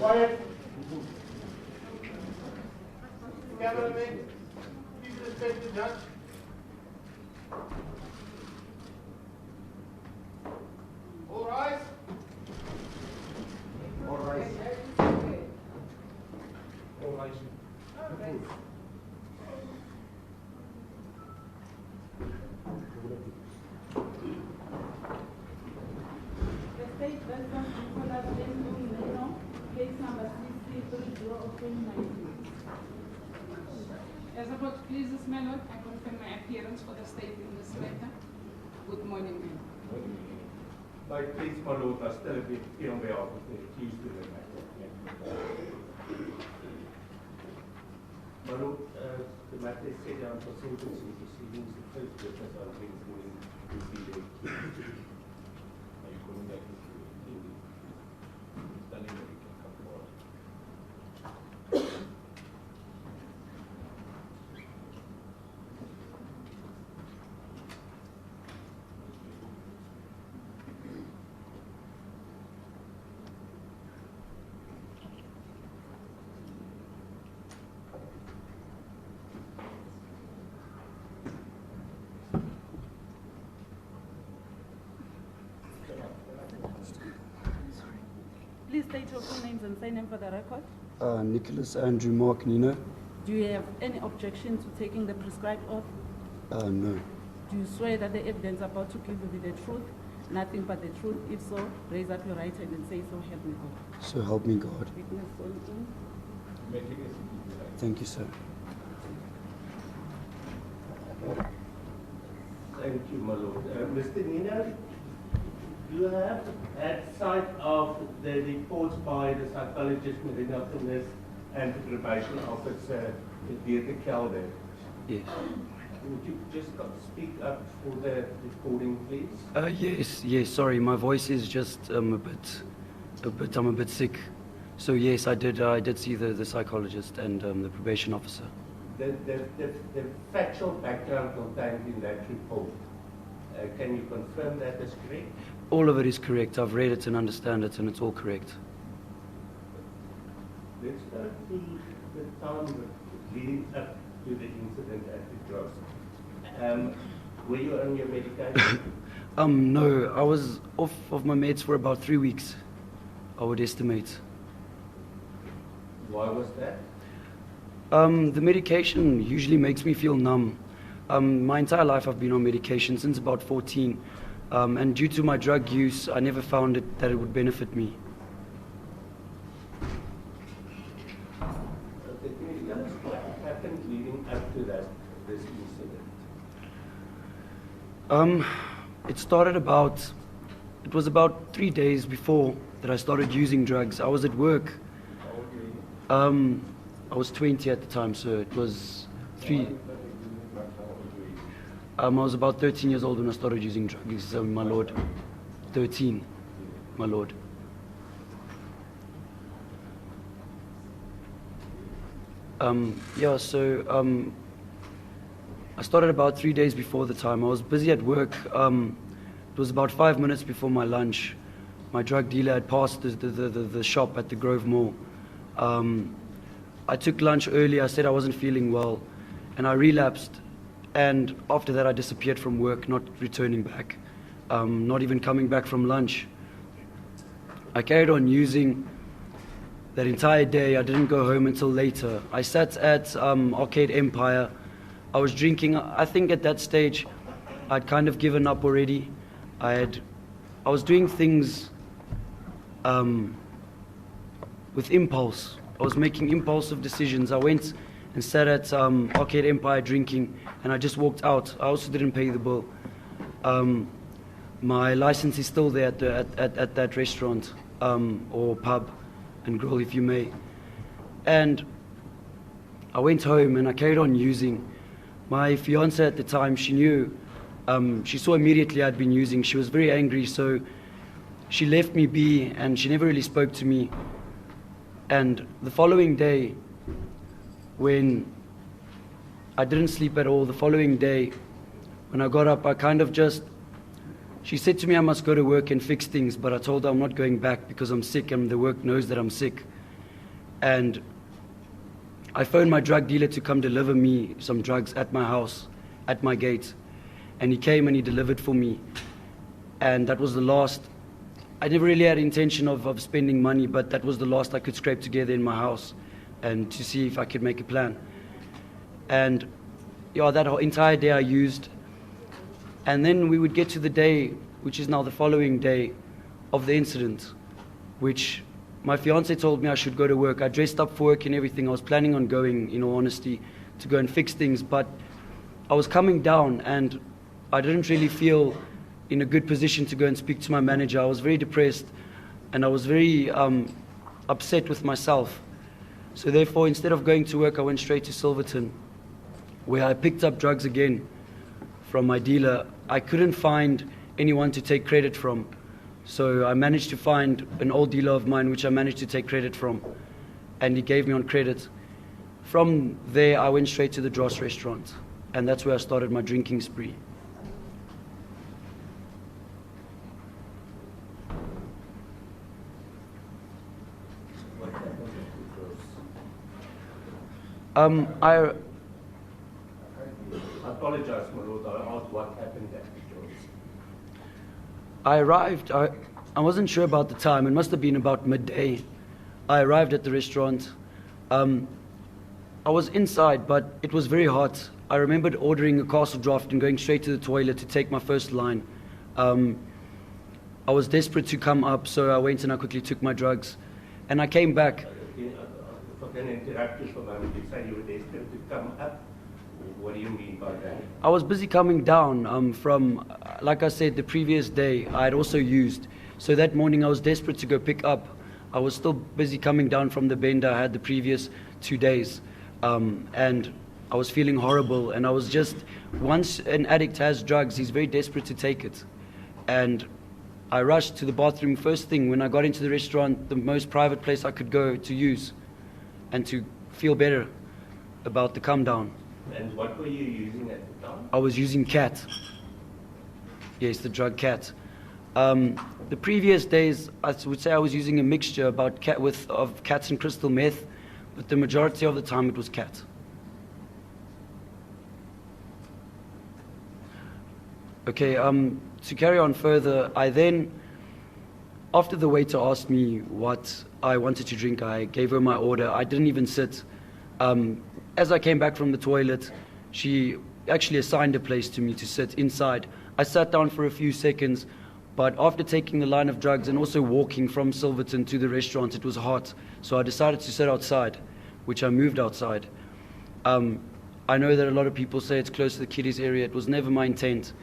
Quiet. Cameraman, please respect the judge. All rise. All rise. All rise. The state versus Nicolas Ninow, case number 6330 of 2019. As the court pleases, my lord, I confirm my appearance for the state in this matter. Good morning, ma'am. By please, my lord, I still be here on behalf of the accused in the matter. My lord, the matter is set down for sentencing proceedings. The first witness on Wednesday morning will be the accused. Are you calling back to telling that he can come forward? Please state your full names and sign in for the record. Nicholas Andrew Mark Ninow. Do you have any objection to taking the prescribed oath? No. Do you swear that the evidence about to give will be the truth, nothing but the truth? If so, raise up your right hand and say, so help me God. So help me God. Witness sworn in. Thank you, sir. Thank you, my lord. Mr. Ninow, you have had sight of the reports by the psychologist Marina Finnis and the probation officer Dieter Kelder. Yes. Would you just speak up for the recording, please? Yes. Sorry, my voice is just I'm a bit sick. So yes, I did see the psychologist and the probation officer. The factual background contained in that report, can you confirm that is correct? All of it is correct. I've read it and understand it, and it's all correct. Let's go to the time leading up to the incident at the Dros. Were you on your medication? No, I was off of my meds for about 3 weeks, I would estimate. Why was that? The medication usually makes me feel numb. My entire life I've been on medication since about 14. And due to my drug use, I never found that it would benefit me. Okay, can you tell us what happened leading up to this incident? It was about 3 days before that I started using drugs. I was at work. How old were you? I was 20 at the time, so it was 3. I was about 13 years old when I started using drugs, my lord. 13, my lord. I started about 3 days before the time. I was busy at work. It was about 5 minutes before my lunch. My drug dealer had passed the shop at the Grove Mall. I took lunch early. I said I wasn't feeling well, and I relapsed. And after that, I disappeared from work, not returning back, not even coming back from lunch. I carried on using that entire day. I didn't go home until later. I sat at Arcade Empire. I was drinking. I think at that stage, I'd kind of given up already. I was doing things with impulse. I was making impulsive decisions. I went and sat at Arcade Empire drinking, and I just walked out. I also didn't pay the bill. My license is still there at that restaurant or pub and grill, if you may. And I went home and I carried on using. My fiancée at the time, she knew. She saw immediately I'd been using. She was very angry, so she left me be, and she never really spoke to me. And the following day, when I didn't sleep at all, the following day, when I got up, I kind of just, she said to me I must go to work and fix things, but I told her I'm not going back because I'm sick and the work knows that I'm sick. And I phoned my drug dealer to come deliver me some drugs at my house, at my gate. And he came and he delivered for me. And that was the last. I never really had intention of spending money, but that was the last I could scrape together in my house and to see if I could make a plan. And yeah, that whole entire day I used. And then we would get to the day, which is now the following day of the incident, which my fiance told me I should go to work. I dressed up for work and everything. I was planning on going, in all honesty, to go and fix things, but I was coming down and I didn't really feel in a good position to go and speak to my manager. I was very depressed and I was very upset with myself. So therefore, instead of going to work, I went straight to Silverton, where I picked up drugs again from my dealer. I couldn't find anyone to take credit from. So I managed to find an old dealer of mine, which I managed to take credit from, and he gave me on credit. From there, I went straight to the Dros restaurant, and that's where I started my drinking spree. I apologize, my lord. I asked what happened at the Dros. I arrived, I wasn't sure about the time. It must have been about midday. I arrived at the restaurant. I was inside, but it was very hot. I remembered ordering a castle draft and going straight to the toilet to take my first line. I was desperate to come up, so I went and I quickly took my drugs. And I came back. If I can interrupt you for a moment, you say you were desperate to come up. What do you mean by that? I was busy coming down from, like I said, the previous day I had also used. So that morning I was desperate to go pick up. I was still busy coming down from the bender I had the previous 2 days. And I was feeling horrible. And I was just, once an addict has drugs, he's very desperate to take it. And I rushed to the bathroom first thing when I got into the restaurant, the most private place I could go to use and to feel better about the come down. And what were you using at the time? I was using cat. Yes, the drug cat. The previous days, I would say I was using a mixture of cats and crystal meth, but the majority of the time it was cat. Okay, to carry on further, I then, after the waiter asked me what I wanted to drink, I gave her my order. I didn't even sit. As I came back from the toilet, she actually assigned a place to me to sit inside. I sat down for a few seconds, but after taking the line of drugs and also walking from Silverton to the restaurant, it was hot. So I decided to sit outside, which I moved outside. I know that a lot of people say it's close to the kiddies area. It was never my intent.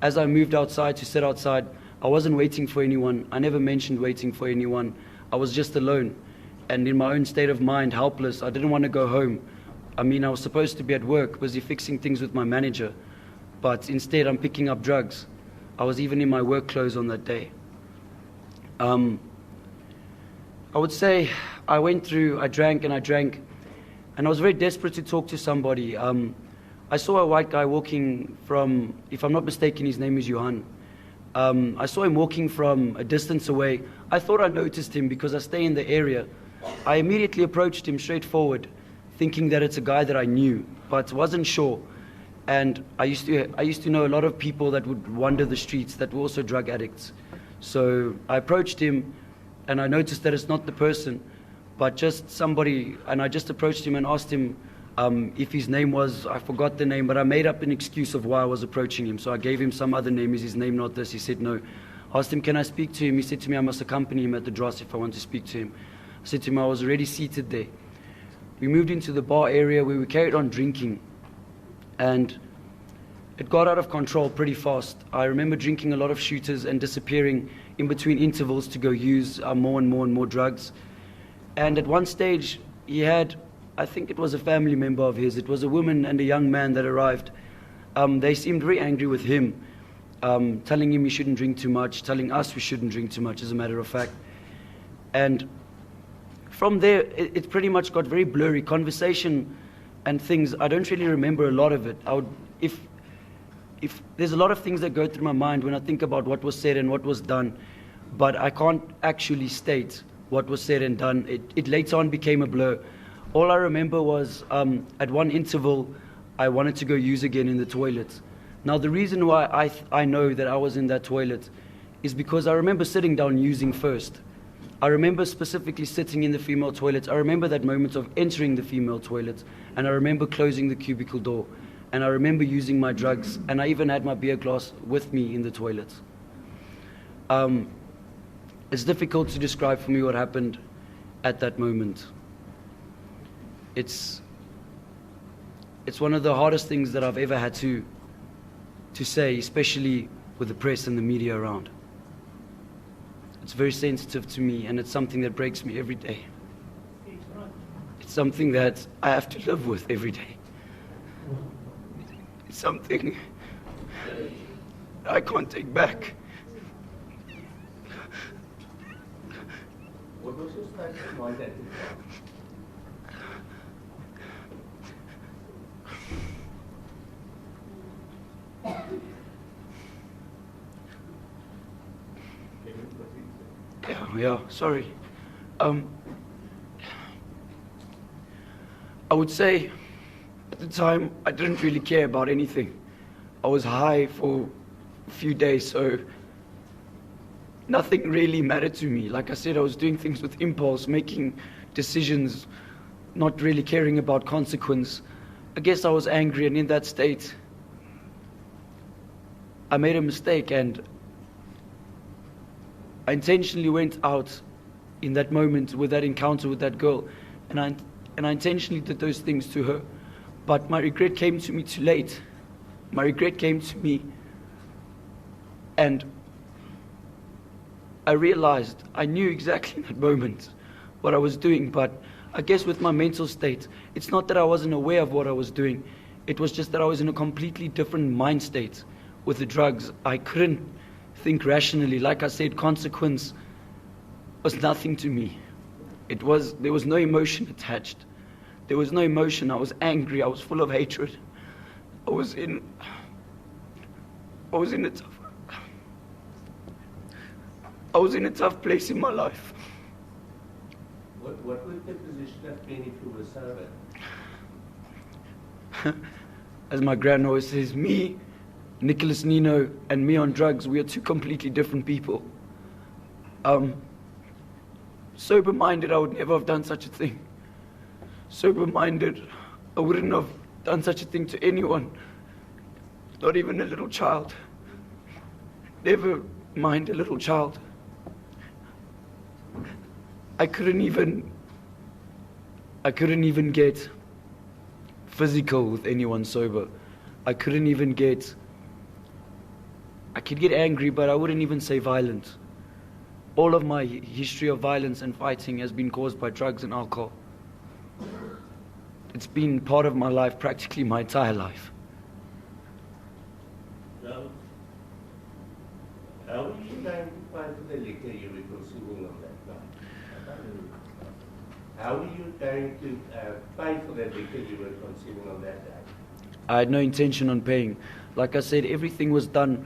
As I moved outside to sit outside, I wasn't waiting for anyone. I never mentioned waiting for anyone. I was just alone. And in my own state of mind, helpless, I didn't want to go home. I mean, I was supposed to be at work, busy fixing things with my manager. But instead, I'm picking up drugs. I was even in my work clothes on that day. I would say I went through, I drank, and I was very desperate to talk to somebody. I saw a white guy walking from, if I'm not mistaken, his name is Johan. I saw him walking from a distance away. I thought I noticed him because I stay in the area. I immediately approached him straight forward, thinking that it's a guy that I knew, but wasn't sure. And I used to know a lot of people that would wander the streets that were also drug addicts. So I approached him, and I noticed that it's not the person, but just somebody. And I just approached him and asked him if his name was, I forgot the name, but I made up an excuse of why I was approaching him. So I gave him some other name. Is his name not this? He said no. I asked him, can I speak to him? He said to me, I must accompany him at the Dros if I want to speak to him. I said to him, I was already seated there. We moved into the bar area where we carried on drinking, and it got out of control pretty fast. I remember drinking a lot of shooters and disappearing in between intervals to go use more and more drugs. And at one stage, he had, I think it was a family member of his. It was a woman and a young man that arrived. They seemed very angry with him, telling him he shouldn't drink too much, telling us we shouldn't drink too much, as a matter of fact. And from there, it pretty much got very blurry. Conversation and things, I don't really remember a lot of it. If there's a lot of things that go through my mind when I think about what was said and what was done, but I can't actually state what was said and done. It later on became a blur. All I remember was at one interval, I wanted to go use again in the toilet. Now, the reason why I know that I was in that toilet is because I remember sitting down using first. I remember specifically sitting in the female toilet. I remember that moment of entering the female toilet, and I remember closing the cubicle door, and I remember using my drugs, and I even had my beer glass with me in the toilet. It's difficult to describe for me what happened at that moment. It's one of the hardest things that I've ever had to say, especially with the press and the media around. It's very sensitive to me, and it's something that breaks me every day. It's something that I have to live with every day. It's something I can't take back. What was your state of mind at the time? Yeah, sorry. I would say at the time I didn't really care about anything. I was high for a few days, so nothing really mattered to me. Like I said, I was doing things with impulse, making decisions, not really caring about consequence. I guess I was angry, and in that state, I made a mistake, and I intentionally went out in that moment with that encounter with that girl, and I intentionally did those things to her. But my regret came to me too late. My regret came to me, and I realized, I knew exactly in that moment what I was doing, but I guess with my mental state, it's not that I wasn't aware of what I was doing. It was just that I was in a completely different mind state with the drugs. I couldn't think rationally. Like I said, consequence was nothing to me. There was no emotion attached. There was no emotion. I was angry. I was full of hatred. I was in a tough place in my life. What would the position have been if you were sober? As my grand always says, me, Nicolas Ninow, and me on drugs, we are two completely different people. Sober-minded, I would never have done such a thing. Sober-minded, I wouldn't have done such a thing to anyone, not even a little child. Never mind a little child. I couldn't even get physical with anyone sober. I could get angry, but I wouldn't even say violent. All of my history of violence and fighting has been caused by drugs and alcohol. It's been part of my life, practically my entire life. Now, how are you going to pay for the liquor you were consuming on that night? How are you going to pay for the liquor you were consuming on that day? I had no intention on paying. Like I said, everything was done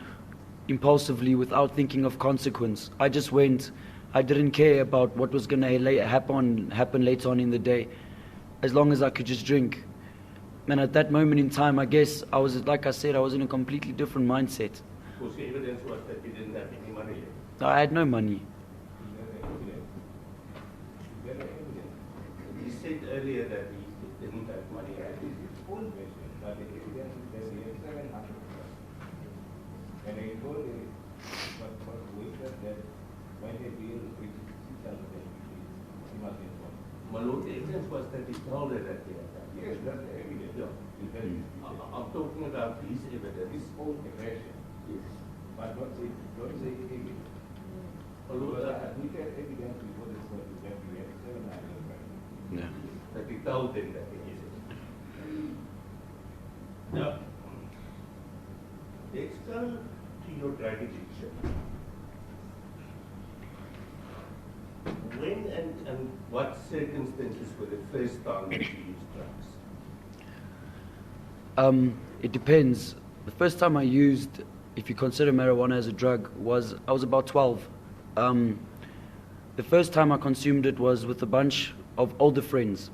impulsively without thinking of consequence. I just went. I didn't care about what was going to happen later on in the day, as long as I could just drink. And at that moment in time, I guess I was, like I said, I was in a completely different mindset. Because the evidence was that you didn't have any money yet. I had no money. You said earlier that he didn't have money yet. And I told him, but that when they deal with he must inform. My lord, the evidence was that he told her that he had that. Yes, that's the evidence. Yeah. I'm talking about his evidence. His own impression. Yes. But don't say evidence. My lord, Because I admitted evidence before the court that we had 7 hours. Yeah. that he told them that he is it. Now, let's go to your drug addiction. When and what circumstances were the first time that you used drugs? It depends. The first time I used, if you consider marijuana as a drug, I was about 12. The first time I consumed it was with a bunch of older friends.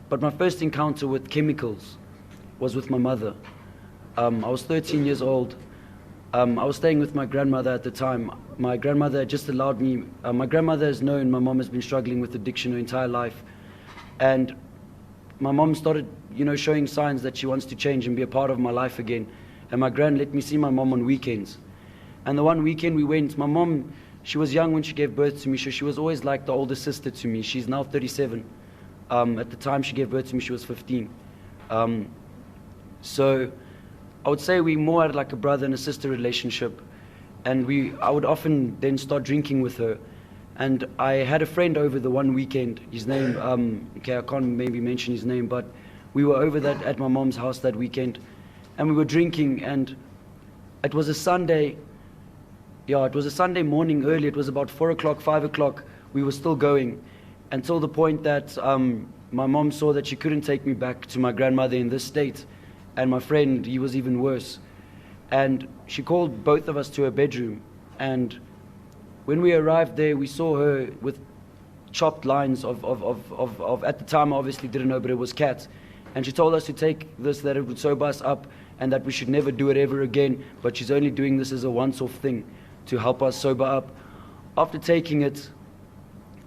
But my first encounter with chemicals was with my mother. I was 13 years old. I was staying with my grandmother at the time. My grandmother had just allowed me, my grandmother has known my mom has been struggling with addiction her entire life. And my mom started, showing signs that she wants to change and be a part of my life again. And my gran let me see my mom on weekends. And the one weekend we went, my mom, she was young when she gave birth to me, so she was always like the older sister to me. She's now 37. At the time she gave birth to me, she was 15. So I would say we more had like a brother and a sister relationship. And I would often then start drinking with her. And I had a friend over the one weekend. His name, I can't maybe mention his name, but we were over at my mom's house that weekend. And we were drinking, and it was a Sunday. Yeah, it was a Sunday morning early. It was about 4 o'clock, 5 o'clock. We were still going until the point that my mom saw that she couldn't take me back to my grandmother in this state. And my friend, he was even worse. And she called both of us to her bedroom. And when we arrived there, we saw her with chopped lines of at the time I obviously didn't know, but it was cats. And she told us to take this, that it would sober us up, and that we should never do it ever again. But she's only doing this as a once-off thing to help us sober up. After taking it,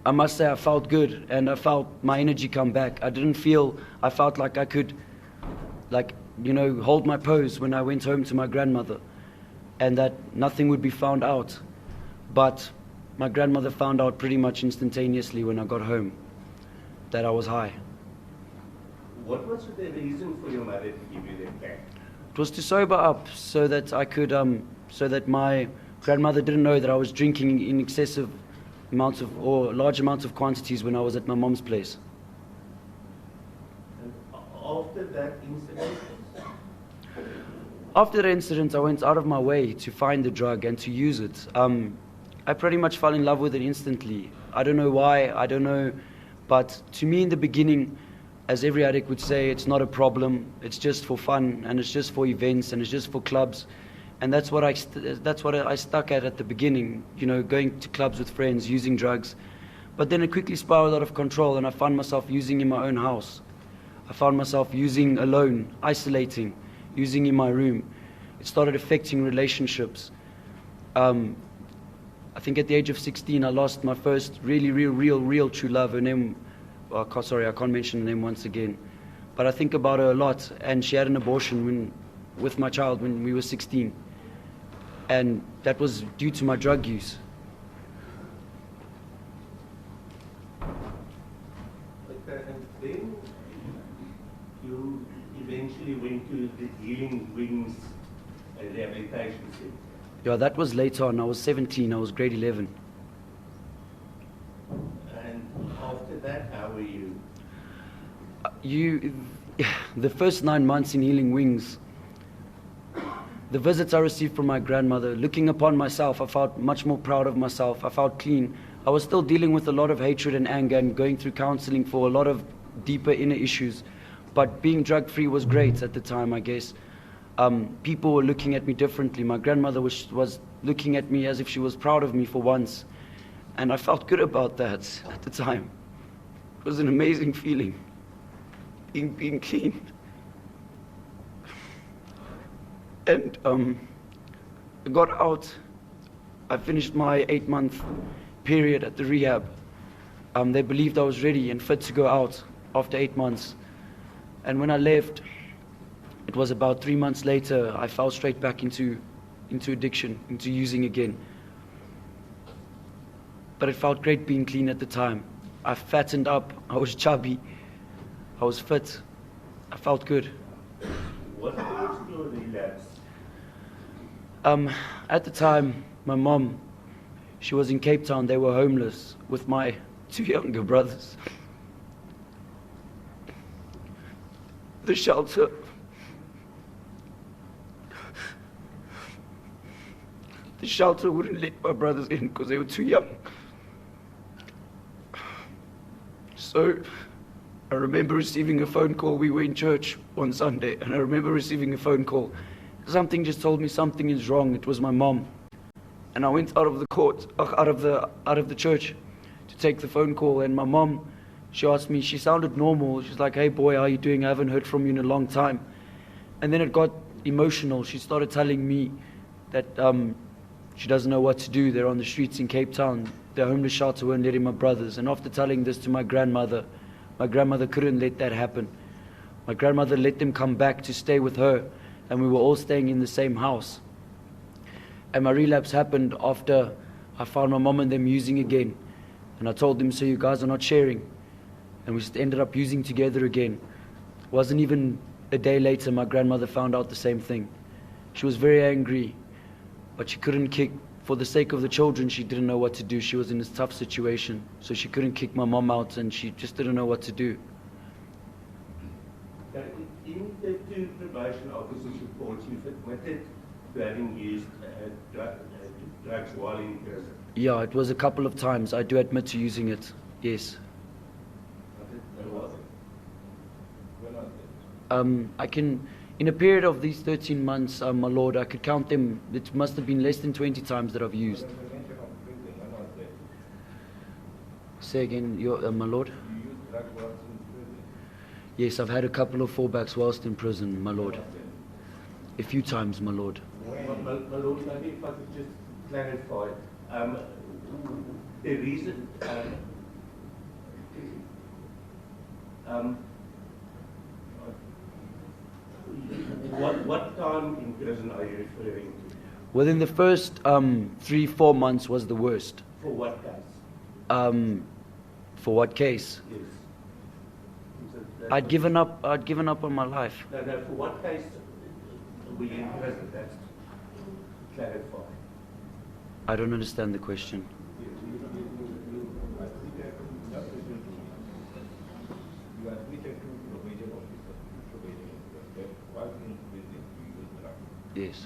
I must say I felt good, and I felt my energy come back. I felt like I could, hold my pose when I went home to my grandmother, and that nothing would be found out. But my grandmother found out pretty much instantaneously when I got home that I was high. What was the reason for your mother to give you that back? It was to sober up so that I could, so that my grandmother didn't know that I was drinking in excessive amounts or large amounts of quantities when I was at my mom's place. And after that incident? After the incident, I went out of my way to find the drug and to use it. I pretty much fell in love with it instantly. I don't know why, I don't know, but to me in the beginning, as every addict would say, it's not a problem, it's just for fun, and it's just for events, and it's just for clubs. And that's what I stuck at the beginning, going to clubs with friends, using drugs. But then it quickly spiraled out of control, and I found myself using in my own house. I found myself using alone, isolating, using in my room. It started affecting relationships. I think at the age of 16, I lost my first really, real true love. Her name, I can't mention her name once again. But I think about her a lot, and she had an abortion with my child when we were 16. And that was due to my drug use. Okay, and then you eventually went to the Healing Wings Rehabilitation Center. Yeah, that was later on. I was 17. I was grade 11. And after that, how were you? The first 9 months in Healing Wings, the visits I received from my grandmother, looking upon myself, I felt much more proud of myself. I felt clean. I was still dealing with a lot of hatred and anger and going through counseling for a lot of deeper inner issues. But being drug-free was great at the time, I guess. People were looking at me differently. My grandmother was looking at me as if she was proud of me for once. And I felt good about that at the time. It was an amazing feeling, being clean. And I got out. I finished my 8-month period at the rehab. They believed I was ready and fit to go out after 8 months. And when I left, it was about 3 months later, I fell straight back into addiction, into using again. But it felt great being clean at the time. I fattened up, I was chubby, I was fit, I felt good. What caused your relapse? At the time, my mom, she was in Cape Town. They were homeless with my 2 younger brothers. The shelter wouldn't let my brothers in because they were too young. So I remember receiving a phone call. We were in church one Sunday, and I remember receiving a phone call. Something just told me something is wrong. It was my mom. And I went out of the church to take the phone call, and my mom, she asked me, she sounded normal. She's like, "Hey boy, how are you doing? I haven't heard from you in a long time." And then it got emotional. She started telling me that she doesn't know what to do. They're on the streets in Cape Town. The homeless shelter won't let in my brothers. And after telling this to my grandmother couldn't let that happen. My grandmother let them come back to stay with her, and we were all staying in the same house. And my relapse happened after I found my mom and them using again. And I told them, "So you guys are not sharing." And we just ended up using together again. It wasn't even a day later, my grandmother found out the same thing. She was very angry, but she couldn't kick. For the sake of the children, she didn't know what to do. She was in this tough situation, so she couldn't kick my mom out, and she just didn't know what to do. In the two probation officers' reports, you've admitted to having used drugs while in prison. Yeah, it was a couple of times. I do admit to using it, yes. When was it? When was it? I can, in a period of these 13 months, my lord, I could count them. It must have been less than 20 times that I've used. When you mention of prison, when was that? Say again, my lord? You used drugs whilst in prison. Yes, I've had a couple of fallbacks whilst in prison, my lord. A few times, my lord. My lord, maybe if I could just clarify, the reason, what time in prison are you referring to? Within the first 3-4 months was the worst. For what case? For what case? Yes. I'd given up on my life. No, for what case were you in prison? That's clarify. I don't understand the question. You admitted to probation officer that while in prison you used drugs. Yes.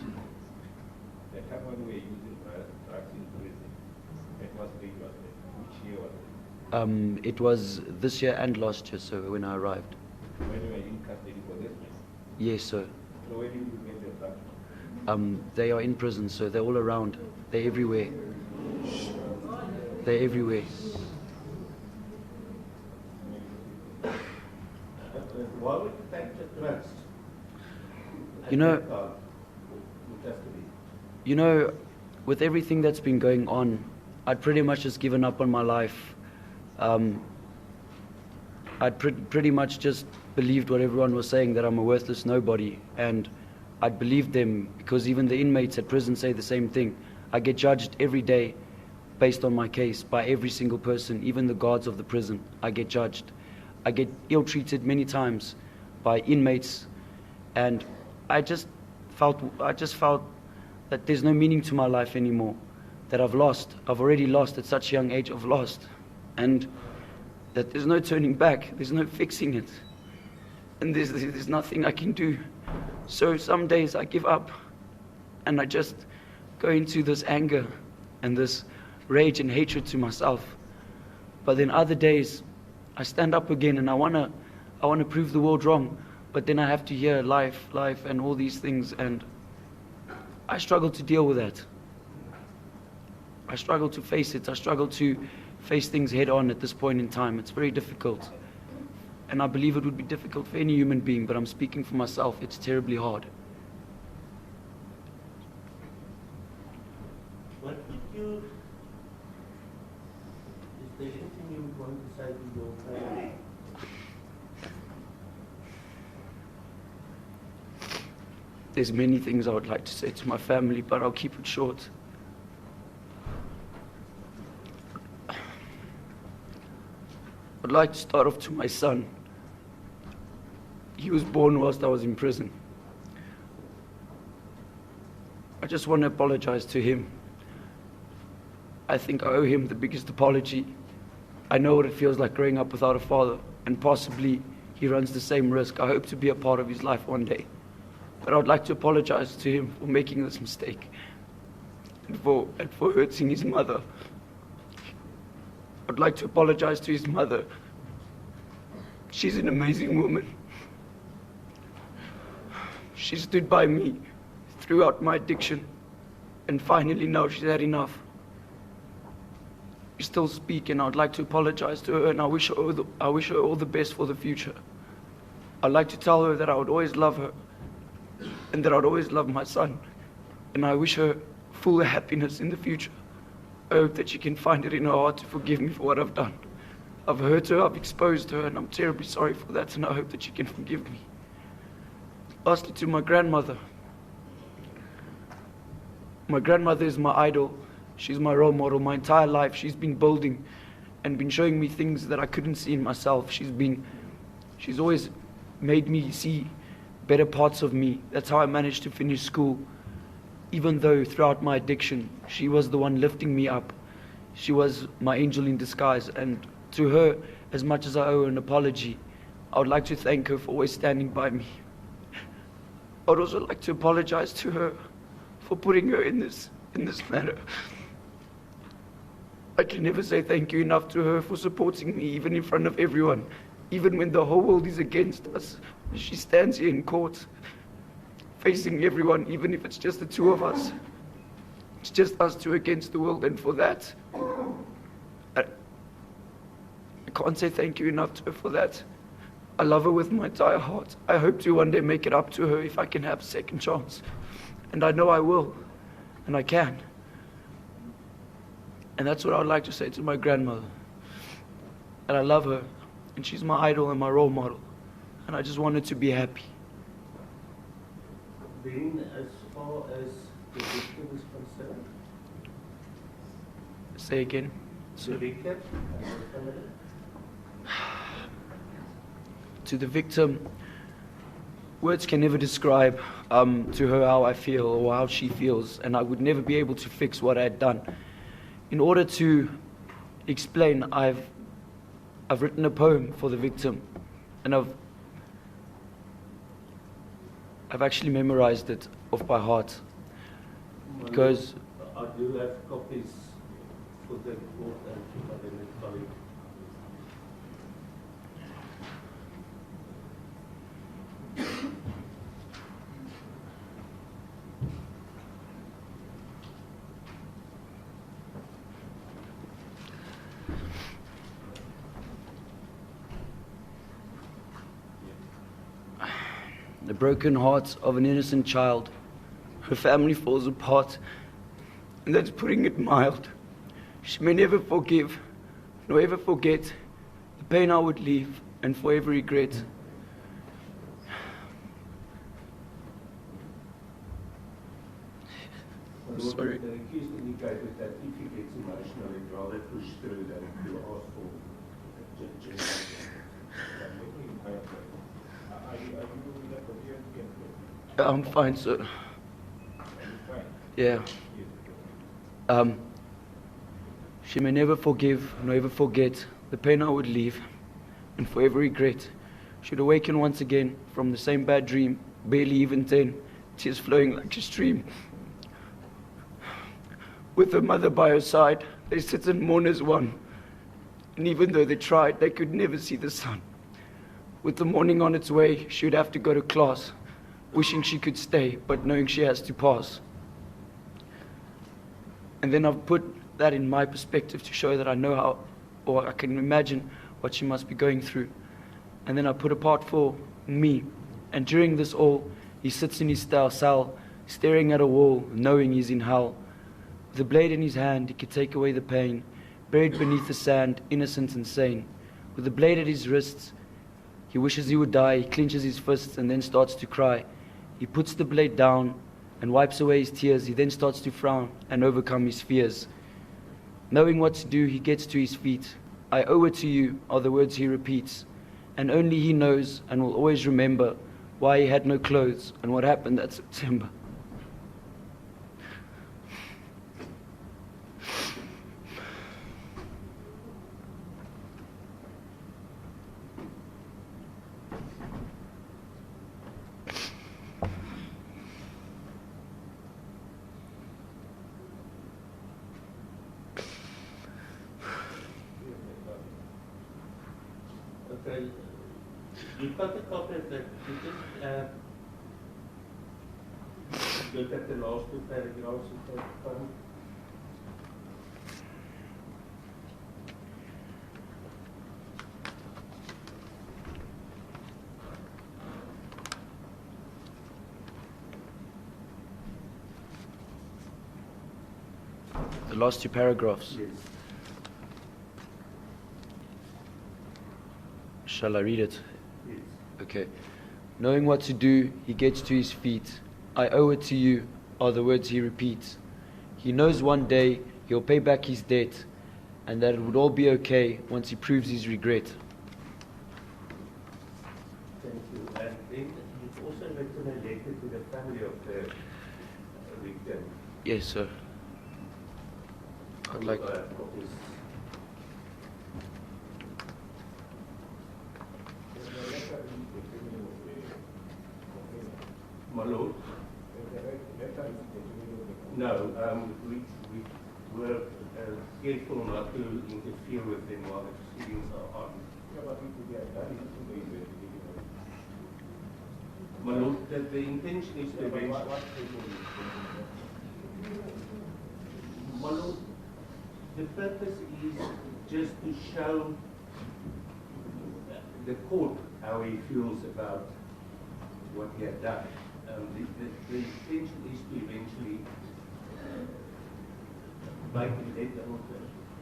The time when we were using drugs in prison, that was when was it? Which year was it? It was this year and last year, so when I arrived. When you were in custody for this man? Yes, sir. So where did you get your drugs? They are in prison, so they're all around. They're everywhere. They're everywhere. Why would you take the drugs? You know, with everything that's been going on, I'd pretty much just given up on my life. I'd pretty much just believed what everyone was saying, that I'm a worthless nobody, and I'd believed them because even the inmates at prison say the same thing. I get judged every day based on my case by every single person, even the guards of the prison. I get judged. I get ill-treated many times by inmates, and I just felt that there's no meaning to my life anymore, that I've already lost at such a young age. I've lost, and that there's no turning back, there's no fixing it, and there's nothing I can do. So some days I give up, and I just go into this anger and this rage and hatred to myself. But then other days I stand up again, and I wanna prove the world wrong, but then I have to hear life, and all these things, and I struggle to deal with that. I struggle to face it. I struggle to face things head on at this point in time. It's very difficult. And I believe it would be difficult for any human being, but I'm speaking for myself. It's terribly hard. What would you, is there anything you would want to say to your family? There's many things I would like to say to my family, but I'll keep it short. I'd like to start off to my son. He was born whilst I was in prison. I just want to apologize to him. I think I owe him the biggest apology. I know what it feels like growing up without a father, and possibly he runs the same risk. I hope to be a part of his life one day. But I would like to apologize to him for making this mistake and for hurting his mother. I'd like to apologize to his mother. She's an amazing woman. She stood by me throughout my addiction, and finally now she's had enough. we still speak, and I'd like to apologize to her, and I wish her all the best for the future. I'd like to tell her that I would always love her, and that I'd always love my son, and I wish her full happiness in the future. I hope that she can find it in her heart to forgive me for what I've done. I've hurt her, I've exposed her, and I'm terribly sorry for that, and I hope that she can forgive me. Lastly, to my grandmother. My grandmother is my idol. She's my role model. My entire life, she's been building and been showing me things that I couldn't see in myself. She's always made me see better parts of me. That's how I managed to finish school. Even though throughout my addiction, she was the one lifting me up. She was my angel in disguise. And to her, as much as I owe her an apology, I would like to thank her for always standing by me. I would also like to apologize to her for putting her in this manner. I can never say thank you enough to her for supporting me, even in front of everyone. Even when the whole world is against us, she stands here in court, facing everyone, even if it's just the two of us. It's just us two against the world, and for that, I can't say thank you enough to her for that. I love her with my entire heart. I hope to one day make it up to her if I can have a second chance. And I know I will, and I can. And that's what I would like to say to my grandmother. And I love her, and she's my idol and my role model. And I just want her to be happy. Then, as far as the victim is concerned, Say again. the victim and her family, To the victim, words can never describe to her how I feel or how she feels, and I would never be able to fix what I had done. In order to explain, I've written a poem for the victim, and I've actually memorized it off by heart. It goes, I do have copies for the court and to my colleague. the broken heart of an innocent child. Her family falls apart, and that's putting it mild. She may never forgive, nor ever forget the pain I would leave and forever regret. Sorry. The accused indicated that if he gets emotional, he'd rather push through than to ask for justice. I'm fine, sir. Yeah. She may never forgive, nor ever forget the pain I would leave and forever regret. She'd awaken once again from the same bad dream, barely even 10, tears flowing like a stream. With her mother by her side, they sit and mourn as one. And even though they tried, they could never see the sun. With the morning on its way, she would have to go to class, wishing she could stay, but knowing she has to pass. And then I've put that in my perspective to show that I know how, or I can imagine what she must be going through. And then I put a part for me. And during this all, he sits in his cell, staring at a wall, knowing he's in hell. With a blade in his hand, he could take away the pain, buried beneath the sand, innocent and sane. With the blade at his wrists, he wishes he would die. He clenches his fists and then starts to cry. He puts the blade down and wipes away his tears. He then starts to frown and overcome his fears. Knowing what to do, he gets to his feet. I owe it to you, are the words he repeats. And only he knows and will always remember why he had no clothes and what happened that September. Okay, you've got a copy of that. You just look at the last two paragraphs of that poem. last two paragraphs. Yes. Shall I read it? Yes. Okay. Knowing what to do, he gets to his feet. I owe it to you, are the words he repeats. He knows one day he'll pay back his debt, and that it would all be okay once he proves his regret. Thank you. And then you've also written a letter to the family of the victim. Yes, sir. I'd like... Copies. My lord? No, we were careful not to interfere with them while the proceedings are on. My lord, the intention is to My lord, the purpose is just to show the court how he feels about what he had done. The intention is to eventually make the letter,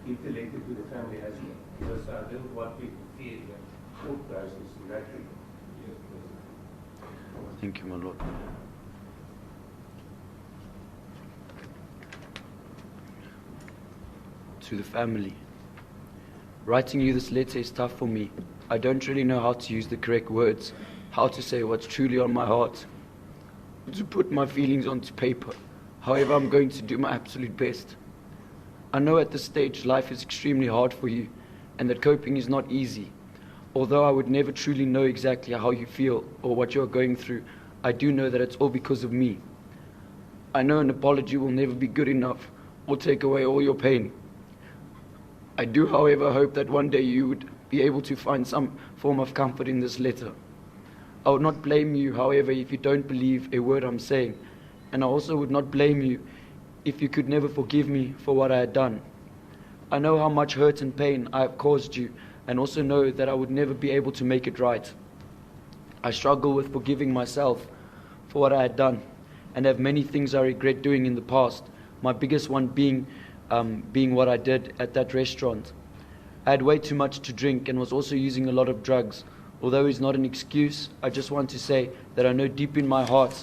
give the letter to the family as well. Because I don't want people to fear the court process in that regard. Thank you, my lord. To the family. Writing you this letter is tough for me. I don't really know how to use the correct words, how to say what's truly on my heart, to put my feelings onto paper. However, I'm going to do my absolute best. I know at this stage life is extremely hard for you, and that coping is not easy. Although I would never truly know exactly how you feel or what you're going through, I do know that it's all because of me. I know an apology will never be good enough or take away all your pain. I do, however, hope that one day you would be able to find some form of comfort in this letter. I would not blame you, however, if you don't believe a word I'm saying, and I also would not blame you if you could never forgive me for what I had done. I know how much hurt and pain I have caused you, and also know that I would never be able to make it right. I struggle with forgiving myself for what I had done, and have many things I regret doing in the past, my biggest one being what I did at that restaurant. I had way too much to drink and was also using a lot of drugs. Although it's not an excuse, I just want to say that I know deep in my heart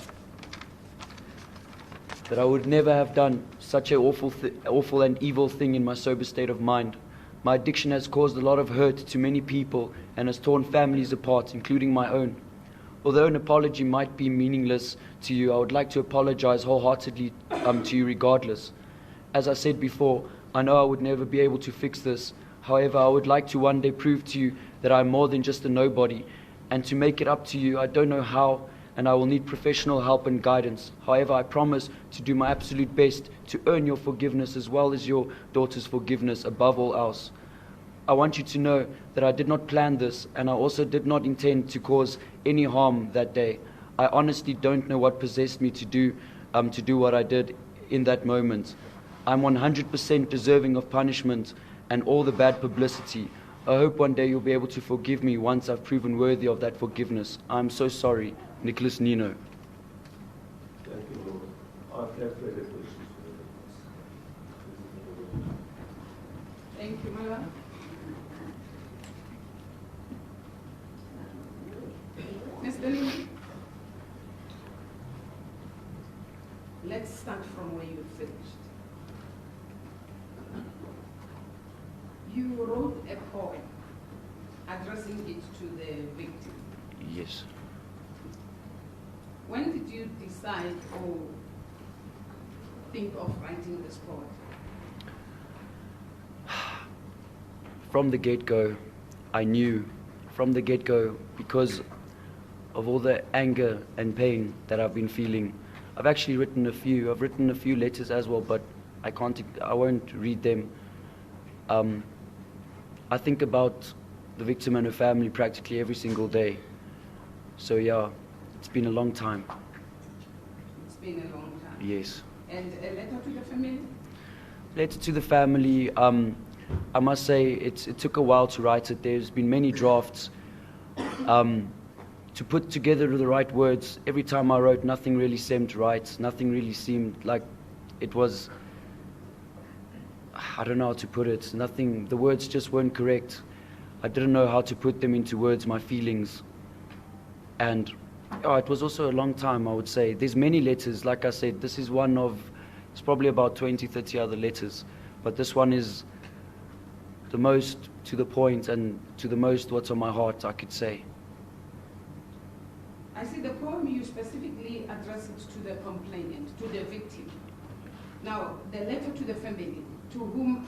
that I would never have done such an awful and evil thing in my sober state of mind. My addiction has caused a lot of hurt to many people and has torn families apart, including my own. Although an apology might be meaningless to you, I would like to apologize wholeheartedly to you regardless. As I said before, I know I would never be able to fix this. However, I would like to one day prove to you that I'm more than just a nobody. And to make it up to you, I don't know how, and I will need professional help and guidance. However, I promise to do my absolute best to earn your forgiveness as well as your daughter's forgiveness above all else. I want you to know that I did not plan this, and I also did not intend to cause any harm that day. I honestly don't know what possessed me to do what I did in that moment. I'm 100% deserving of punishment and all the bad publicity. I hope one day you'll be able to forgive me once I've proven worthy of that forgiveness. I'm so sorry. Nicolas Ninow. Thank you, Lord. I have no further questions for the witness. Thank you, my lord. Mr. Ninow, let's start from where you finished. You wrote a poem addressing it to the victim. Yes. When did you decide or think of writing this poem? From the get-go, I knew, from the get-go, because of all the anger and pain that I've been feeling. I've actually written a few. I've written a few letters as well, but I won't read them. I think about the victim and her family practically every single day. So yeah, it's been a long time. It's been a long time. Yes. And a letter to the family? Letter to the family, I must say it took a while to write it. There's been many drafts. To put together the right words, every time I wrote, nothing really seemed right. Nothing really seemed like it was I don't know how to put it. Nothing, the words just weren't correct. I didn't know how to put them into words, my feelings. And it was also a long time, I would say. There's many letters, like I said, this is one of, it's probably about 20, 30 other letters. But this one is the most to the point and to the most what's on my heart, I could say. I see the poem you specifically address it to the complainant, to the victim. Now, the letter to the family, to whom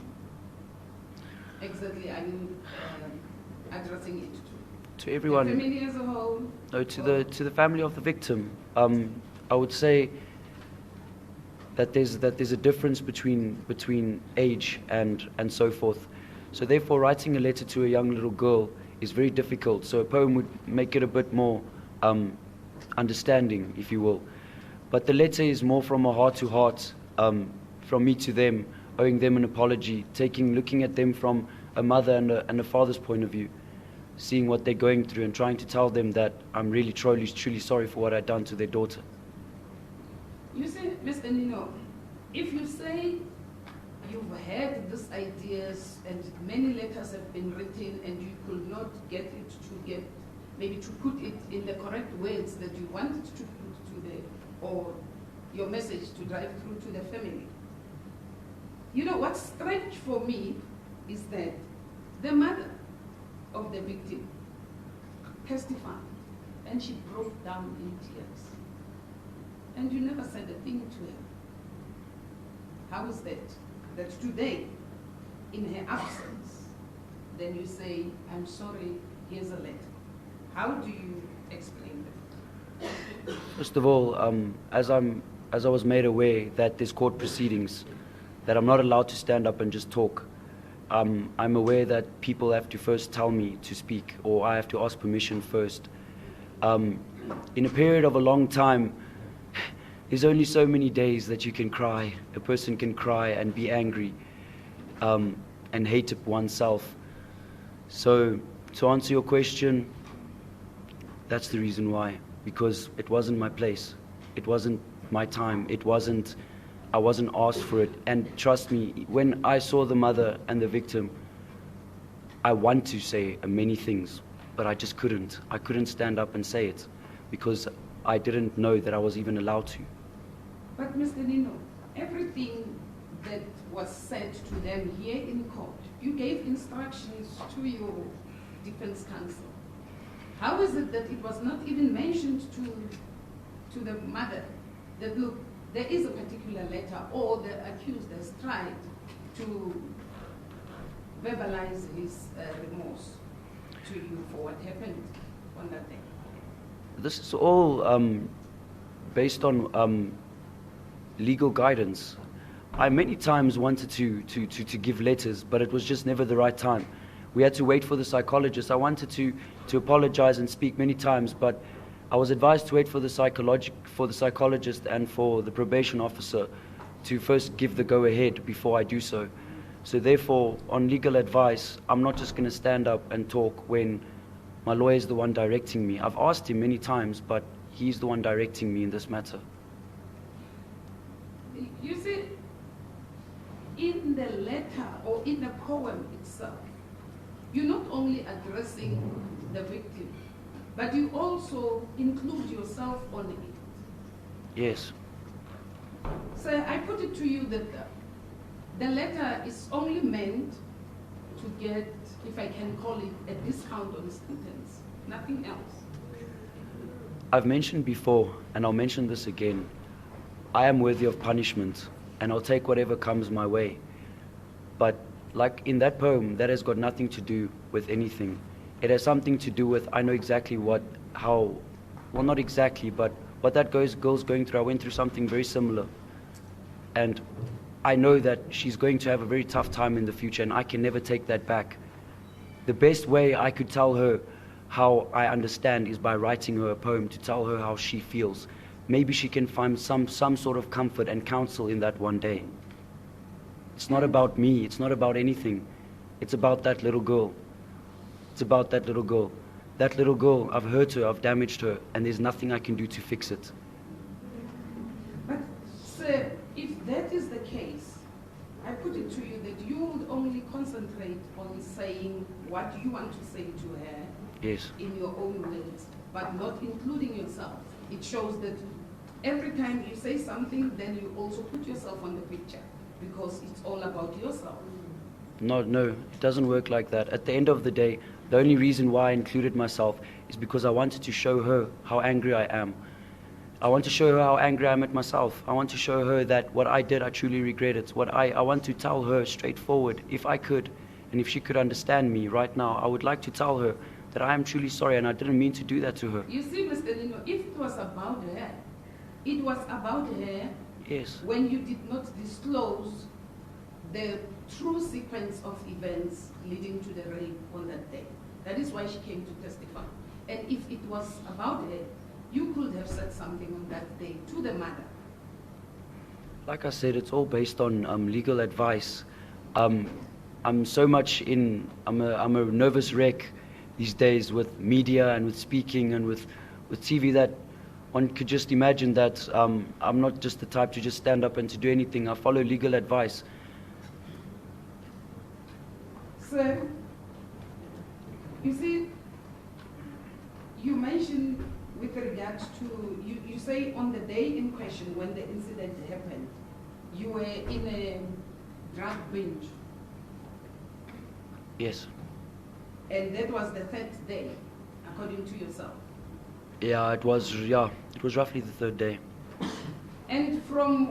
exactly are you addressing it to? To everyone. The family as a whole? No, to the family of the victim. I would say that there's a difference between age and so forth. So therefore, writing a letter to a young little girl is very difficult. So a poem would make it a bit more understanding, if you will. But the letter is more from a heart to heart, from me to them, owing them an apology, looking at them from a mother and a father's point of view, seeing what they're going through and trying to tell them that I'm really truly sorry for what I've done to their daughter. You see, Mr. Ninow, if you say you've had these ideas and many letters have been written and you could not maybe to put it in the correct words that you wanted to put or your message to drive through to the family. You know, what's strange for me is that the mother of the victim testified and she broke down in tears. And you never said a thing to her. How is that? That today, in her absence, then you say, I'm sorry, here's a letter. How do you explain that? First of all, as I was made aware that there's court proceedings, that I'm not allowed to stand up and just talk. I'm aware that people have to first tell me to speak, or I have to ask permission first. In a period of a long time, there's only so many days that you can cry. A person can cry and be angry and hate oneself. So to answer your question, that's the reason why. Because it wasn't my place. It wasn't my time. I wasn't asked for it. And trust me, when I saw the mother and the victim, I want to say many things, but I just couldn't. I couldn't stand up and say it because I didn't know that I was even allowed to. But Mr. Ninow, everything that was said to them here in court, you gave instructions to your defense counsel. How is it that it was not even mentioned to the mother that, look, there is a particular letter, or the accused has tried to verbalize his remorse to you for what happened on that day? This is all based on legal guidance. I many times wanted to give letters, but it was just never the right time. We had to wait for the psychologist. I wanted to apologize and speak many times, but I was advised to wait for the psychologist and for the probation officer to first give the go-ahead before I do so. So therefore, on legal advice, I'm not just going to stand up and talk when my lawyer is the one directing me. I've asked him many times, but he's the one directing me in this matter. You see, in the letter or in the poem itself, you're not only addressing the victim, but you also include yourself on it. Yes. So I put it to you that the letter is only meant to get, if I can call it, a discount on sentence, nothing else. I've mentioned before, and I'll mention this again, I am worthy of punishment, and I'll take whatever comes my way. But like in that poem, that has got nothing to do with anything. It has something to do with, I know exactly not exactly, but what that girl's going through. I went through something very similar. And I know that she's going to have a very tough time in the future, and I can never take that back. The best way I could tell her how I understand is by writing her a poem to tell her how she feels. Maybe she can find some sort of comfort and counsel in that one day. It's not about me. It's not about anything. It's about that little girl. It's about that little girl. That little girl, I've hurt her, I've damaged her, and there's nothing I can do to fix it. But, sir, if that is the case, I put it to you that you concentrate on saying what you want to say to her Yes. in your own words, but not including yourself. It shows that every time you say something, then you also put yourself on the picture, because it's all about yourself. No, it doesn't work like that. At the end of the day, the only reason why I included myself is because I wanted to show her how angry I am. I want to show her how angry I am at myself. I want to show her that what I did, I truly regret it. I want to tell her straightforward, if I could, and if she could understand me right now, I would like to tell her that I am truly sorry and I didn't mean to do that to her. You see, Mr. Ninow, if it was about her, it was about her Yes. when you did not disclose the true sequence of events leading to the rape on that day. That is why she came to testify. And if it was about her, you could have said something on that day to the mother. Like I said, it's all based on legal advice. I'm so much I'm a nervous wreck these days with media and with speaking and with TV that one could just imagine that I'm not just the type to just stand up and to do anything. I follow legal advice. Sir, you see, you mentioned with regards to, you say on the day in question when the incident happened, you were in a drug binge, Yes. and that was the third day, according to yourself. Yeah, it was roughly the third day. And from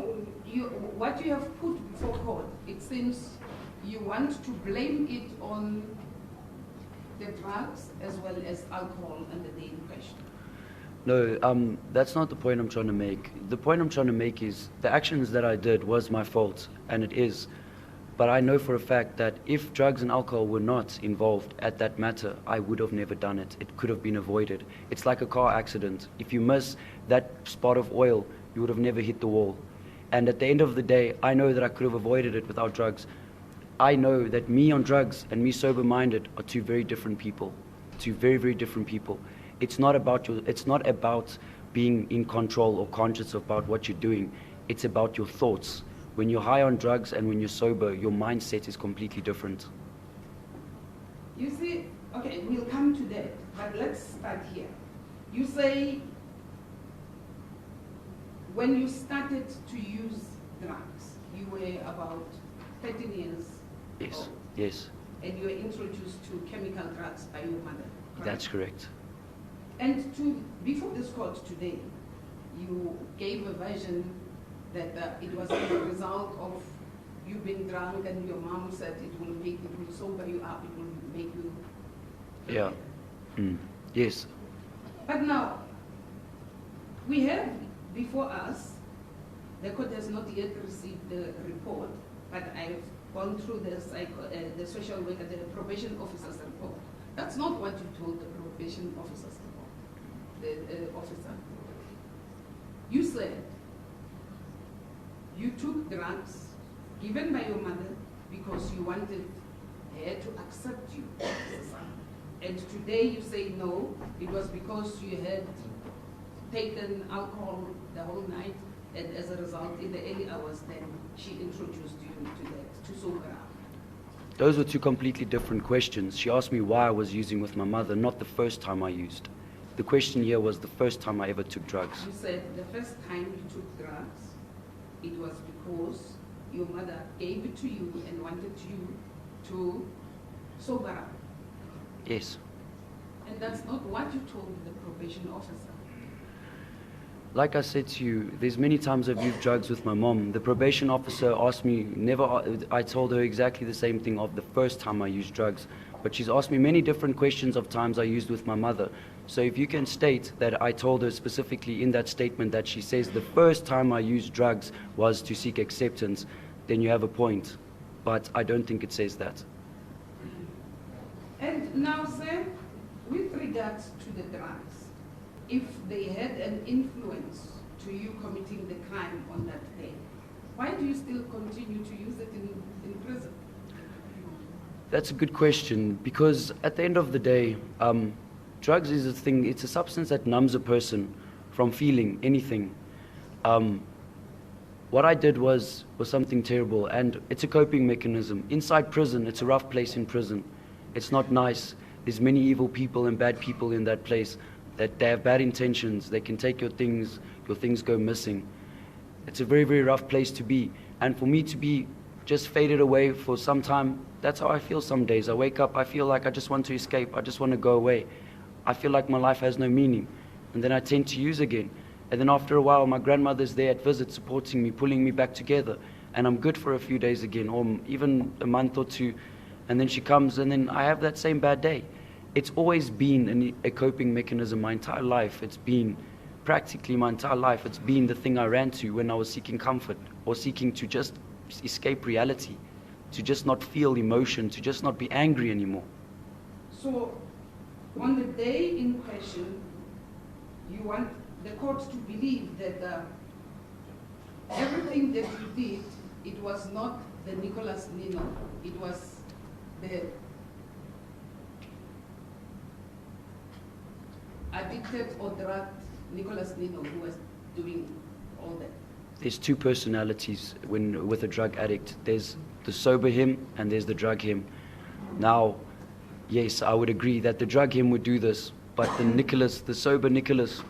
what you have put before court, it seems you want to blame it on the drugs as well as alcohol on the day in question. No, that's not the point I'm trying to make. The point I'm trying to make is the actions that I did was my fault, and it is. But I know for a fact that if drugs and alcohol were not involved at that matter, I would have never done it. It could have been avoided. It's like a car accident. If you miss that spot of oil, you would have never hit the wall. And at the end of the day, I know that I could have avoided it without drugs. I know that me on drugs and me sober-minded are two very different people. Two very, very different people. It's not about being in control or conscious about what you're doing. It's about your thoughts. When you're high on drugs and when you're sober, your mindset is completely different. You see, okay, we'll come to that, but let's start here. You say when you started to use drugs, you were about 13 years Yes, old, yes, and you were introduced to chemical drugs by your mother. Correct? that's correct. And before this court today, you gave a version that it was a result of you being drunk, and your mom said it will sober you up, it will make you. Yeah. Yes. But now, we have before us, the court has not yet received the report, but I've gone through the social worker, the probation officer's report. That's not what you told the probation officer's report, the officer. You said you took drugs given by your mother because you wanted her to accept you as a son. And today you say no, it was because you had taken alcohol the whole night, and as a result, in the early hours, then she introduced you to that, to sober up. Those were two completely different questions. She asked me why I was using with my mother, not the first time I used. The question here was the first time I ever took drugs. You said the first time you took drugs, it was because your mother gave it to you and wanted you to sober up. Yes. And that's not what you told the probation officer. Like I said to you, there's many times I've used drugs with my mom. The probation officer asked me, I told her exactly the same thing of the first time I used drugs. But she's asked me many different questions of times I used with my mother. So if you can state that I told her specifically in that statement that she says the first time I used drugs was to seek acceptance, then you have a point. But I don't think it says that. And now, sir, with regards to the drugs, if they had an influence to you committing the crime on that day, why do you still continue to use it in prison? That's a good question, because at the end of the day, drugs is a thing, it's a substance that numbs a person from feeling anything. what I did was something terrible, and it's a coping mechanism. Inside prison, it's a rough place in prison. It's not nice. There's many evil people and bad people in that place that they have bad intentions. They can take your things go missing. It's a very, very rough place to be. And for me to be just faded away for some time, that's how I feel some days. I wake up, I feel like I just want to escape. I just want to go away. I feel like my life has no meaning. And then I tend to use again. And then after a while, my grandmother's there at visit, supporting me, pulling me back together. And I'm good for a few days again, or even a month or two. And then she comes, and then I have that same bad day. It's always been a coping mechanism my entire life. It's been practically my entire life. It's been the thing I ran to when I was seeking comfort, or seeking to just escape reality, to just not feel emotion, to just not be angry anymore. So, on the day in question, you want the court to believe that everything that you did, it was not the Nicolas Ninow, it was the addicted or drugged Nicolas Ninow who was doing all that. There's two personalities with a drug addict. There's the sober him and there's the drug him. Now, yes, I would agree that the drug him would do this, but the sober Nicolas,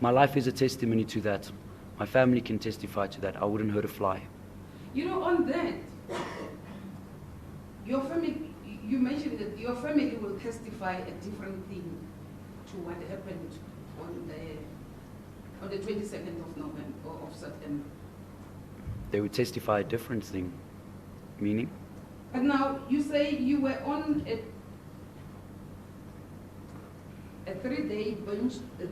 my life is a testimony to that. My family can testify to that. I wouldn't hurt a fly. You know, on that, your family, you mentioned that your family will testify a different thing to what happened on the 22nd of November or of September. They would testify a different thing. Meaning? But now you say you were on a 3-day binge, a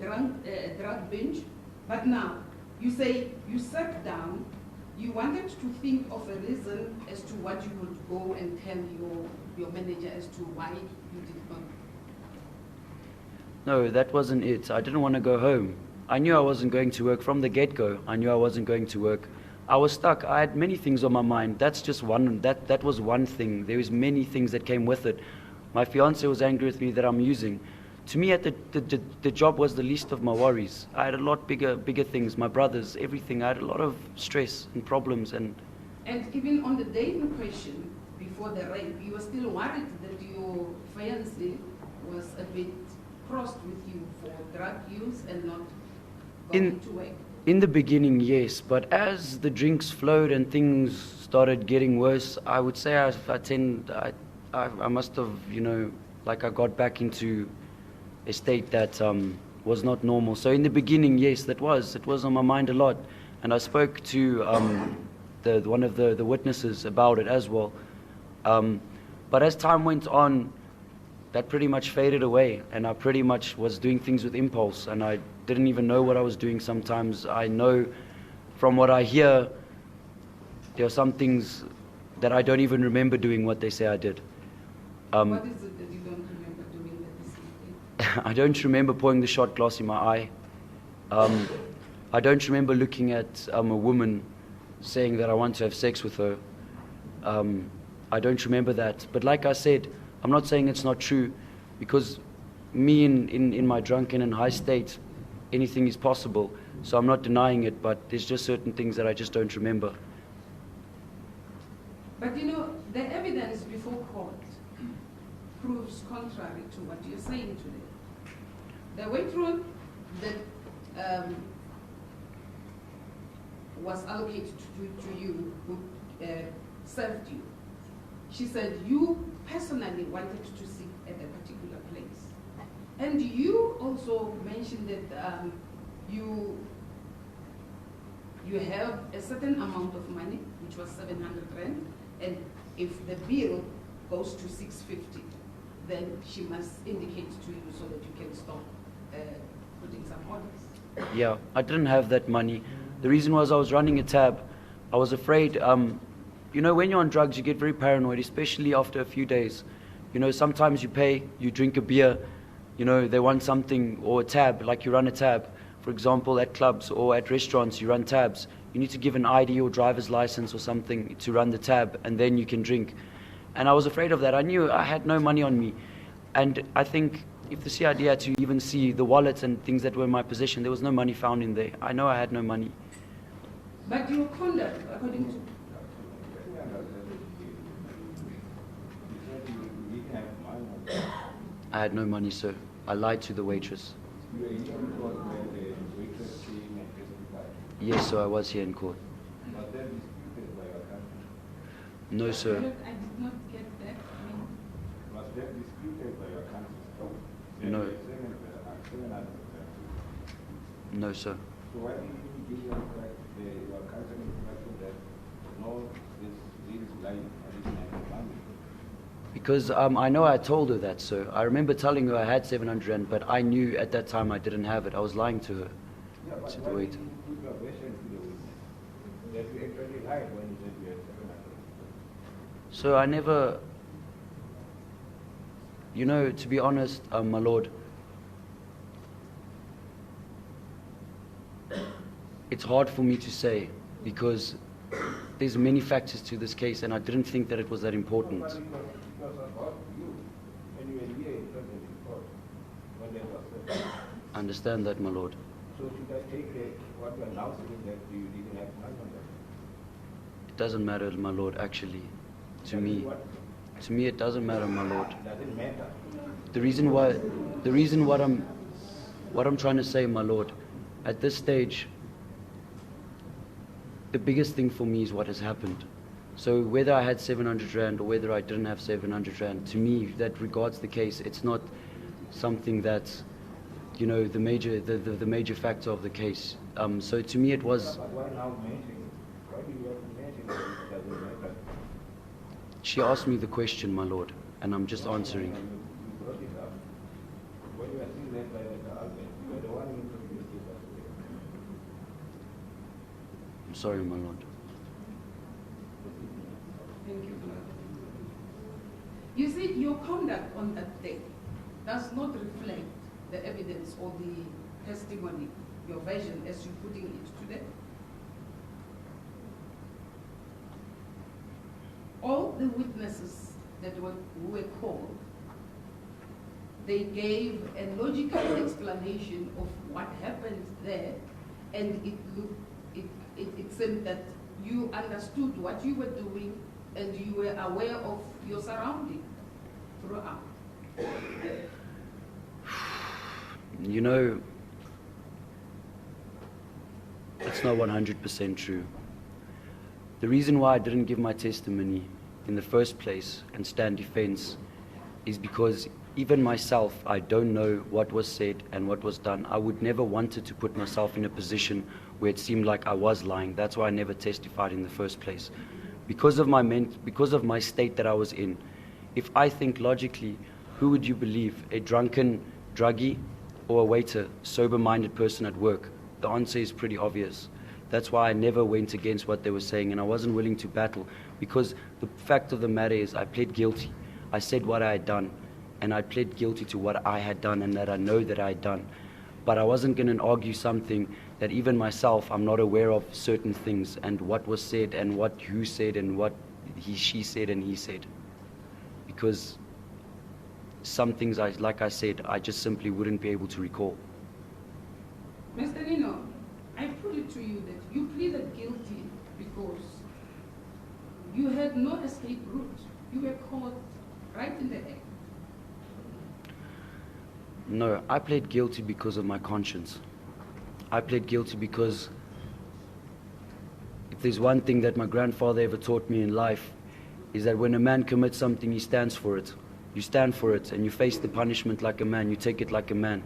drug binge, but now you say you sat down, you wanted to think of a reason as to what you would go and tell your manager as to why you did not. No, that wasn't it. I didn't want to go home. I knew I wasn't going to work from the get-go. I knew I wasn't going to work. I was stuck. I had many things on my mind. That's just one. That was one thing. There was many things that came with it. My fiance was angry with me that I'm using. To me, the job was the least of my worries. I had a lot bigger things. My brothers, everything. I had a lot of stress and problems. And even on the day in question, before the rape, you were still worried that your fiance was a bit crossed with you for drug use and not going to work. In the beginning, yes, but as the drinks flowed and things started getting worse, I would say I must have, I got back into a state that was not normal. So in the beginning, yes, it was on my mind a lot, and I spoke to one of the witnesses about it as well. But as time went on, that pretty much faded away, and I pretty much was doing things with impulse, and I didn't even know what I was doing sometimes. I know from what I hear, there are some things that I don't even remember doing what they say I did. What is it that you don't remember doing that this evening? I don't remember pouring the shot glass in my eye. I don't remember looking at a woman saying that I want to have sex with her. I don't remember that. But like I said, I'm not saying it's not true, because me in my drunken and high state, anything is possible. So I'm not denying it, but there's just certain things that I just don't remember. But the evidence before court proves contrary to what you're saying today. The waitress that was allocated to you, who served you, she said you personally wanted to sit at a particular place. And you also mentioned that you have a certain amount of money, which was 700 rand, and if the bill goes to 650, then she must indicate to you so that you can stop putting some orders. Yeah, I didn't have that money. The reason was I was running a tab. I was afraid, when you're on drugs, you get very paranoid, especially after a few days. Sometimes you pay, you drink a beer, they want something, or a tab, like you run a tab. For example, at clubs or at restaurants, you run tabs. You need to give an ID or driver's license or something to run the tab, and then you can drink. And I was afraid of that. I knew I had no money on me. And I think if the CID had to even see the wallets and things that were in my possession, there was no money found in there. I know I had no money. But your conduct, according to... Let me understand it. You said you didn't have money. I had no money, sir. I lied to the waitress. You were here because when the waitress came and testified. Yes, sir, I was here in court. Was that disputed by your counsel? No, sir. I did not get that. I mean, Was that disputed by your counsel? No. 700. No, sir. So why did you give your counsel instruction that no, this is lying, I didn't have money? Because I know I told her that, sir. I remember telling her I had 700 rand, but I knew at that time I didn't have it. I was lying to her. Yeah, but To the why waiter. did you put your version to the witness? That you actually lied when you said you had 700. So I never, you know, to be honest, my lord, it's hard for me to say because there's many factors to this case and I didn't think that it was that important. But it was about you when you were here in front of the court when that was said. I understand that, my lord. So should I take what you are now saying that you didn't have money on that? It doesn't matter, my lord, actually. To That is me, what? to me it doesn't matter, my lord. Doesn't matter. The reason what I'm trying to say, my lord, at this stage, the biggest thing for me is what has happened. So whether I had 700 rand or whether I didn't have 700 rand, to me, that regards the case, it's not something that's, you know, the major factor of the case. So to me, it was. But why now mention? Why do you have to mention that it doesn't matter? She asked me the question, my lord, and I'm just answering. You brought it up. When you were sitting there by the husband, you were the one who introduced it. I'm sorry, my lord. thank you, Lord. You see, your conduct on that day does not reflect the evidence or the testimony, your version as you're putting it today. All the witnesses that were called, they gave a logical explanation of what happened there, and it seemed that you understood what you were doing and you were aware of your surrounding throughout. You know, it's not 100% true. The reason why I didn't give my testimony in the first place and stand defense is because even myself, I don't know what was said and what was done. I would never wanted to put myself in a position where it seemed like I was lying. That's why I never testified in the first place. Because of my state that I was in. If I think logically, who would you believe? A drunken druggie or a waiter, sober-minded person at work? The answer is pretty obvious. That's why I never went against what they were saying, and I wasn't willing to battle, because the fact of the matter is I pled guilty. I said what I had done, and I pled guilty to what I had done and that I know that I had done. But I wasn't going to argue something that even myself, I'm not aware of certain things and what was said and what you said and what she said and he said. Because some things, like I said, I just simply wouldn't be able to recall. Mr. Ninow, I put it to you that you pleaded guilty because you had no escape route. You were caught right in the act. No, I pled guilty because of my conscience. I pled guilty because if there's one thing that my grandfather ever taught me in life, is that when a man commits something, he stands for it. You stand for it and you face the punishment like a man. You take it like a man.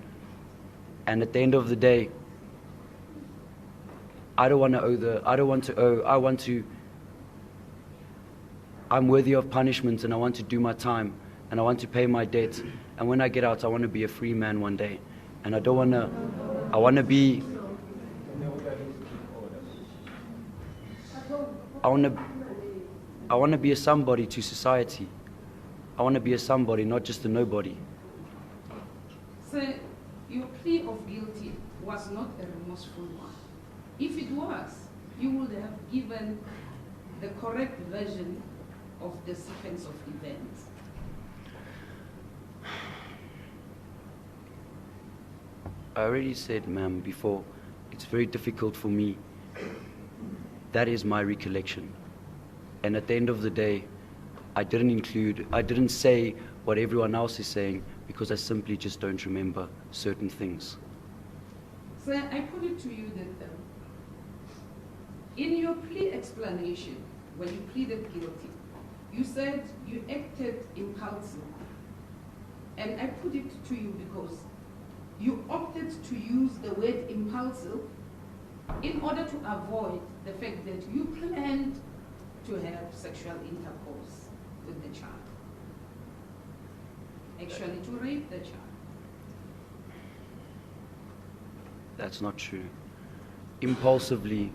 And at the end of the day, I'm worthy of punishment and I want to do my time and I want to pay my debt. And when I get out, I want to be a free man one day. And I want to be a somebody to society. I want to be a somebody, not just a nobody. Sir, your plea of guilty was not a remorseful one. If it was, you would have given the correct version of the sequence of events. I already said, ma'am, before, it's very difficult for me That is my recollection. And at the end of the day, I didn't say what everyone else is saying because I simply just don't remember certain things. So I put it to you that in your plea explanation, when you pleaded guilty, you said you acted impulsive. And I put it to you because you opted to use the word impulsive in order to avoid the fact that you planned to have sexual intercourse with the child. Actually, to rape the child. That's not true. Impulsively,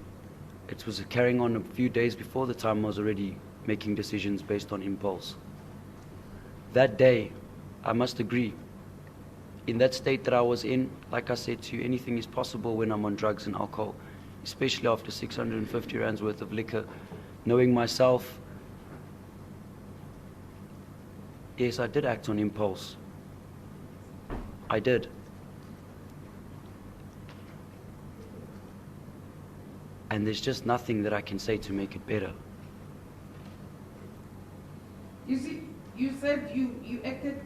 it was carrying on a few days before the time I was already making decisions based on impulse. That day, I must agree, in that state that I was in, like I said to you, anything is possible when I'm on drugs and alcohol, especially after 650 rands worth of liquor. Knowing myself, yes, I did act on impulse. I did. And there's just nothing that I can say to make it better. You see, you said you acted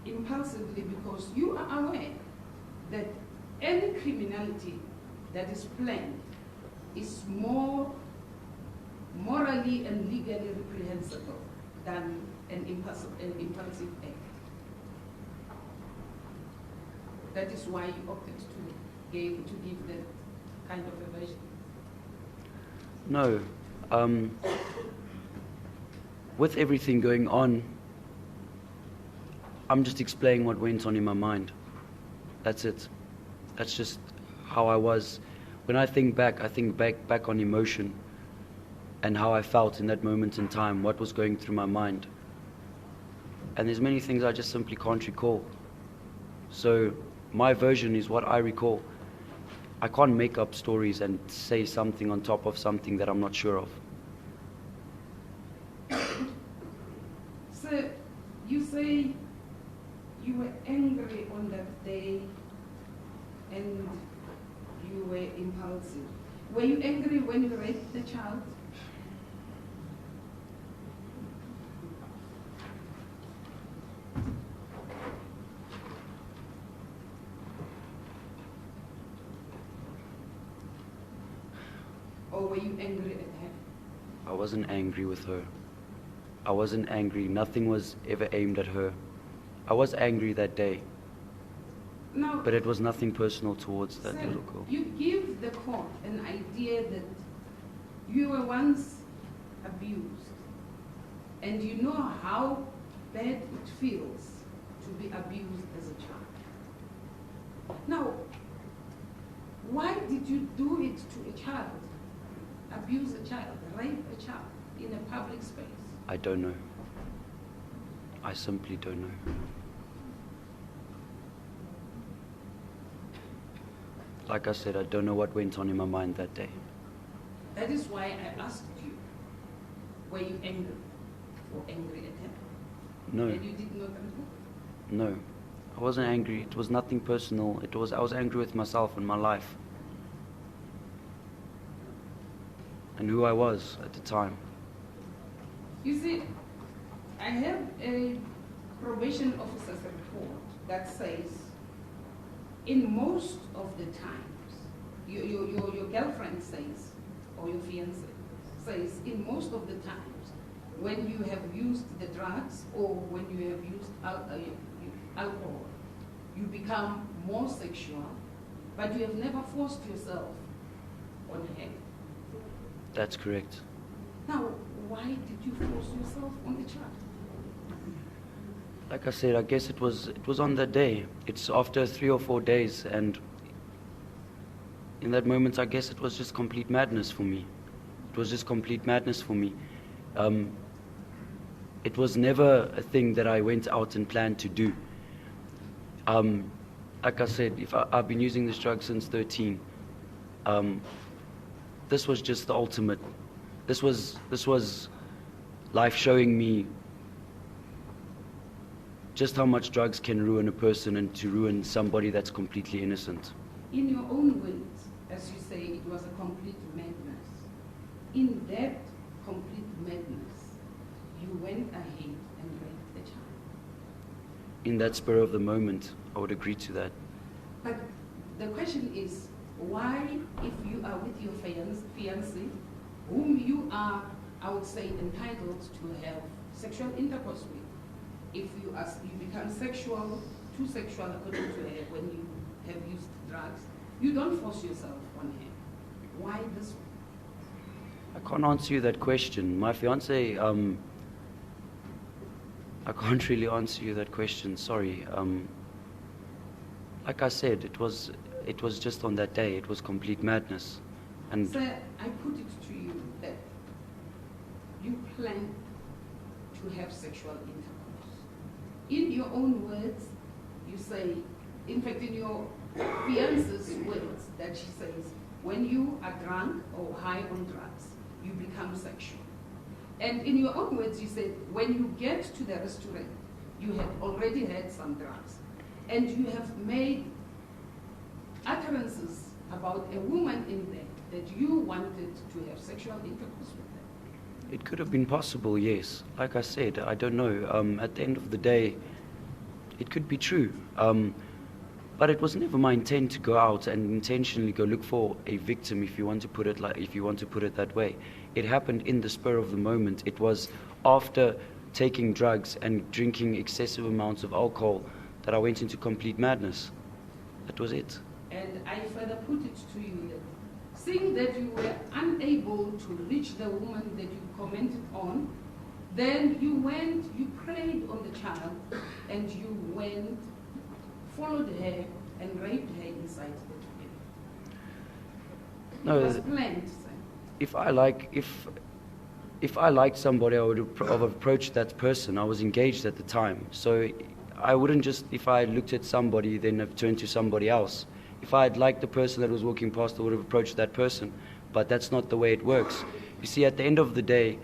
impulsively because you are aware that any criminality that is planned is more morally and legally reprehensible than an impulsive act. That is why you opted to give that kind of a version. No. With everything going on, I'm just explaining what went on in my mind. That's it. That's just how I was. When I think back on emotion and how I felt in that moment in time, what was going through my mind. And there's many things I just simply can't recall. So my version is what I recall. I can't make up stories and say something on top of something that I'm not sure of. So you say you were angry on that day and you were impulsive. Were you angry when you raped the child? Or were you angry at her? I wasn't angry with her. I wasn't angry. Nothing was ever aimed at her. I was angry that day, Now, but it was nothing personal towards that sir, little girl. you give the court an idea that you were once abused, and you know how bad it feels to be abused as a child. Now, why did you do it to a child? Abuse a child, rape a child in a public space? I don't know. I simply don't know. Like I said, I don't know what went on in my mind that day. That is why I asked you, were you angry or angry at him? No, And you did not answer? no. I wasn't angry. It was nothing personal. I was angry with myself and my life. And who I was at the time. You see, I have a probation officer's report that says in most of the times, your girlfriend says, or your fiancé says, in most of the times, when you have used the drugs or when you have used alcohol, you become more sexual, but you have never forced yourself on her. That's correct. Now, why did you force yourself on the child? Like I said, I guess it was on that day. It's after 3 or 4 days, and in that moment, I guess it was just complete madness for me. It was just complete madness for me. It was never a thing that I went out and planned to do. Like I said, I've been using this drug since 13. This was just the ultimate. This was life showing me just how much drugs can ruin a person and to ruin somebody that's completely innocent. In your own words, as you say, it was a complete madness. in that complete madness, you went ahead and raped the child. In that spur of the moment, I would agree to that. But the question is, why, if you are with your fiancé, whom you are, I would say, entitled to have sexual intercourse with, if you become too sexual according to her when you have used drugs, you don't force yourself on her. Why this one? I can't answer you that question. My fiance, I can't really answer you that question. Sorry. Like I said, it was just on that day. It was complete madness, and Sir, I put it to you that you planned to have sexual intercourse. In your own words, you say, in fact, in your fiance's words, that she says, when you are drunk or high on drugs, you become sexual. And in your own words, you said, when you get to the restaurant, you have already had some drugs. And you have made utterances about a woman in there that you wanted to have sexual intercourse with them. it could have been possible, yes. Like I said, I don't know. At the end of the day, it could be true. But it was never my intent to go out and intentionally go look for a victim, if you want to put it that way. It happened in the spur of the moment. It was after taking drugs and drinking excessive amounts of alcohol that I went into complete madness. That was it. And I further put it to you that seeing that you were unable to reach the woman that you commented on, then you preyed on the child, and you followed her and raped her inside the toilet. No, It was planned, sir. If I liked somebody, I would have approached that person. I was engaged at the time, so I wouldn't just, if I looked at somebody, then have turned to somebody else. If I had liked the person that was walking past, I would have approached that person. But that's not the way it works. You see, at the end of the day,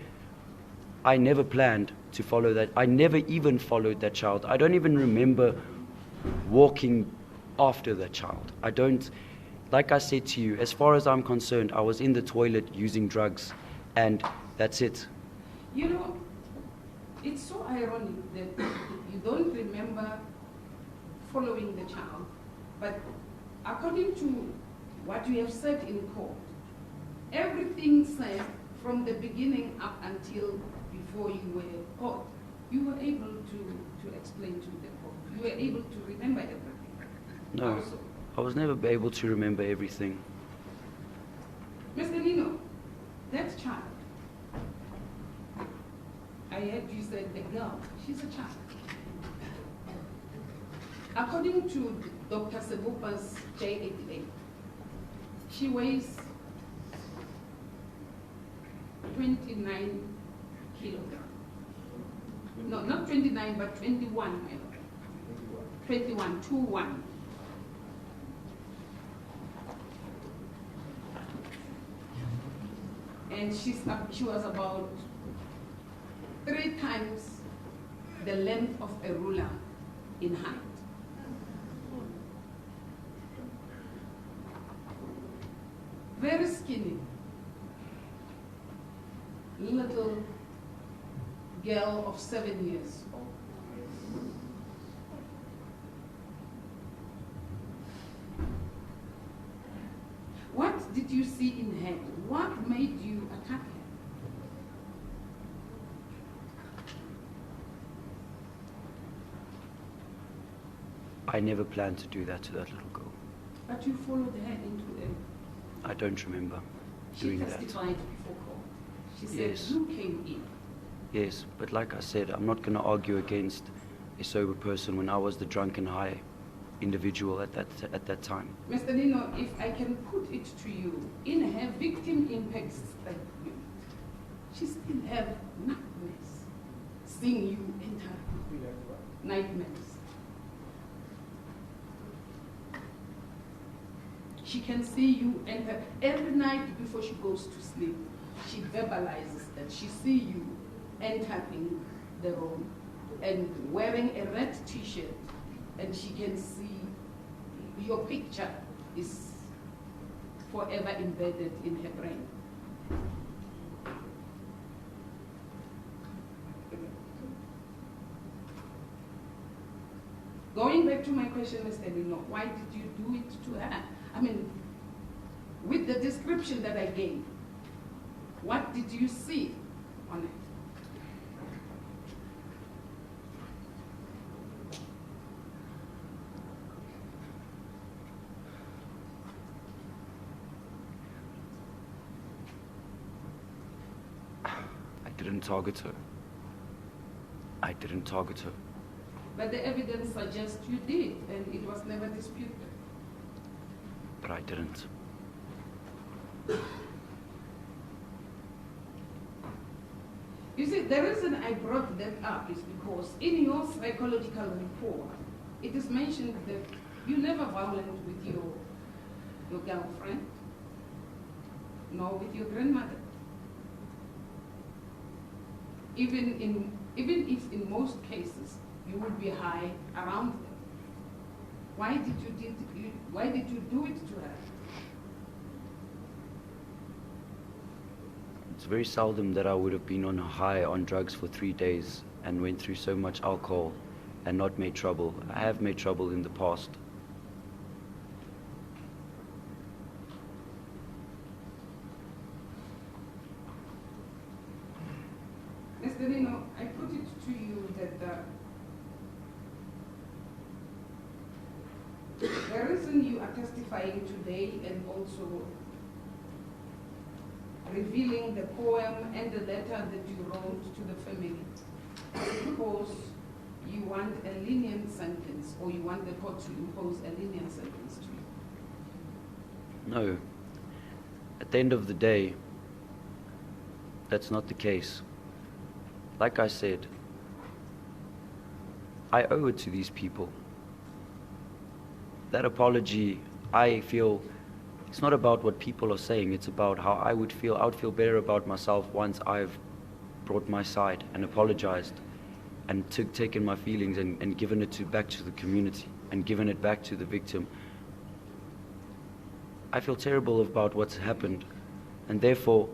I never planned to follow that. I never even followed that child. I don't even remember walking after that child. I don't, like I said to you, as far as I'm concerned, I was in the toilet using drugs, and that's it. You know, it's so ironic that you don't remember following the child, but according to what you have said in court, everything said from the beginning up until before you were caught, you were able to explain to the court. You were able to remember everything. No, Also, I was never able to remember everything. Mr. Ninow, that child, I heard you said the girl, she's a child. According to Dr. Sebupa's J88, she weighs 29 kilograms. No, not 29, but 21, my lord. 21, 21. And she was about 3 times the length of a ruler in height. Very skinny, little girl of 7 years old. What did you see in her? What made you attack her? I never planned to do that to that little girl. But you followed her into the... I don't remember She doing that. testified before court. She said Yes. you came in. Yes, but like I said, I'm not going to argue against a sober person when I was the drunk and high individual at that time. Mr. Ninow, if I can put it to you, in her victim impact statement, she still have nightmares, seeing you enter nightmares. She can see you enter every night before she goes to sleep. She verbalizes that she see you entering the room and wearing a red t-shirt, and she can see your picture is forever embedded in her brain. to my question, Mr. Ninow. Why did you do it to her? I mean, with the description that I gave, what did you see on it? I didn't target her. I didn't target her. But the evidence suggests you did, and it was never disputed. But I didn't. You see, the reason I brought that up is because in your psychological report, it is mentioned that you never violent with your girlfriend, nor with your grandmother. Even if in most cases you would be high around them. Why did you do it to her? It's very seldom that I would have been on a high on drugs for 3 days and went through so much alcohol and not made trouble. I have made trouble in the past. Mr. Ninow, I put it to you that the reason you are testifying today and also revealing the poem and the letter that you wrote to the family is because you want a lenient sentence, or you want the court to impose a lenient sentence to you. No. At the end of the day, that's not the case. Like I said, I owe it to these people. That apology, I feel, it's not about what people are saying, it's about how I would feel. I would feel better about myself once I've brought my side and apologized and taken my feelings and given it back to the community and given it back to the victim. I feel terrible about what's happened, and therefore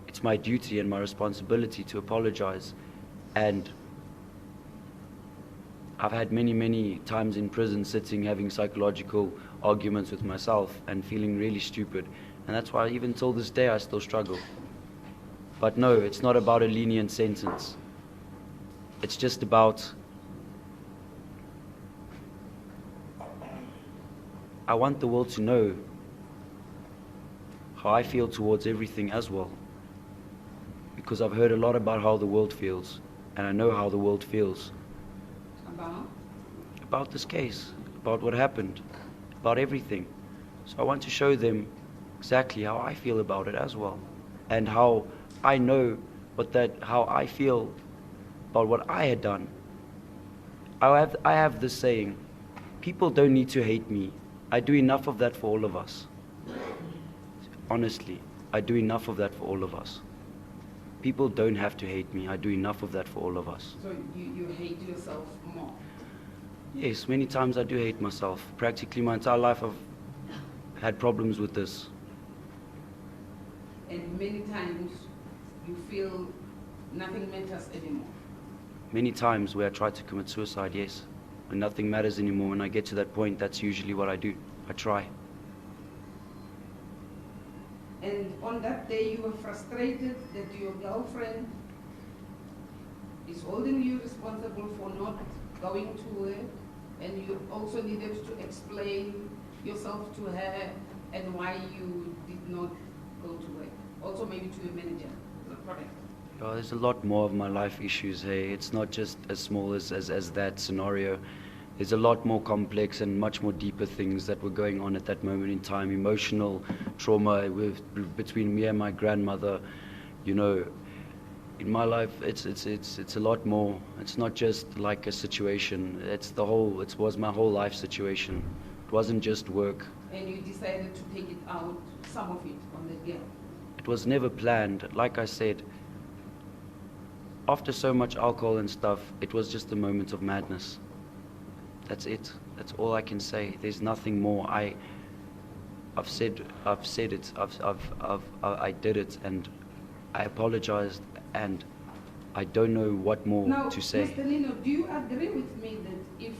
it's my duty and my responsibility to apologize. And I've had many times in prison sitting having psychological arguments with myself and feeling really stupid, and that's why even till this day I still struggle. But no, it's not about a lenient sentence. It's just about, I want the world to know how I feel towards everything as well, because I've heard a lot about how the world feels, and I know how the world feels about this case, about what happened, about everything. So I want to show them exactly how I feel about it as well, and how I know how I feel about what I had done. I have this saying, people don't need to hate me. I do enough of that for all of us. Honestly, I do enough of that for all of us. People don't have to hate me. I do enough of that for all of us. So you hate yourself more? Yes, many times I do hate myself. Practically my entire life I've had problems with this. And many times you feel nothing matters anymore? Many times where I try to commit suicide, yes. When nothing matters anymore, when I get to that point, that's usually what I do. I try. And on that day you were frustrated that your girlfriend is holding you responsible for not going to work, and you also needed to explain yourself to her and why you did not go to work. Also maybe to your manager. Is that correct? There's a lot more of my life issues, hey. It's not just as small as that scenario. There's a lot more complex and much more deeper things that were going on at that moment in time. Emotional trauma between me and my grandmother. You know, in my life, it's a lot more. It's not just like a situation. It was my whole life situation. It wasn't just work. And you decided to take it out, some of it, on the girl? It was never planned. Like I said, after so much alcohol and stuff, it was just a moment of madness. That's it. That's all I can say. There's nothing more. I've said it. I did it, and I apologized, and I don't know what more to say. Mr. Ninow, do you agree with me that if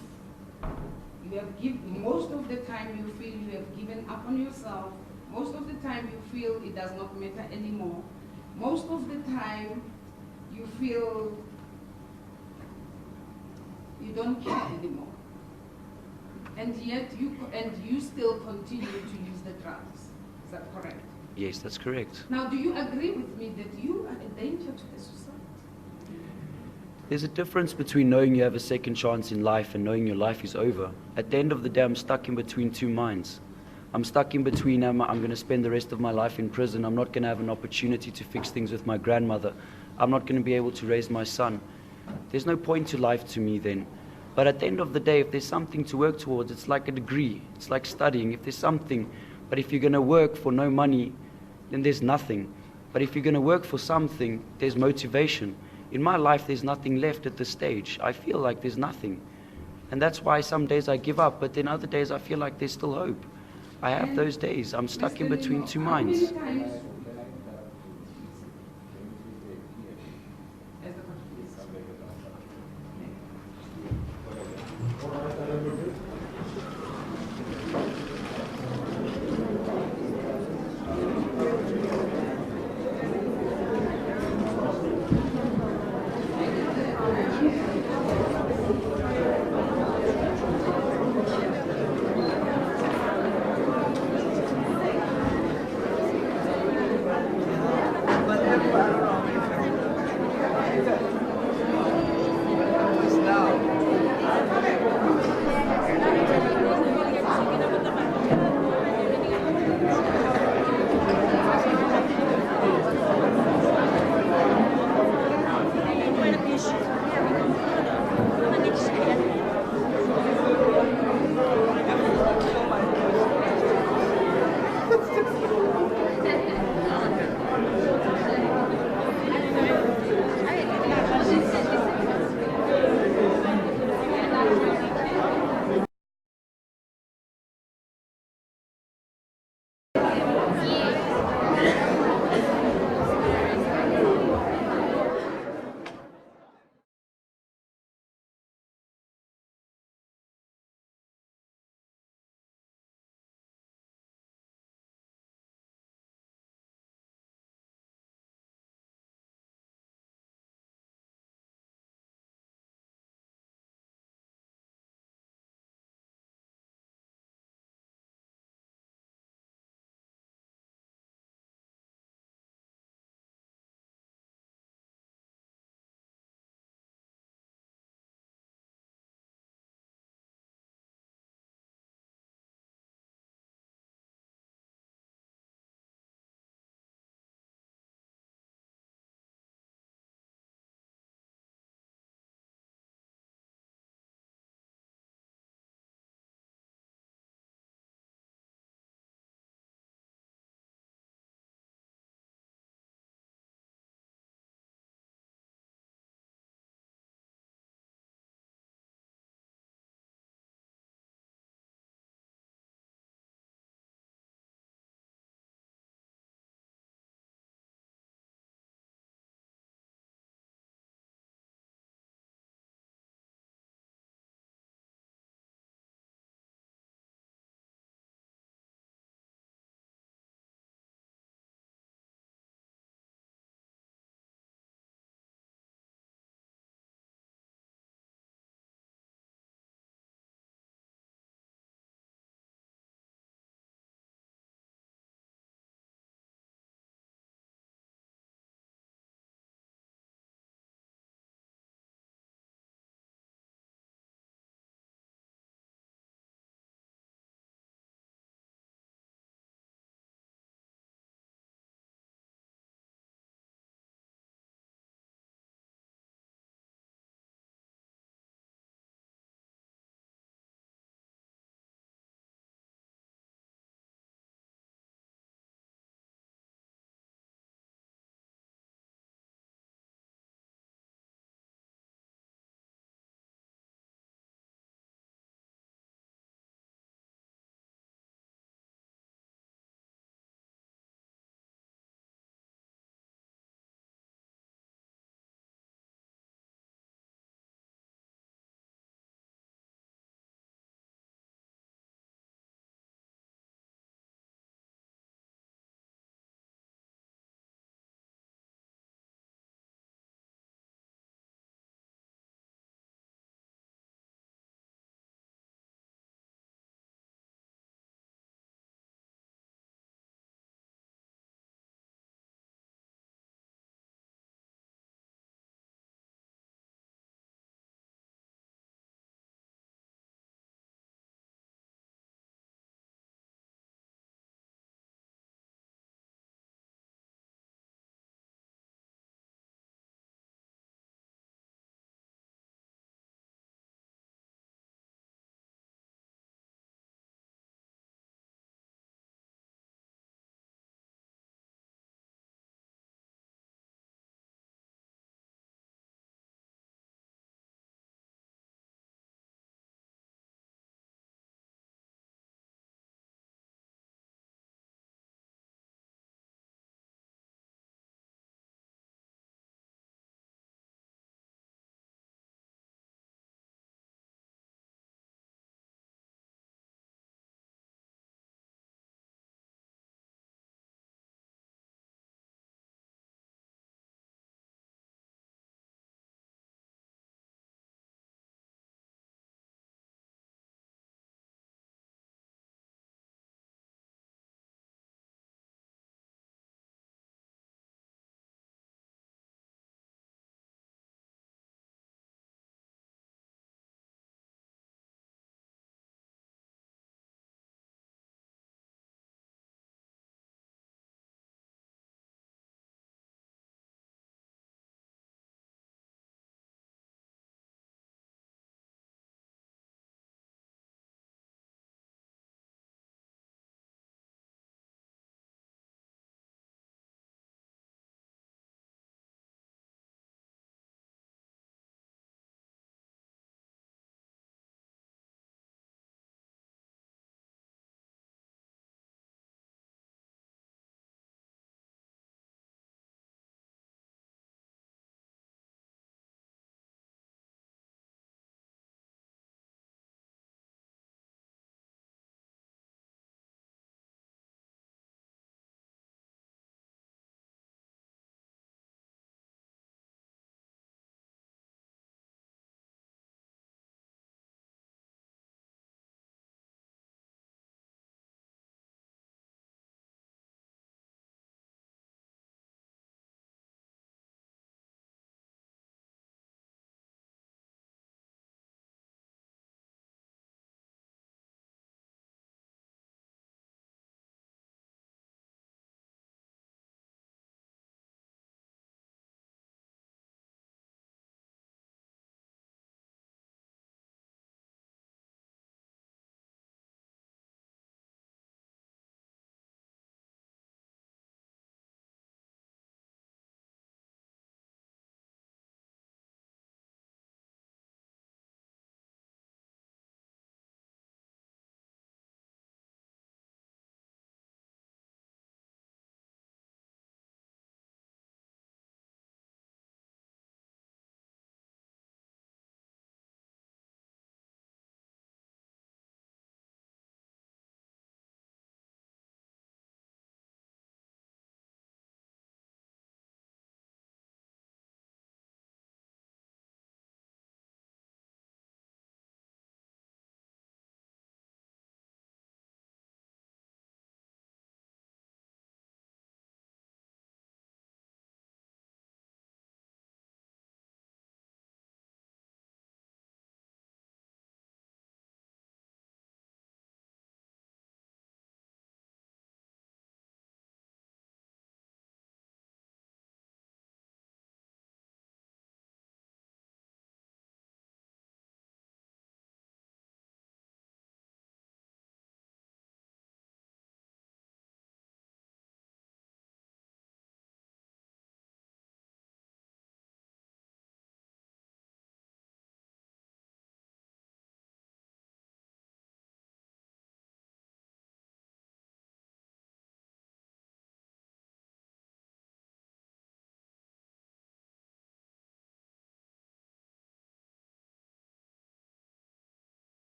You have most of the time you feel you have given up on yourself. Most of the time you feel it does not matter anymore. Most of the time you feel you don't care anymore. And yet you still continue to use the drugs. Is that correct? Yes, that's correct. Now, do you agree with me that you are a danger to the society? There's a difference between knowing you have a second chance in life and knowing your life is over. At the end of the day, I'm stuck in between two minds. I'm stuck in between, I'm going to spend the rest of my life in prison. I'm not going to have an opportunity to fix things with my grandmother. I'm not going to be able to raise my son. There's no point to life to me then. But at the end of the day, if there's something to work towards, it's like a degree. It's like studying. If there's something, but if you're going to work for no money, then there's nothing. But if you're going to work for something, there's motivation. In my life, there's nothing left at this stage. I feel like there's nothing. And that's why some days I give up, but then other days I feel like there's still hope. I have those days. I'm stuck in between two minds. How many times?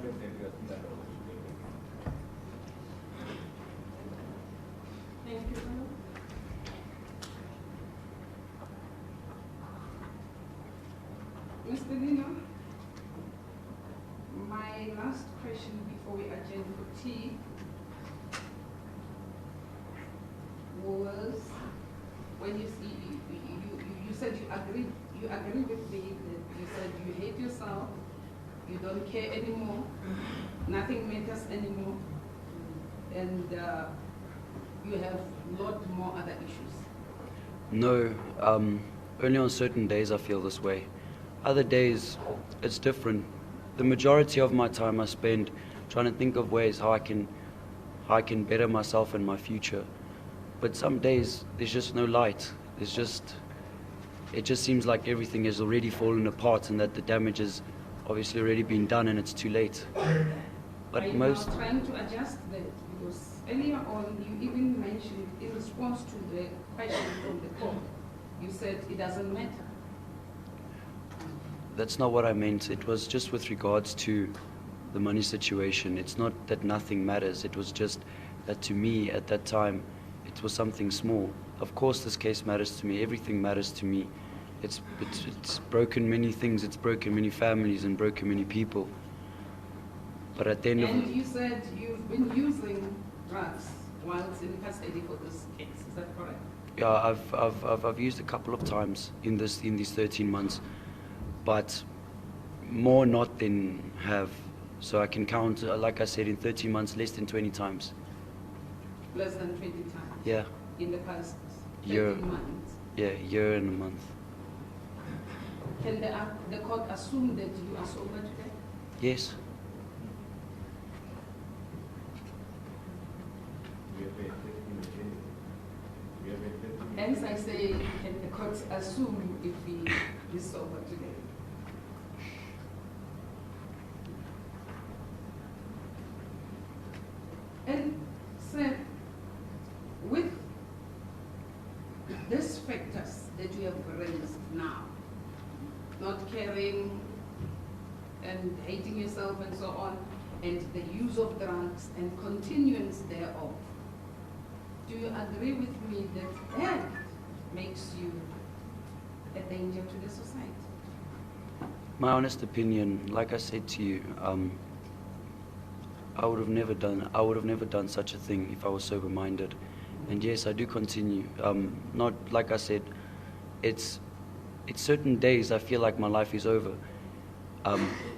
confirm that you are still under investigation. Thank you. Mr. Ninow, my last question before we adjourn for tea was when you said you agree with me that you said you hate yourself, you don't care anymore, nothing matters anymore, and you have a lot more other issues. No, only on certain days I feel this way. Other days, it's different. The majority of my time I spend trying to think of ways how I can better myself and my future. But some days, there's just no light. It just seems like everything has already fallen apart and that the damage has obviously already been done and it's too late. But Are you now trying to adjust that? Because earlier on, you even mentioned in response to the question from the court, you said it doesn't matter. That's not what I meant. It was just with regards to the money situation. It's not that nothing matters. It was just that to me at that time, it was something small. Of course this case matters to me. Everything matters to me. It's broken many things. It's broken many families and broken many people. But at the end And you said you've been using drugs whilst in custody for this case. Is that correct? Yeah, I've used a couple of times in these 13 months, but more not than have. So I can count, like I said, in 13 months, less than 20 times. Less than 20 times? Yeah. In the past Year. 13 months? Yeah, year and a month. Can the court assume that you are sober today? Yes. We have a testimony. We have a testimony. Hence I say, can the court assume if he is sober today? And sir, with these factors that you have raised now, not caring and hating yourself and so on, and the use of drugs and continuance thereof, do you agree with me that that makes you a danger to the society? My honest opinion, like I said to you, I would have never done such a thing if I was sober-minded. And yes, I do continue. Not like I said, it's certain days I feel like my life is over.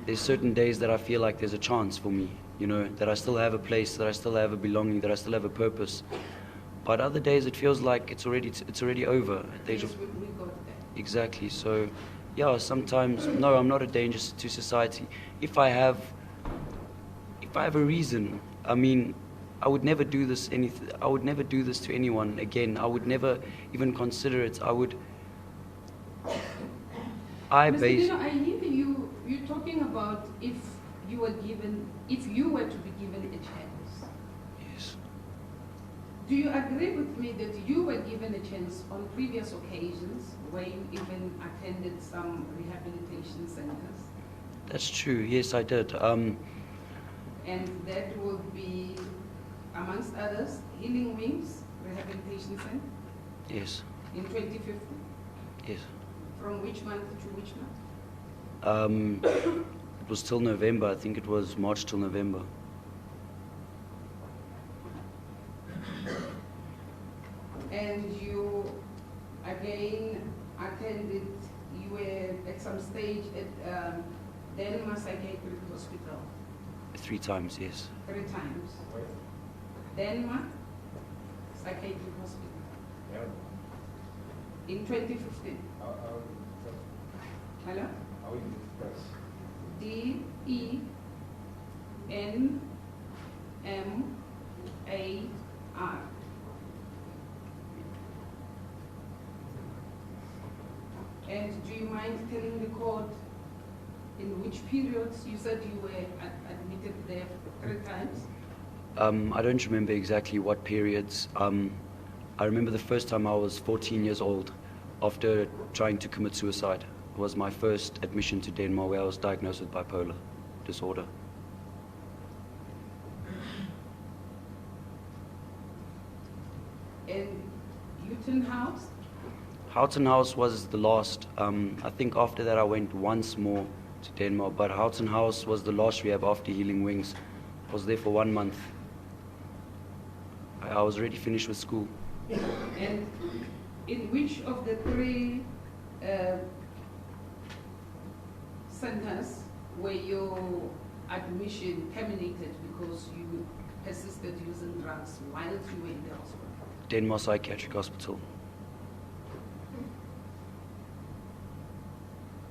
There's certain days that I feel like there's a chance for me, you know, that I still have a place, that I still have a belonging, that I still have a purpose. But other days it feels like it's already over. Yes, we got that. Exactly. So, yeah, sometimes no, I'm not a danger to society. If I have a reason, I mean, I would never do this. I would never do this to anyone again. I would never even consider it. Mr. Ninow, I hear you talking about if you were to be given a chance. Yes. Do you agree with me that you were given a chance on previous occasions where you even attended some rehabilitation centers? That's true. Yes, I did. And that would be, amongst others, Healing Wings Rehabilitation Center Yes. in 2015. Yes. From which month to which month? It was till November. I think it was March till November. And you again attended, you were at some stage at Denmark Psychiatric Hospital 3 times. Yes. 3 times. Why? Denmark Psychiatric Hospital Yeah. in 2015. Hello? How is this press? DENMAR. And do you mind telling the court in which periods you said you were admitted there 3 times? I don't remember exactly what periods. I remember the first time I was 14 years old after trying to commit suicide. It was my first admission to Denmark where I was diagnosed with bipolar disorder. And Houghton House? Houghton House was the last. I think after that I went once more to Denmark, but Houghton House was the last rehab after Healing Wings. I was there for 1 month. I was already finished with school. And in which of the three centers were your admission terminated because you persisted using drugs while you were in the hospital? Denmark Psychiatric Hospital.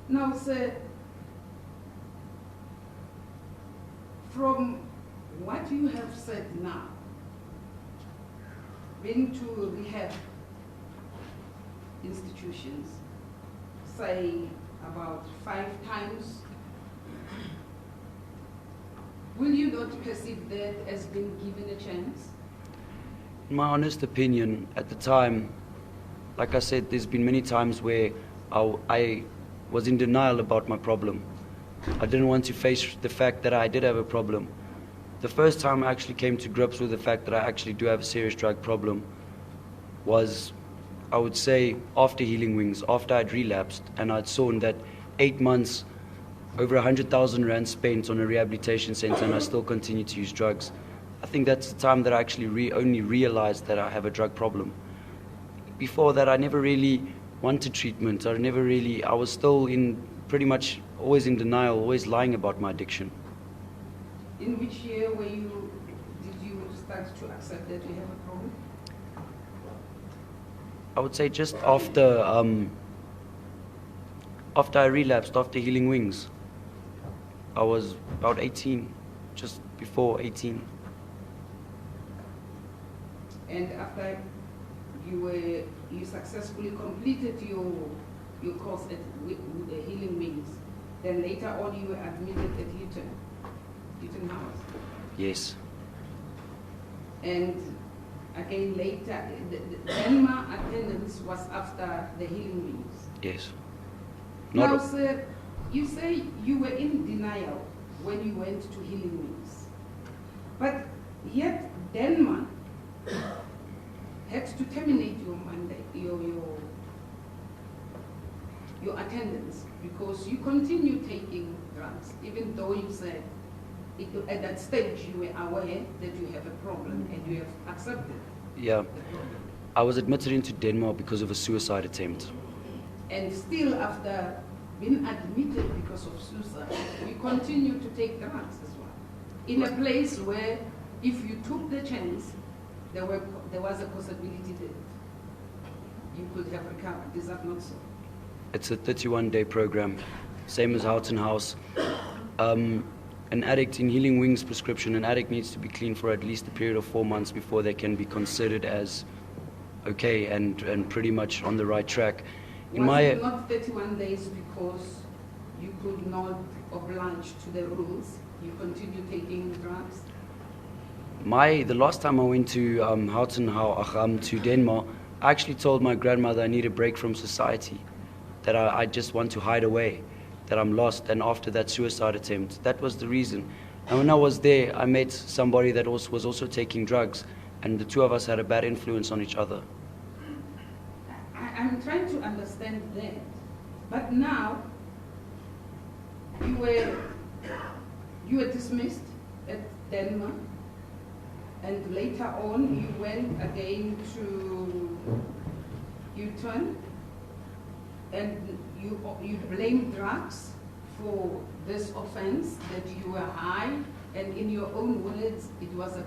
Now, sir, from what you have said now, been to rehab institutions, say about 5 times, will you not perceive that as being given a chance? In my honest opinion, at the time, like I said, there's been many times where I was in denial about my problem. I didn't want to face the fact that I did have a problem. The first time I actually came to grips with the fact that I actually do have a serious drug problem was, I would say, after Healing Wings, after I'd relapsed and I'd seen that 8 months, over 100,000 rand spent on a rehabilitation center, and I still continue to use drugs. I think that's the time that I actually only realized that I have a drug problem. Before that, I never really wanted treatment. I was still pretty much always in denial, always lying about my addiction. In which year did you start to accept that you have a problem? I would say just after I relapsed, after Healing Wings. I was about 18, just before 18. And after you successfully completed your course at Healing Wings, then later on you were admitted at Houghton House. Yes. And again later, the Denmark attendance was after the Healing Wings. Yes. Now, sir, you say you were in denial when you went to Healing Wings, but yet Denmark had to terminate your mandate, your attendance, because you continue taking drugs, even though you said at that stage you were aware that you have a problem and you have accepted. Yeah. the problem. I was admitted into Denmark because of a suicide attempt. And still, after being admitted because of suicide, you continue to take drugs as well. In a place where, if you took the chance, there was a possibility that you could have recovered. Is that not so? It's a 31-day program, same as Houghton House. An addict in Healing Wings prescription, an addict needs to be clean for at least a period of 4 months before they can be considered as okay and pretty much on the right track. Was it not 31 days because you could not oblige to the rules? You continue taking drugs? The last time I went to to Denmark, I actually told my grandmother I need a break from society, that I just want to hide away, that I'm lost, and after that suicide attempt, that was the reason. And when I was there, I met somebody that was also taking drugs, and the two of us had a bad influence on each other. I'm trying to understand that. But now, you were dismissed at Denmark, and later on you went again to Houghton, and you blame drugs for this offense, that you were high, and in your own words, it was a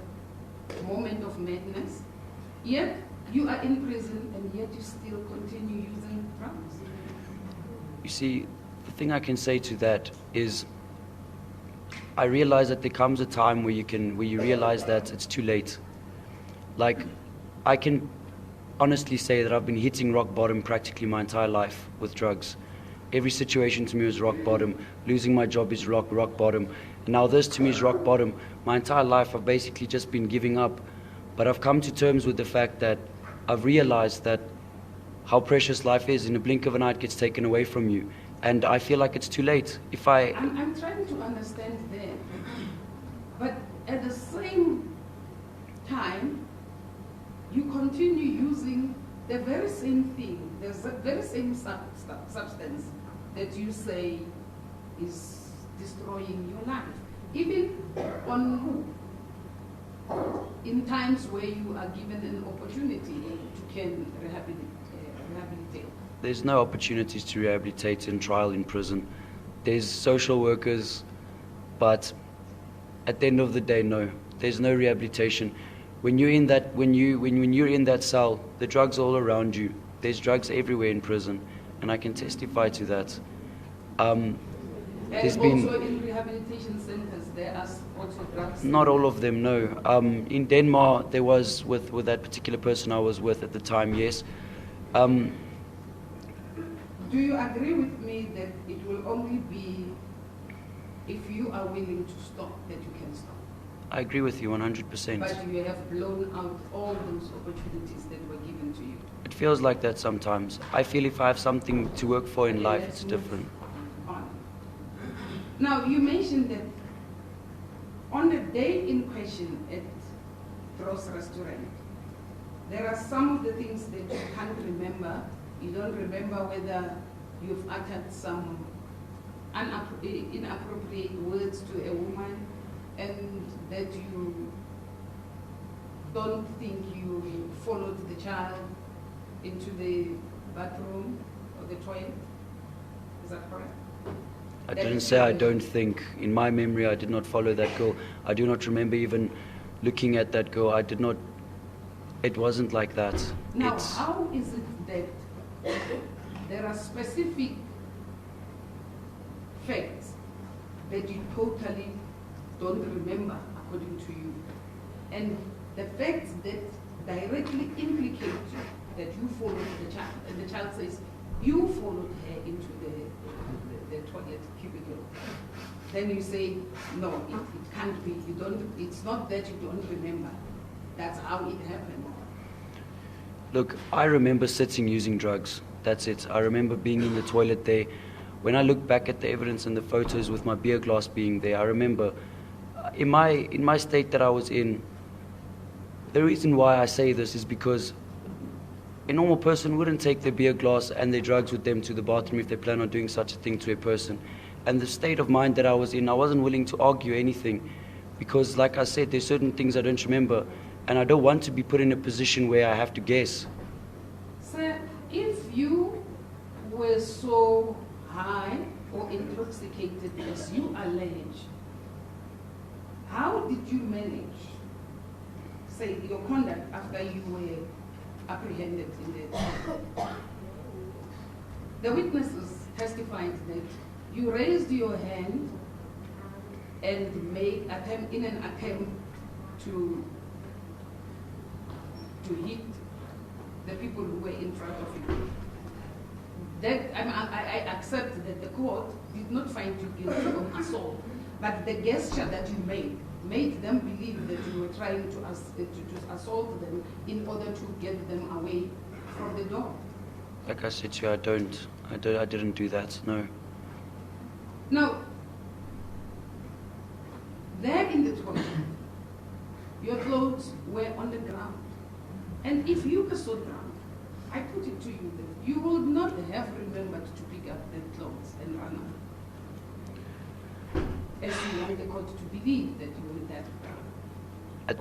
moment of madness. Yet, you are in prison, and yet you still continue using drugs. You see, the thing I can say to that is, I realize that there comes a time where you realize that it's too late. Like, I can honestly say that I've been hitting rock bottom practically my entire life with drugs. Every situation to me is rock bottom. Losing my job is rock bottom. And now this to me is rock bottom. My entire life I've basically just been giving up. But I've come to terms with the fact that I've realized that how precious life is. In a blink of an eye it gets taken away from you. And I feel like it's too late. I'm trying to understand that. But at the same time, you continue using the very same thing, the very same substance that you say is destroying your life. Even in times where you are given an opportunity to can rehabilitate. There's no opportunities to rehabilitate in trial in prison. There's social workers, but at the end of the day, no. There's no rehabilitation. When you're in that, when you're in that cell, the drugs are all around you. There's drugs everywhere in prison, and I can testify to that. And There's also been in rehabilitation centers, there are also drugs. not all of them, no. In Denmark, there was with that particular person I was with at the time, yes. Do you agree with me that it will only be if you are willing to stop that you can stop? I agree with you 100%. But you have blown out all those opportunities that were given to you. It feels like that sometimes. I feel if I have something to work for in Okay, life, let's it's move different. on. Now, you mentioned that on the day in question at Dros restaurant, there are some of the things that you can't remember. You don't remember whether you've uttered some inappropriate words to a woman, and that you don't think you followed the child into the bathroom or the toilet. Is that correct? I didn't say I don't think. In my memory, I did not follow that girl. I do not remember even looking at that girl. I did not. It wasn't like that. Now, It's, how is it that there are specific facts that you totally don't remember according to you, and the facts that directly implicate you, that you followed the child, and the child says you followed her into the toilet cubicle, then you say no, it can't be. You don't. It's not that you don't remember. That's how it happened. look, I remember sitting using drugs. That's it. I remember being in the toilet there. When I look back at the evidence and the photos with my beer glass being there, I remember in my state that I was in. The reason why I say this is because a normal person wouldn't take their beer glass and their drugs with them to the bathroom if they plan on doing such a thing to a person. And the state of mind that I was in, I wasn't willing to argue anything because, like I said, there's certain things I don't remember, and I don't want to be put in a position where I have to guess. Sir, if you were so high or intoxicated as you allege, how did you manage, say, your conduct after you were apprehended in the... The witnesses testified that you raised your hand and made in an attempt to hit the people who were in front of you. That I accept that the court did not find you guilty of assault, but the gesture that you made them believe that you were trying to assault them in order to get them away from the door. Like I said to you, I didn't do that, no. Now, there in the toilet, your clothes were on the ground. And if you were so drunk, I put it to you that you would not have remembered to pick up the clothes and run away. As you want the court to believe that you were that drunk. At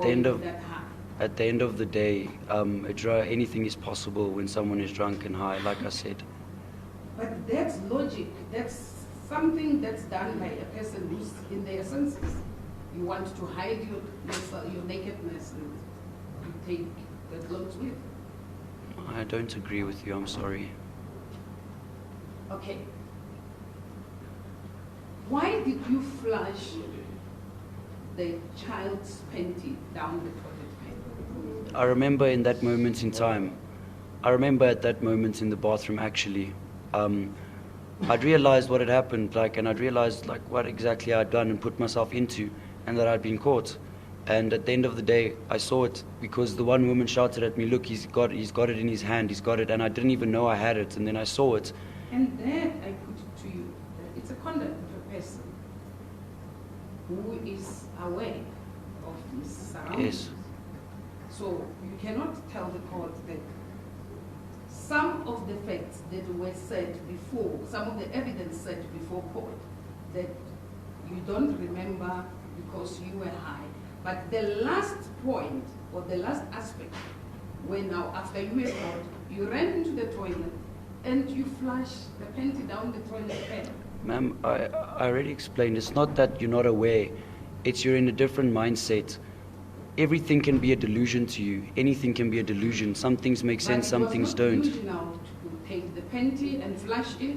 the end of the day, anything is possible when someone is drunk and high, like I said. But that's logic. That's something that's done by a person who's in their senses. You want to hide your nakedness and you take the clothes with. I don't agree with you, I'm sorry. Okay. Why did you flush the child's panty down the toilet pipe? I remember in that moment in time, I remember at that moment in the bathroom actually, I'd realized what had happened, and I'd realized what exactly I'd done and put myself into, and that I'd been caught. And at the end of the day, I saw it because the one woman shouted at me, "Look, he's got it in his hand, he's got it," and I didn't even know I had it, and then I saw it. And then I put it to you that it's a conduct of a person who is aware of his surroundings. Yes. So you cannot tell the court that some of the facts that were said before, some of the evidence said before court, that you don't remember because you were high. But the last point, or the last aspect, when now after you were caught, you ran into the toilet and you flushed the panty down the toilet pan. Ma'am, I already explained. It's not that you're not aware. It's you're in a different mindset. Everything can be a delusion to you. Anything can be a delusion. Some things make sense, some things don't. But it was not delusional to take the panty and flush it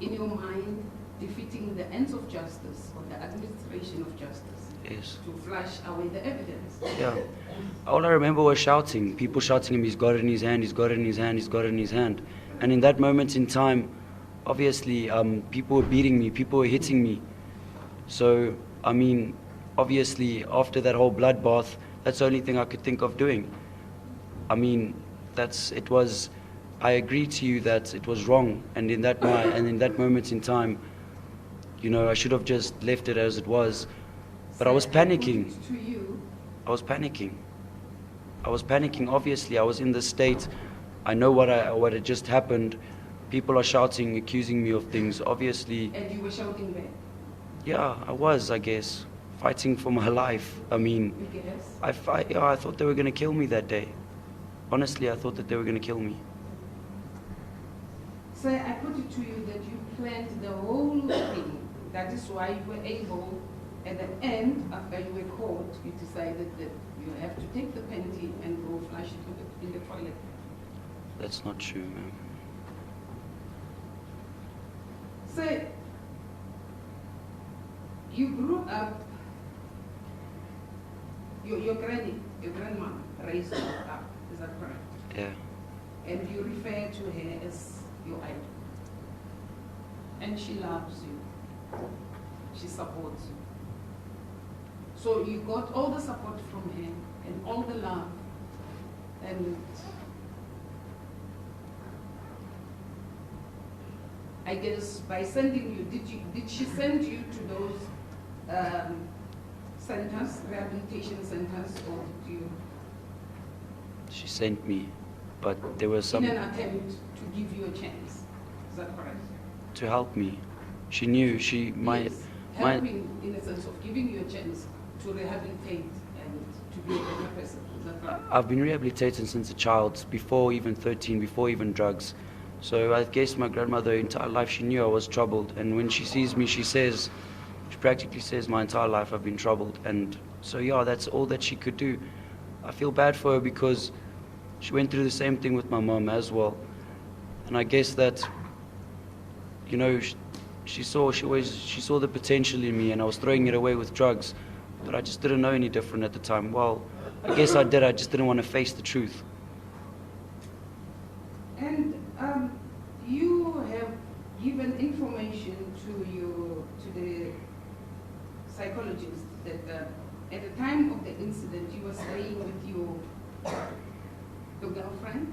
in your mind, defeating the ends of justice or the administration of justice. Yes. To flush away the evidence. Yeah. All I remember was shouting. People shouting him, he's got it in his hand, he's got it in his hand, he's got it in his hand. And in that moment in time, obviously, people were beating me, people were hitting me. So, I mean, obviously, after that whole bloodbath, that's the only thing I could think of doing. I mean, I agree to you that it was wrong, and in that moment in time, you know, I should have just left it as it was. But I was panicking. I was panicking, obviously. I was in this state. I know what had just happened. People are shouting, accusing me of things, obviously. And you were shouting back? Yeah, I was, I guess. Fighting for my life. I mean, You guess? I thought they were going to kill me that day. Honestly, I thought that they were going to kill me. So I put it to you that you planned the whole thing. That is why you were able, at the end, after you were caught, you decided that you have to take the panty and go flush it in the toilet. That's not true, ma'am. So you grew up, your grandma raised you up, is that correct? Yeah. And you refer to her as your idol. And she loves you. She supports you. So you got all the support from her and all the love. And I guess by sending you, did she send you to those centers, rehabilitation centers, or did you? She sent me, but there was In an attempt to give you a chance. Is that correct? to help me. She knew Yes. Helping in a sense of giving you a chance to rehabilitate and to be a better person. Is that right? I've been rehabilitated since a child, before even 13, before even drugs. So I guess my grandmother, her entire life, she knew I was troubled. And when she sees me, she practically says, my entire life I've been troubled. And so, yeah, that's all that she could do. I feel bad for her because she went through the same thing with my mom as well. And I guess that, you know, she saw the potential in me, and I was throwing it away with drugs. But I just didn't know any different at the time. Well, I guess I did. I just didn't want to face the truth. And you have given information to the psychologist that at the time of the incident you were staying with your girlfriend?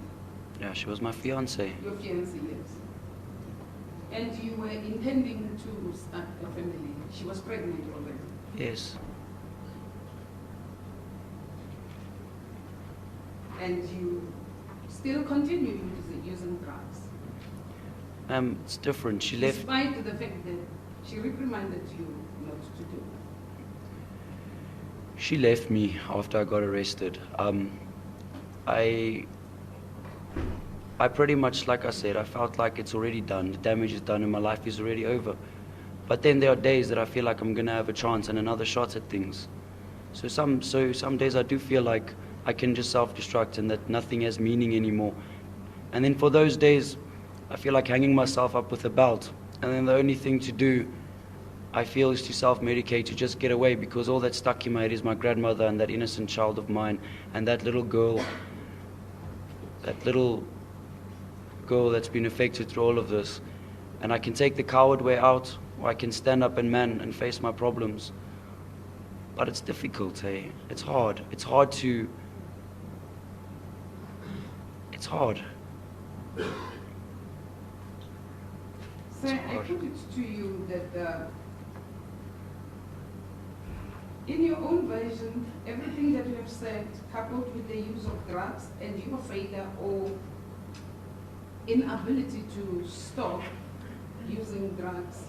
Yeah, she was my fiancée. Your fiancée, yes. And you were intending to start a family. She was pregnant already. Yes. And you still continue using drugs. It's different. She left. Despite the fact that she reprimanded you not to do. She left me after I got arrested. I pretty much, like I said, I felt like it's already done. The damage is done and my life is already over. But then there are days that I feel like I'm going to have a chance and another shot at things. So some days I do feel like I can just self-destruct and that nothing has meaning anymore. And then for those days, I feel like hanging myself up with a belt. And then the only thing to do, I feel, is to self-medicate, to just get away, because all that's stuck in my head is my grandmother and that innocent child of mine and that little girl that's been affected through all of this. And I can take the coward way out, or I can stand up and face my problems. But it's difficult, hey? It's hard. It's hard. So I put it to you that In your own version, everything that you have said, coupled with the use of drugs and your failure or inability to stop using drugs,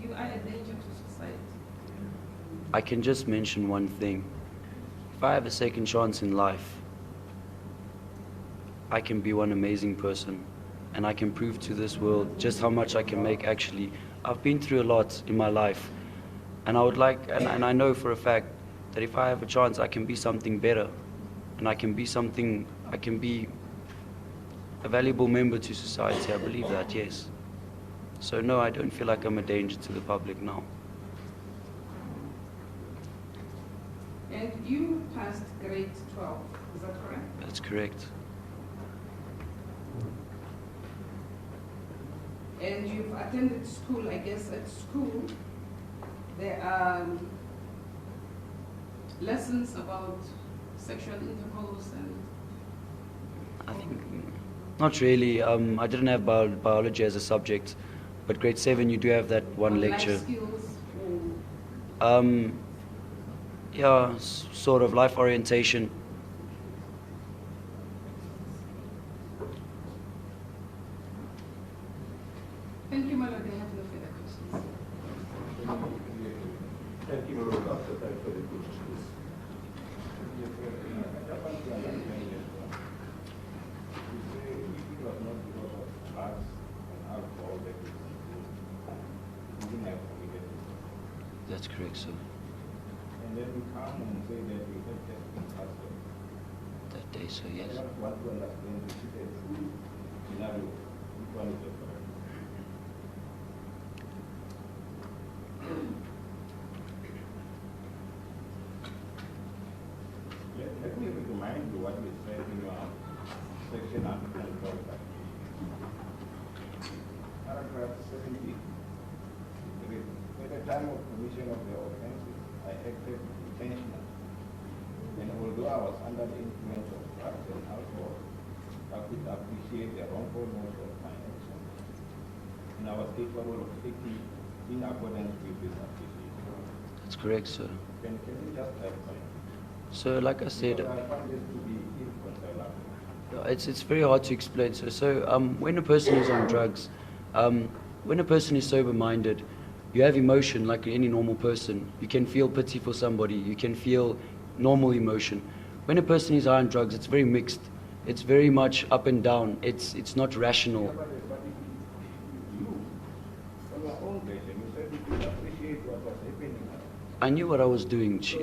you are a danger to society. I can just mention one thing. If I have a second chance in life, I can be one amazing person, and I can prove to this world just how much I can make actually. I've been through a lot in my life, and I would like, and I know for a fact that if I have a chance, I can be something better, and I can be a valuable member to society. I believe that, yes. So no, I don't feel like I'm a danger to the public now. And you passed grade 12, is that correct? That's correct. And you've attended school, I guess at school, there are lessons about sexual intercourse and... I think, not really. I didn't have biology as a subject, but grade 7 you do have that one lecture. Life skills or... Yeah, sort of life orientation. Thank you, my lord. I have no further questions. Thank you, Lord Doctor. Thank you for the questions. That's correct, sir. And then we come and say that we have just been fasted. That day, sir, I yes. don't want to understand the scenario. Which one is the correct? Let me remind you what you said in your section article 12. Paragraph 70. At the time of commission of the offenses, I acted intentionally. And although I was under the influence of drugs and alcohol, I could appreciate the wrongfulness of my actions. And I was capable of acting in accordance with this appreciation. That's correct, sir. Can you just clarify? So, like I said, Because I find this to be irreconcilable. it's very hard to explain, sir. So, when a person is on drugs, when a person is sober-minded, you have emotion like any normal person. You can feel pity for somebody. You can feel normal emotion. When a person is high on drugs, it's very mixed. It's very much up and down. It's not rational. But you, from your own version, you said you could appreciate what was happening. I knew what I was doing. So,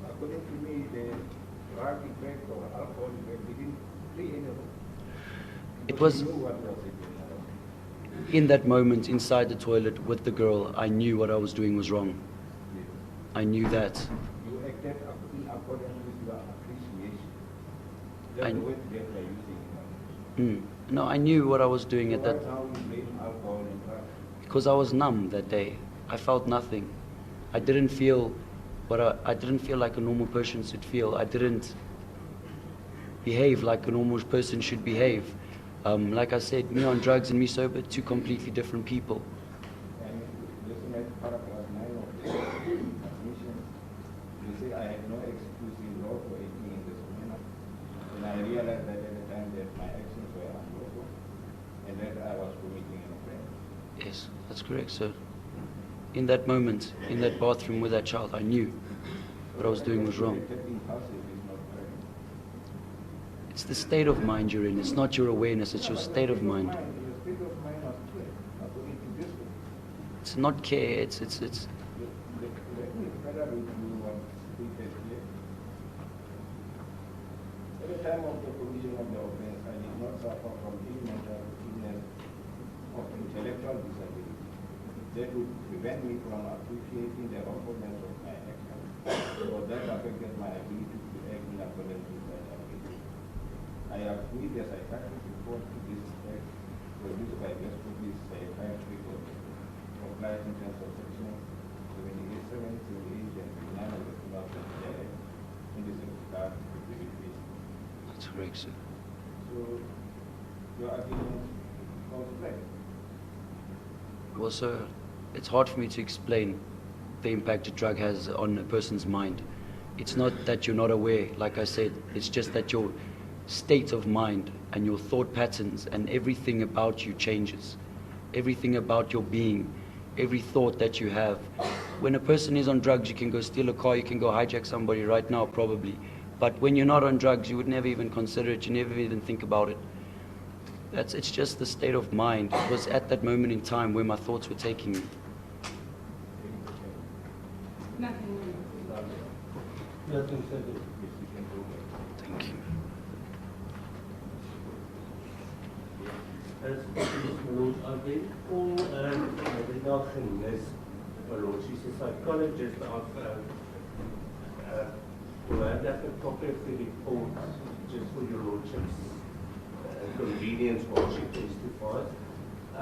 according to me, the drug effect or alcohol effect didn't play any role. It was You knew what was happening. in that moment inside the toilet with the girl. I knew what I was doing was wrong. I knew that. You acted in accordance with your appreciation. That's I- the word that we are using. No, I knew what I was doing at So that. that's how you blame alcohol and drugs. Because I was numb that day. I felt nothing. I didn't feel I didn't feel like a normal person should feel. I didn't behave like a normal person should behave. Like I said, me on drugs and me sober, two completely different people. And listen at paragraph 9 of the admission. You say, I had no excuse in law for acting in this manner. And I realized that at the time that my actions were unlawful and that I was committing an offense. Yes, that's correct, sir. In that moment, in that bathroom with that child, I knew what I was doing was wrong. That impulsive is not correct. It's the state of mind you're in. It's not your awareness, it's your state of mind. Your state of mind was clear, according to this one. It's not care, it's Let me further review what stated here. At the time of the commission of the offense, I did not suffer from any mental illness of intellectual disability that would prevent me from appreciating the wrongfulness of my actions, or that affected my ability to act in accordance with that appreciation. I have made a psychiatric report to this effect produced by West Police Psychiatric Compliance in terms of section 78, 78, and 79 of the Criminal Procedure Act in this regard to the case. That's correct, sir. So, your argument falls flat. Well, sir, it's hard for me to explain the impact a drug has on a person's mind. It's not that you're not aware, like I said, it's just that your state of mind and your thought patterns and everything about you changes. Everything about your being, every thought that you have. When a person is on drugs, you can go steal a car, you can go hijack somebody right now probably. But when you're not on drugs, you would never even consider it, you never even think about it. It's just the state of mind. It was at that moment in time where my thoughts were taking me. Nothing. Nothing said. Thank you. As my lord, I've been for Nicolas Ninow, my lord. She's a psychologist. Well, I've got a copy of the report just for your lordship's convenience while she testifies. I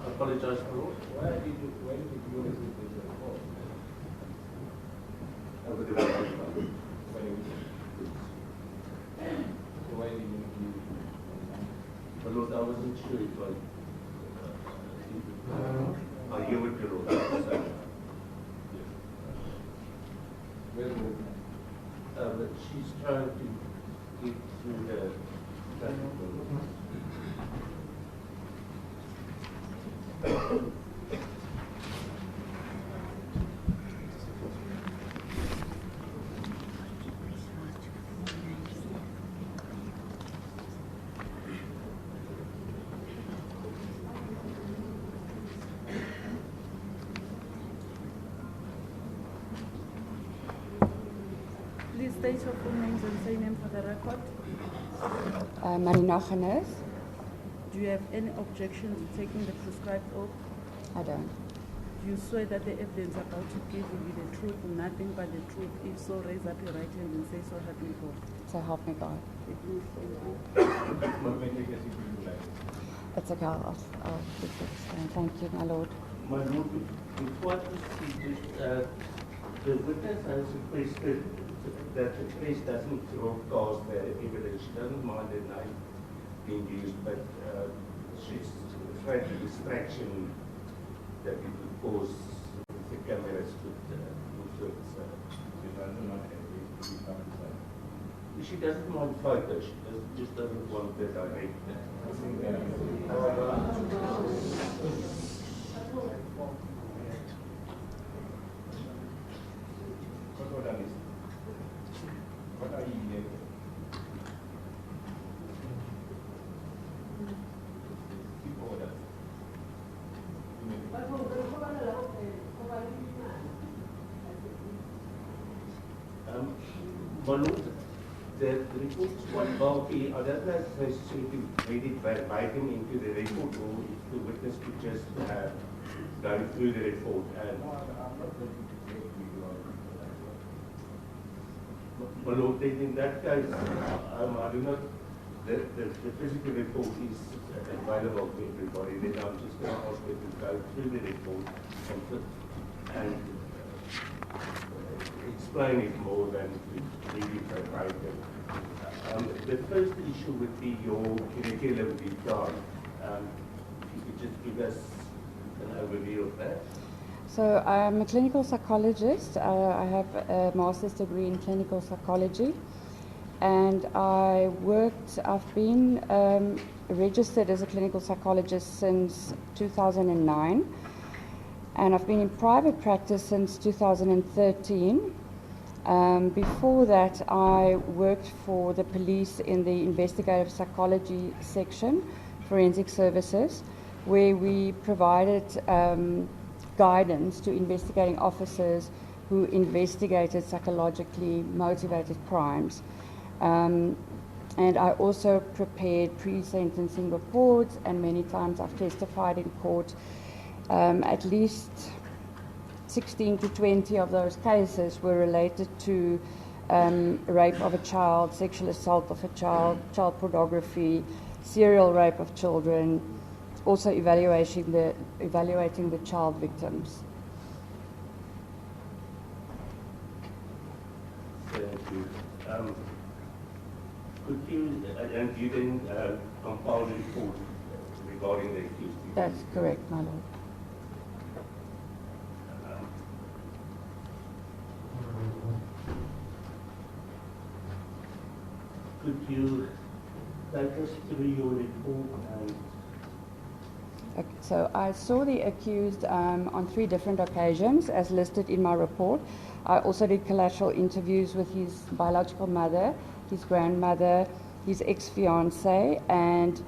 apologize, my lord. When did you receive this report? Over the phone. Why did you give it? My lord, I wasn't sure if I hear what your lord said. But she's trying to get through the traffic. Please state your full names and surname for the record. Nicolas Ninow. Do you have any objection to taking the prescribed oath? I don't. Do you swear that the evidence about to give will be the truth and nothing but the truth? If so, raise up your right hand and say, so help me God. So help me God. Please stand up. It's okay. I'll keep it. Thank you, my Lord. My lord, before I proceed, the witness has requested that the press doesn't broadcast the evidence. She doesn't mind the name being used, but she's afraid the distraction that it would cause the cameras would she doesn't mind photos, she just doesn't want the direct. What are you here? Keep order. My lord, the report is quite bulky. I don't know if it's necessary to read it verbatim into the report or if the witness could just go through the report. And No, I'm not going to take you on. my lord, then in that case, I do not, the physical report is available to everybody. Then I'm just going to ask you to go through the report and explain it more than to read it verbatim. The first issue would be your curriculum vitae. If you could just give us an overview of that. So I'm a clinical psychologist. I have a master's degree in clinical psychology. And I've been registered as a clinical psychologist since 2009. And I've been in private practice since 2013. Before that, I worked for the police in the investigative psychology section, forensic services, where we provided guidance to investigating officers who investigated psychologically motivated crimes. And I also prepared pre-sentencing reports, and many times I've testified in court. At least 16 to 20 of those cases were related to rape of a child, sexual assault of a child, child pornography, serial rape of children, also evaluating the child victims. Thank you. Could you, and you then compile a report regarding the accused? That's correct, my Lord. could you take us through your report and Okay, so I saw the accused on 3 different occasions, as listed in my report. I also did collateral interviews with his biological mother, his grandmother, his ex-fiancée, and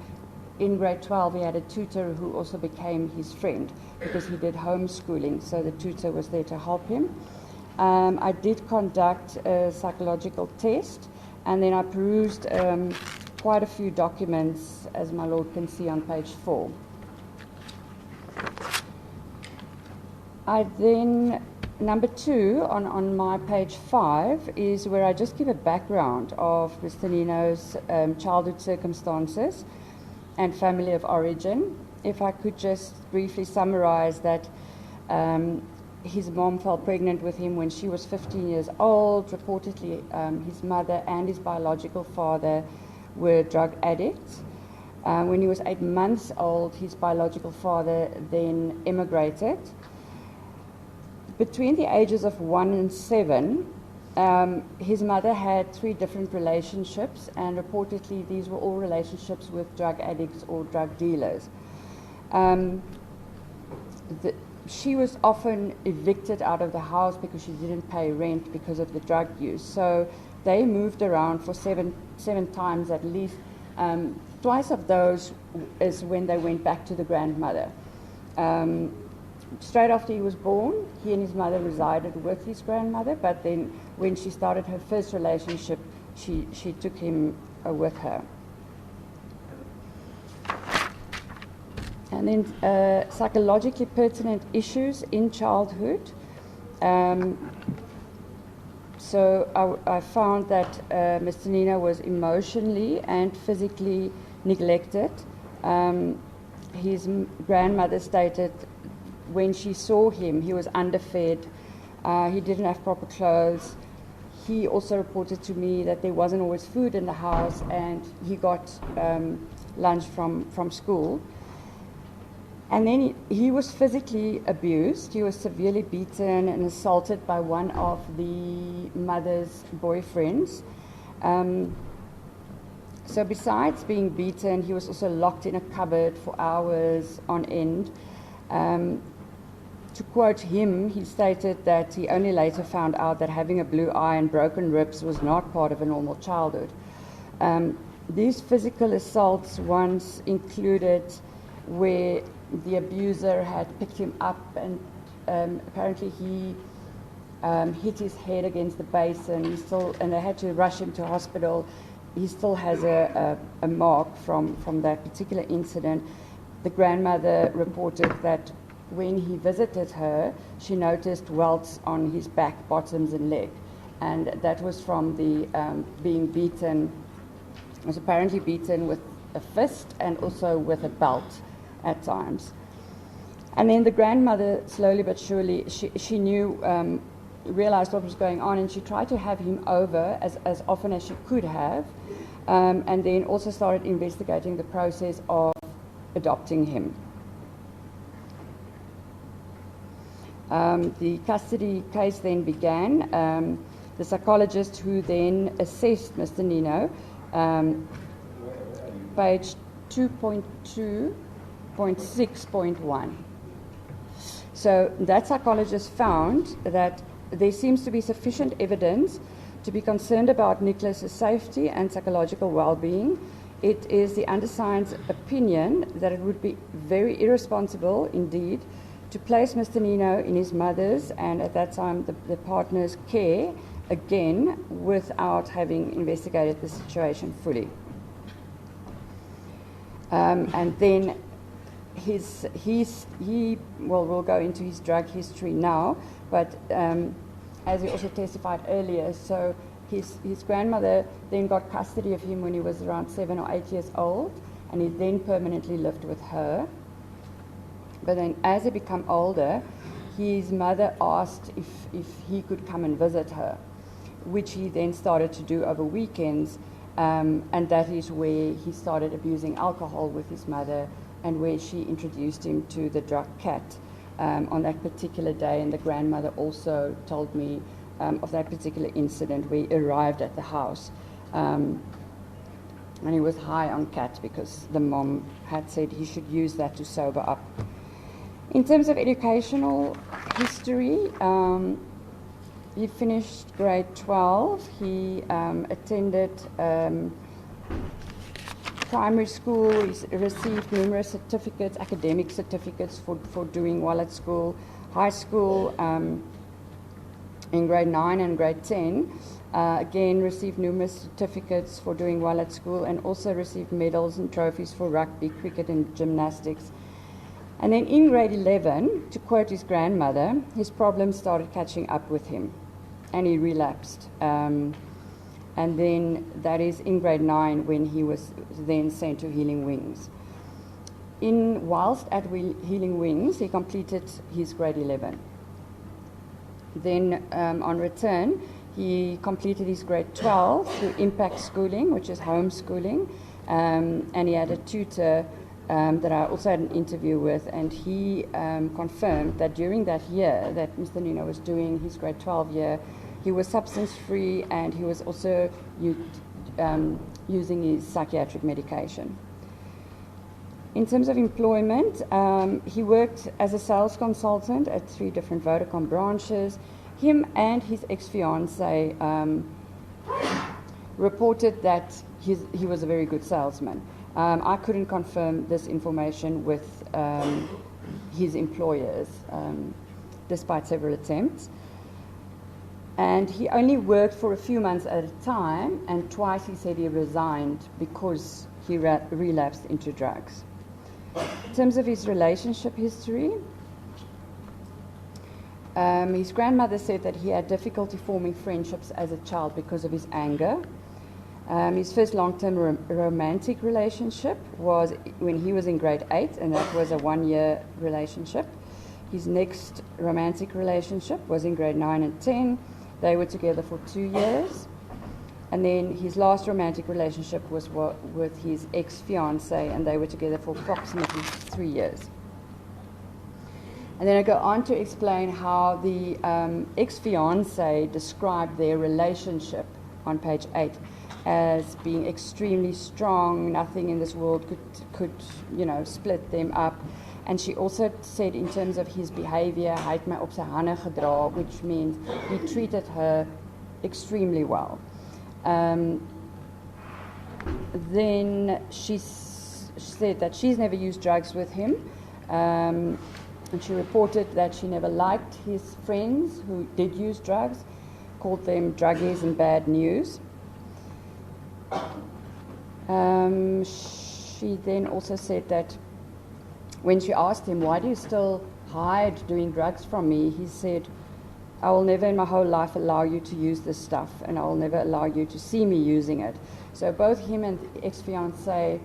in grade 12 he had a tutor who also became his friend because he did homeschooling, so the tutor was there to help him. I did conduct a psychological test, and then I perused quite a few documents, as my lord can see on page 4. I then, number 2 on my page 5 is where I just give a background of Mr. Ninow's childhood circumstances and family of origin. If I could just briefly summarize that his mom fell pregnant with him when she was 15 years old. Reportedly, his mother and his biological father were drug addicts. When he was 8 months old, his biological father then emigrated. Between the ages of 1 and 7, his mother had 3 different relationships, and reportedly these were all relationships with drug addicts or drug dealers. She was often evicted out of the house because she didn't pay rent because of the drug use. So they moved around for seven times at least. Twice of those is when they went back to the grandmother. Straight after he was born, he and his mother resided with his grandmother, but then when she started her first relationship, she took him with her. And then psychologically pertinent issues in childhood. So I found that Mr. Ninow was emotionally and physically neglected. His grandmother stated when she saw him, he was underfed, he didn't have proper clothes. He also reported to me that there wasn't always food in the house, and he got lunch from school. And then he was physically abused. He was severely beaten and assaulted by one of the mother's boyfriends. So besides being beaten, he was also locked in a cupboard for hours on end. To quote him, he stated that he only later found out that having a blue eye and broken ribs was not part of a normal childhood. These physical assaults once included where the abuser had picked him up and apparently he hit his head against the basin, and they had to rush him to hospital. He still has a mark from that particular incident. The grandmother reported that when he visited her, she noticed welts on his back, bottoms, and leg, and that was from the being beaten. He was apparently beaten with a fist and also with a belt at times. And then the grandmother, slowly but surely, she knew, realized what was going on, and she tried to have him over as often as she could have, and then also started investigating the process of adopting him. The custody case then began. The psychologist who then assessed Mr. Ninow, page 2.2.6.1. So that psychologist found that there seems to be sufficient evidence to be concerned about Nicholas's safety and psychological well-being. It is the undersigned's opinion that it would be very irresponsible indeed to place Mr. Ninow in his mother's and at that time the partner's care again without having investigated the situation fully. And then we'll go into his drug history now, but as he also testified earlier, so his grandmother then got custody of him when he was around 7 or 8 years old, and he then permanently lived with her. But then as he became older, his mother asked if he could come and visit her, which he then started to do over weekends, and that is where he started abusing alcohol with his mother and where she introduced him to the drug cat on that particular day. And the grandmother also told me of that particular incident where he arrived at the house. And he was high on cat because the mom had said he should use that to sober up. In terms of educational history, he finished grade 12. He attended primary school. He received numerous certificates, academic certificates for doing well at school. High school, in grade 9 and grade 10, again received numerous certificates for doing well at school, and also received medals and trophies for rugby, cricket and gymnastics. And then in grade 11, to quote his grandmother, his problems started catching up with him and he relapsed. And then that is in grade 9 when he was then sent to Healing Wings. Whilst at Healing Wings, he completed his grade 11. Then on return, he completed his grade 12 through impact schooling, which is homeschooling, and he had a tutor that I also had an interview with, and he confirmed that during that year that Mr. Ninow was doing his grade 12 year, he was substance-free and he was also using his psychiatric medication. In terms of employment, he worked as a sales consultant at 3 different Vodacom branches. Him and his ex-fiancée reported that he was a very good salesman. I couldn't confirm this information with his employers, despite several attempts. And he only worked for a few months at a time, and twice he said he resigned because he relapsed into drugs. In terms of his relationship history, his grandmother said that he had difficulty forming friendships as a child because of his anger. His first long-term romantic relationship was when he was in grade 8, and that was a 1-year relationship. His next romantic relationship was in grade 9 and 10. They were together for 2 years. And then his last romantic relationship was with his ex-fiancée, and they were together for approximately 3 years. And then I go on to explain how the ex-fiancée described their relationship on page 8 as being extremely strong. Nothing in this world could split them up. And she also said in terms of his behavior, hy het my op sy hande gedra, which means he treated her extremely well. Then she said that she's never used drugs with him, and she reported that she never liked his friends who did use drugs, called them druggies and bad news. She then also said that when she asked him, why do you still hide doing drugs from me, he said, I will never in my whole life allow you to use this stuff, and I will never allow you to see me using it. So both him and the ex-fiancée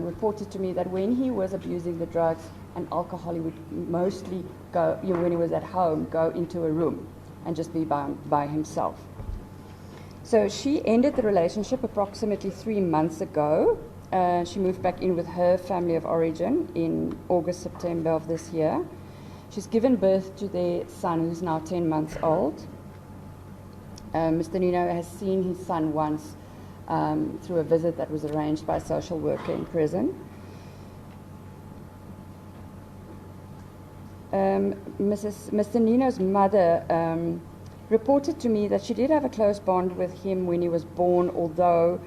reported to me that when he was abusing the drugs and alcohol, he would mostly go, when he was at home, go into a room and just be by himself. So she ended the relationship approximately 3 months ago. She moved back in with her family of origin in August, September of this year. She's given birth to their son, who's now 10 months old. Mr. Ninow has seen his son once through a visit that was arranged by a social worker in prison. Mr. Ninow's mother reported to me that she did have a close bond with him when he was born, although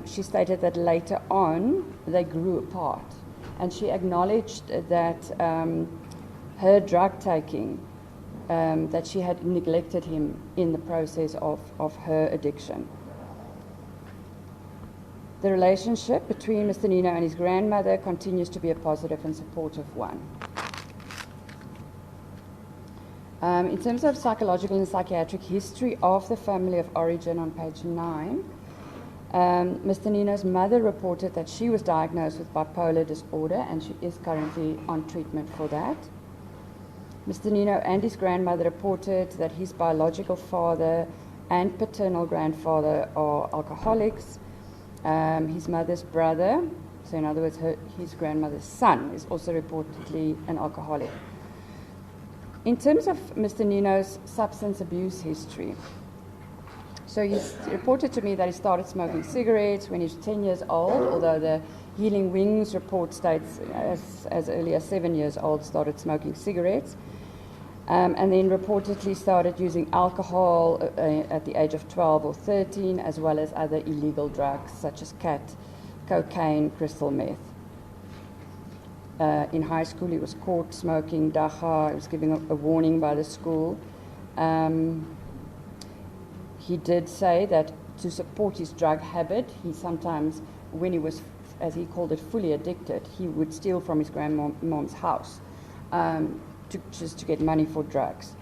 she stated that later on they grew apart. And she acknowledged that her drug taking, that she had neglected him in the process of her addiction. The relationship between Mr. Ninow and his grandmother continues to be a positive and supportive one. In terms of psychological and psychiatric history of the family of origin on page 9, Mr. Ninow's mother reported that she was diagnosed with bipolar disorder, and she is currently on treatment for that. Mr. Ninow and his grandmother reported that his biological father and paternal grandfather are alcoholics. His mother's brother, so in other words his grandmother's son, is also reportedly an alcoholic. In terms of Mr. Ninow's substance abuse history, So he reported to me that he started smoking cigarettes when he was 10 years old, although the Healing Wings report states as early as 7 years old started smoking cigarettes. And then reportedly started using alcohol at the age of 12 or 13, as well as other illegal drugs such as cocaine, crystal meth. In high school, he was caught smoking dacha. He was given a warning by the school. He did say that to support his drug habit, he sometimes, when he was, as he called it, fully addicted, he would steal from his grandmom's house just to get money for drugs.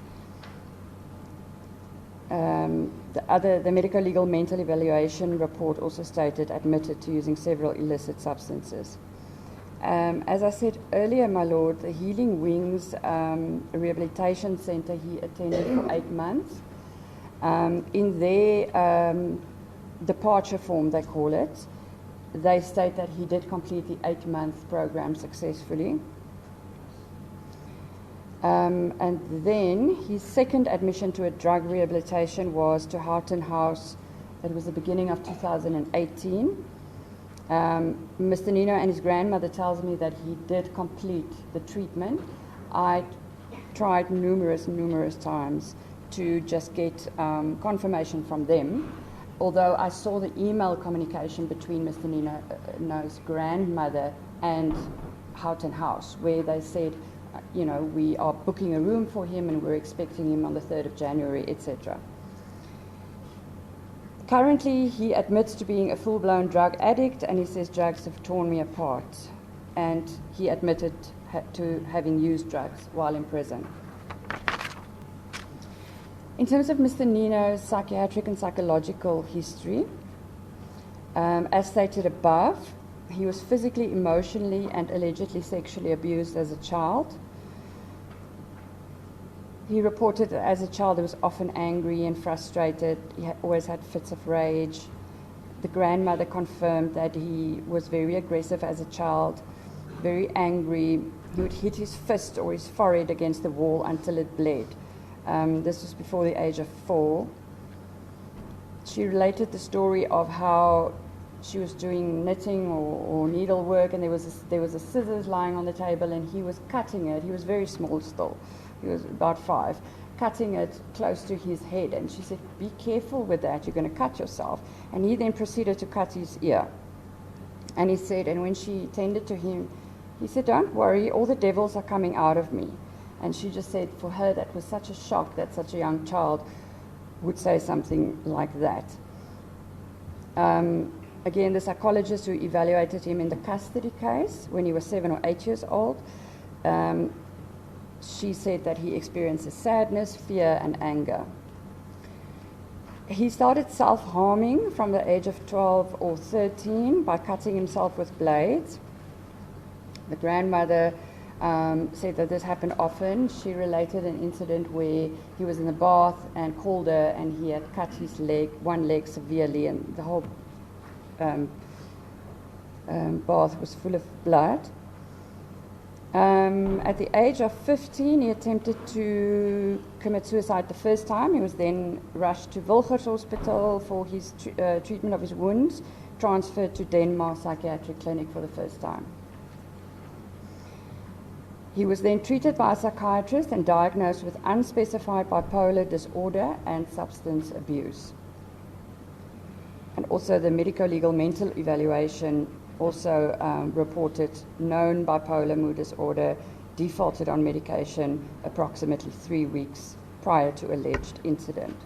The medical legal mental evaluation report also stated admitted to using several illicit substances. As I said earlier, my lord, the Healing Wings Rehabilitation Centre he attended for 8 months. In their departure form, they call it, they state that he did complete the 8-month program successfully. And then his second admission to a drug rehabilitation was to Houghton House. That was the beginning of 2018. Mr. Ninow and his grandmother tells me that he did complete the treatment. I tried numerous times to just get confirmation from them, although I saw the email communication between Mr. Ninow's grandmother and Houghton House, where they said, you know, we are booking a room for him and we're expecting him on the 3rd of January, etc. Currently, he admits to being a full-blown drug addict, and he says drugs have torn me apart. And he admitted to having used drugs while in prison. In terms of Mr. Ninow's psychiatric and psychological history, as stated above, he was physically, emotionally, and allegedly sexually abused as a child. He reported that as a child he was often angry and frustrated. He always had fits of rage. The grandmother confirmed that he was very aggressive as a child, very angry. He would hit his fist or his forehead against the wall until it bled. This was before the age of 4. She related the story of how she was doing knitting or needlework, and there was a scissors lying on the table, and he was cutting it. He was very small still. He was about 5, cutting it close to his head. And she said, "Be careful with that. You're going to cut yourself." And he then proceeded to cut his ear. And he said, and when she tended to him, he said, "Don't worry, all the devils are coming out of me." And she just said, for her, that was such a shock that such a young child would say something like that. Again, the psychologist who evaluated him in the custody case when he was 7 or 8 years old, she said that he experiences sadness, fear, and anger. He started self-harming from the age of 12 or 13 by cutting himself with blades. The grandmother said that this happened often. She related an incident where he was in the bath and called her, and he had cut his one leg severely, and the whole bath was full of blood. At the age of 15, he attempted to commit suicide the first time. He was then rushed to Wilgers Hospital for his treatment of his wounds, transferred to Denmark Psychiatric Clinic for the first time. He was then treated by a psychiatrist and diagnosed with unspecified bipolar disorder and substance abuse. And also the medico-legal mental evaluation also reported known bipolar mood disorder, defaulted on medication approximately 3 weeks prior to alleged incident.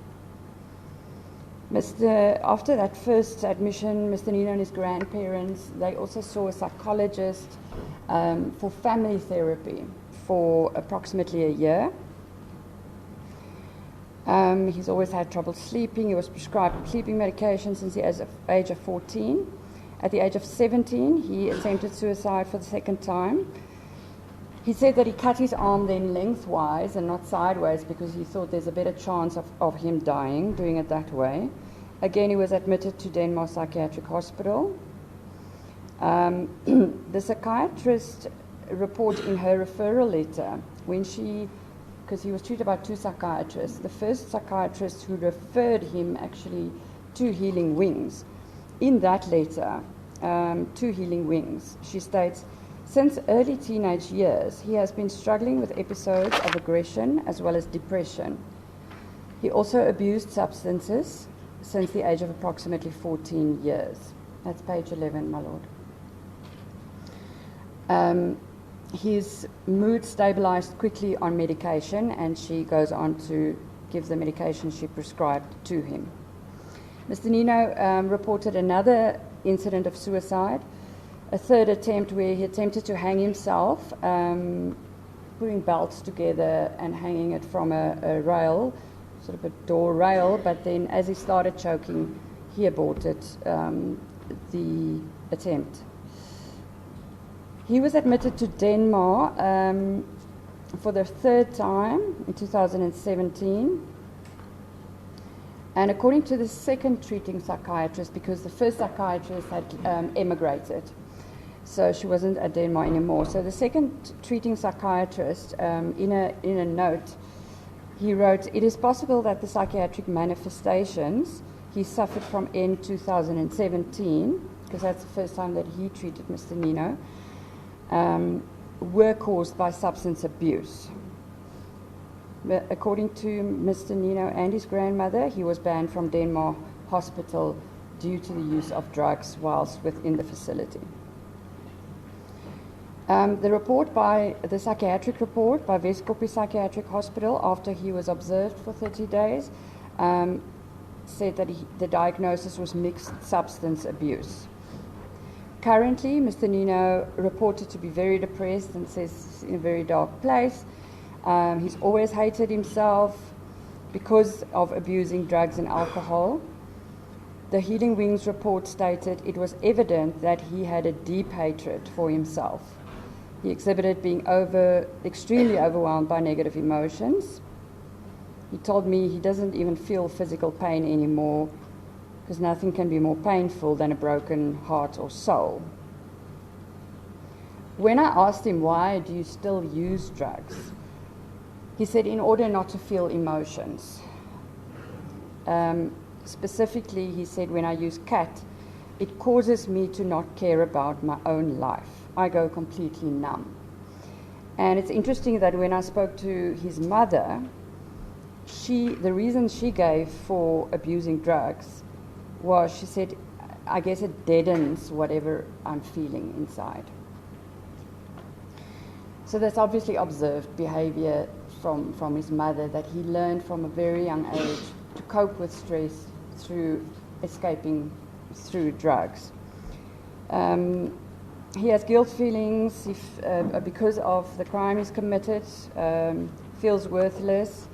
After that first admission, Mr. Ninow and his grandparents, they also saw a psychologist for family therapy for approximately a year. He's always had trouble sleeping. He was prescribed sleeping medication since the age of 14. At the age of 17, he attempted suicide for the second time. He said that he cut his arm then lengthwise and not sideways because he thought there's a better chance of him dying doing it that way. Again, he was admitted to Denmark Psychiatric Hospital. The psychiatrist reported in her referral letter, when she because he was treated by 2 psychiatrists. The first psychiatrist who referred him actually to Healing Wings. In that letter, to Healing Wings, she states, since early teenage years, he has been struggling with episodes of aggression as well as depression. He also abused substances since the age of approximately 14 years. That's page 11, my lord. His mood stabilized quickly on medication, and she goes on to give the medication she prescribed to him. Mr. Ninow reported another incident of suicide, a third attempt where he attempted to hang himself, putting belts together and hanging it from a rail, sort of a door rail, but then as he started choking, he aborted the attempt. He was admitted to Denmark for the 3rd time in 2017. And according to the second treating psychiatrist, because the first psychiatrist had emigrated, so she wasn't at Denmark anymore. So the second treating psychiatrist, in a note, he wrote, "It is possible that the psychiatric manifestations he suffered from in 2017, because that's the first time that he treated Mr. Ninow, were caused by substance abuse." But according to Mr. Ninow and his grandmother, he was banned from Denmark Hospital due to the use of drugs whilst within the facility. The psychiatric report by Westkopje Psychiatric Hospital after he was observed for 30 days said that the diagnosis was mixed substance abuse. Currently, Mr. Ninow reported to be very depressed and says he's in a very dark place. He's always hated himself because of abusing drugs and alcohol. The Healing Wings report stated it was evident that he had a deep hatred for himself. He exhibited being extremely overwhelmed by negative emotions. He told me he doesn't even feel physical pain anymore because nothing can be more painful than a broken heart or soul. When I asked him, why do you still use drugs? He said, in order not to feel emotions. Specifically, he said, when I use cat, it causes me to not care about my own life. I go completely numb. And it's interesting that when I spoke to his mother, the reason she gave for abusing drugs was, she said, I guess it deadens whatever I'm feeling inside. So that's obviously observed behavior from his mother, that he learned from a very young age to cope with stress through escaping through drugs. He has guilt feelings because of the crime he's committed, feels worthless.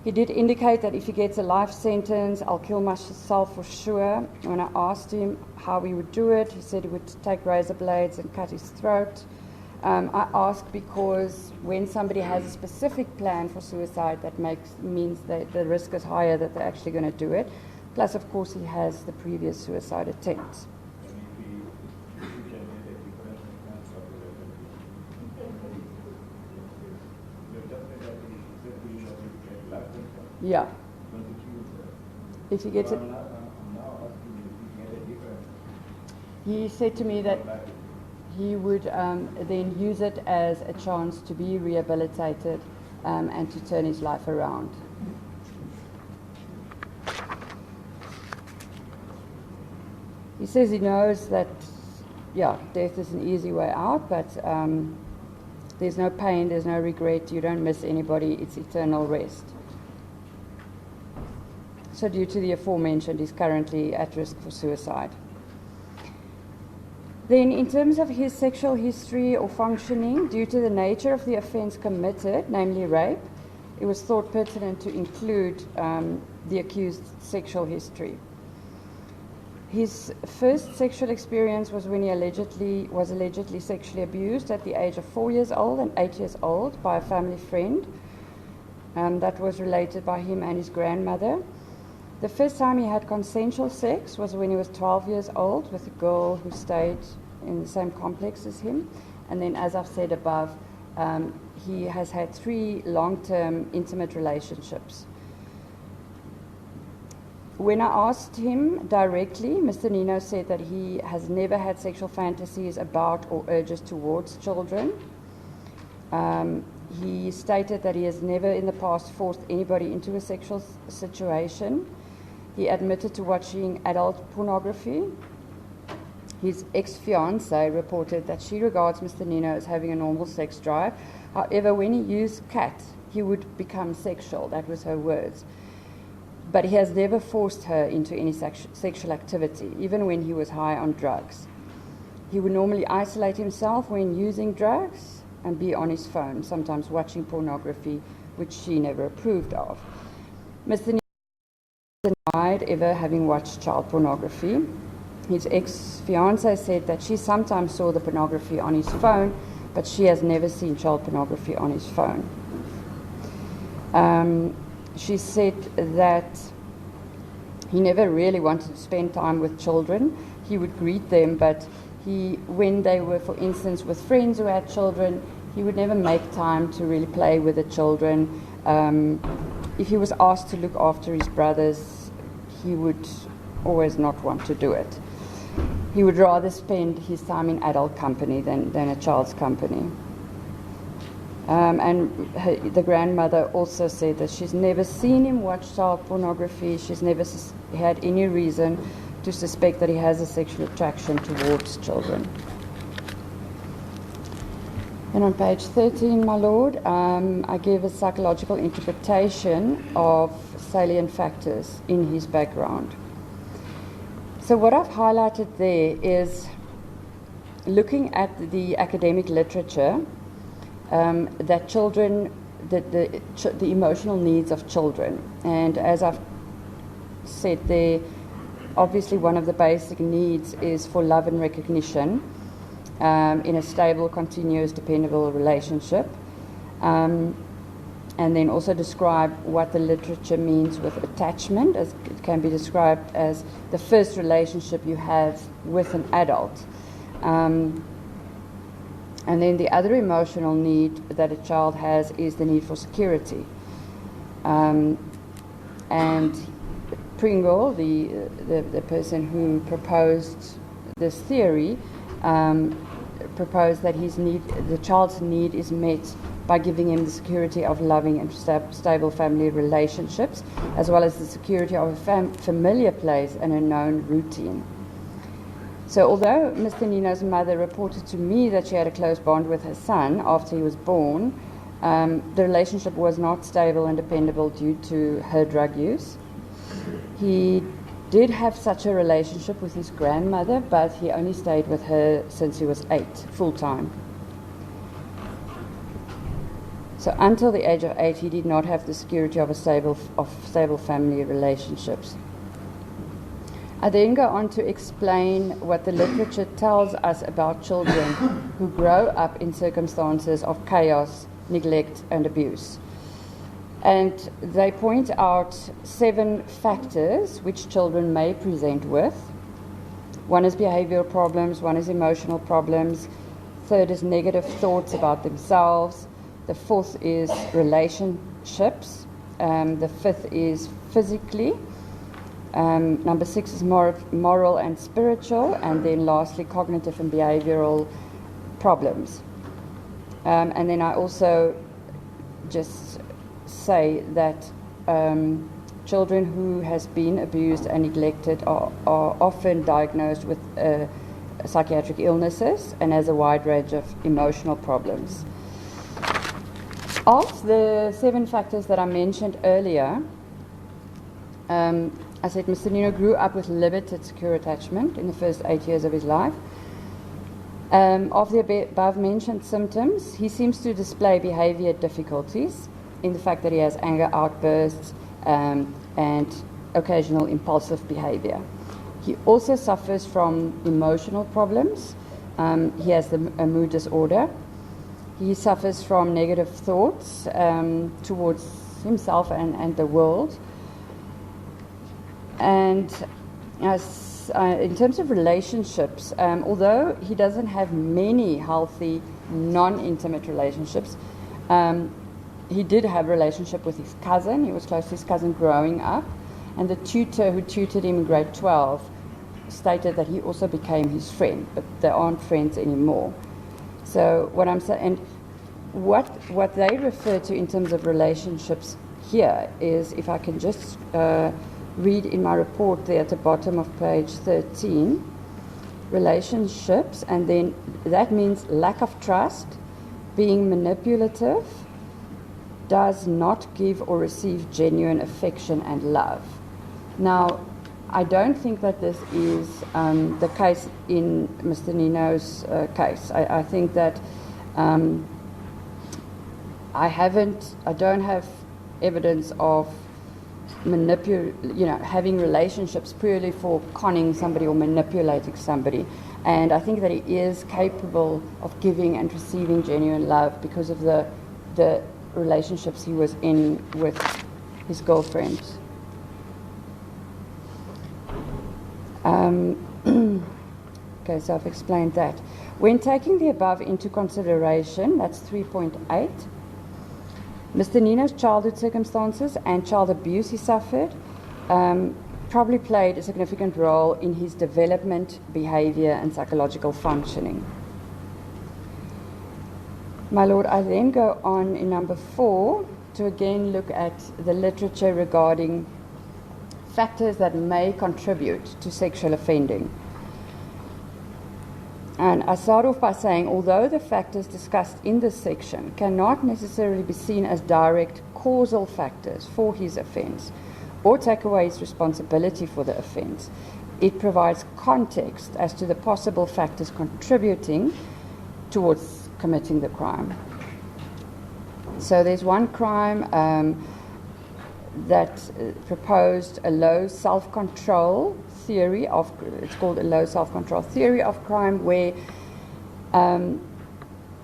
He did indicate that if he gets a life sentence, I'll kill myself for sure. When I asked him how he would do it, he said he would take razor blades and cut his throat. I asked because when somebody has a specific plan for suicide, that means that the risk is higher that they're actually going to do it. Plus, of course, he has the previous suicide attempts. Yeah. If he gets it. He said to me that he would then use it as a chance to be rehabilitated and to turn his life around. He says he knows that, death is an easy way out, but there's no pain, there's no regret, you don't miss anybody, it's eternal rest. So due to the aforementioned, he's currently at risk for suicide. Then in terms of his sexual history or functioning, due to the nature of the offence committed, namely rape, it was thought pertinent to include the accused's sexual history. His first sexual experience was when he was allegedly sexually abused at the age of 4 years old and 8 years old by a family friend. That was related by him and his grandmother. The first time he had consensual sex was when he was 12 years old with a girl who stayed in the same complex as him. And then, as I've said above, He has had 3 long-term intimate relationships. When I asked him directly, Mr. Ninow said that he has never had sexual fantasies about or urges towards children. He stated that he has never in the past forced anybody into a sexual situation. He admitted to watching adult pornography. His ex-fiancée reported that she regards Mr. Ninow as having a normal sex drive. However, when he used cat, he would become sexual. That was her words. But he has never forced her into any sexual activity, even when he was high on drugs. He would normally isolate himself when using drugs and be on his phone, sometimes watching pornography, which she never approved of. Mr. Ninow denied ever having watched child pornography. His ex-fiancée said that she sometimes saw the pornography on his phone, but she has never seen child pornography on his phone. She said that he never really wanted to spend time with children. He would greet them, but when they were, for instance, with friends who had children, he would never make time to really play with the children. If he was asked to look after his brothers, he would always not want to do it. He would rather spend his time in adult company than a child's company. The grandmother also said that she's never seen him watch child pornography. She's never had any reason to suspect that he has a sexual attraction towards children. And on page 13, my lord, I give a psychological interpretation of salient factors in his background. So what I've highlighted there is looking at the academic literature, that children, the emotional needs of children. And as I've said there, obviously one of the basic needs is for love and recognition in a stable, continuous, dependable relationship. And then also describe what the literature means with attachment, as it can be described as the first relationship you have with an adult. And then the other emotional need that a child has is the need for security. And Pringle, the person who proposed this theory, proposed that the child's need is met by giving him the security of loving and stable family relationships, as well as the security of a familiar place and a known routine. So although Mr. Ninow's mother reported to me that she had a close bond with her son after he was born, the relationship was not stable and dependable due to her drug use. He did have such a relationship with his grandmother, but he only stayed with her since he was 8, full-time. So until the age of 8, he did not have the security of stable family relationships. I then go on to explain what the literature tells us about children who grow up in circumstances of chaos, neglect, and abuse. And they point out 7 factors which children may present with. One is behavioral problems, one is emotional problems, third is negative thoughts about themselves, the fourth is relationships, the fifth is physically, number 6 is moral and spiritual, and then lastly cognitive and behavioral problems. And then I also just say that children who has been abused and neglected are often diagnosed with psychiatric illnesses and has a wide range of emotional problems. Of the 7 factors that I mentioned earlier, I said Mr. Ninow grew up with limited secure attachment in the first 8 years of his life. Of the above mentioned symptoms, he seems to display behavior difficulties in the fact that he has anger outbursts and occasional impulsive behavior. He also suffers from emotional problems. He has a mood disorder. He suffers from negative thoughts towards himself and the world. And as in terms of relationships, although he doesn't have many healthy, non-intimate relationships, he did have a relationship with his cousin. He was close to his cousin growing up. And the tutor who tutored him in grade 12 stated that he also became his friend, but they aren't friends anymore. So what I'm saying, and what they refer to in terms of relationships here is, if I can just read in my report there at the bottom of page 13, relationships, and then that means lack of trust, being manipulative, does not give or receive genuine affection and love. Now, I don't think that this is the case in Mr. Ninow's case. I think that I don't have evidence of having relationships purely for conning somebody or manipulating somebody. And I think that he is capable of giving and receiving genuine love because of the relationships he was in with his girlfriends. Okay, so I've explained that. When taking the above into consideration, that's 3.8, Mr. Ninow's childhood circumstances and child abuse he suffered probably played a significant role in his development, behavior, and psychological functioning. My Lord, I then go on in number 4 to again look at the literature regarding factors that may contribute to sexual offending. And I start off by saying, although the factors discussed in this section cannot necessarily be seen as direct causal factors for his offence or take away his responsibility for the offence, it provides context as to the possible factors contributing towards committing the crime. So there's one crime that proposed a low self-control theory of, it's called a low self-control theory of crime, where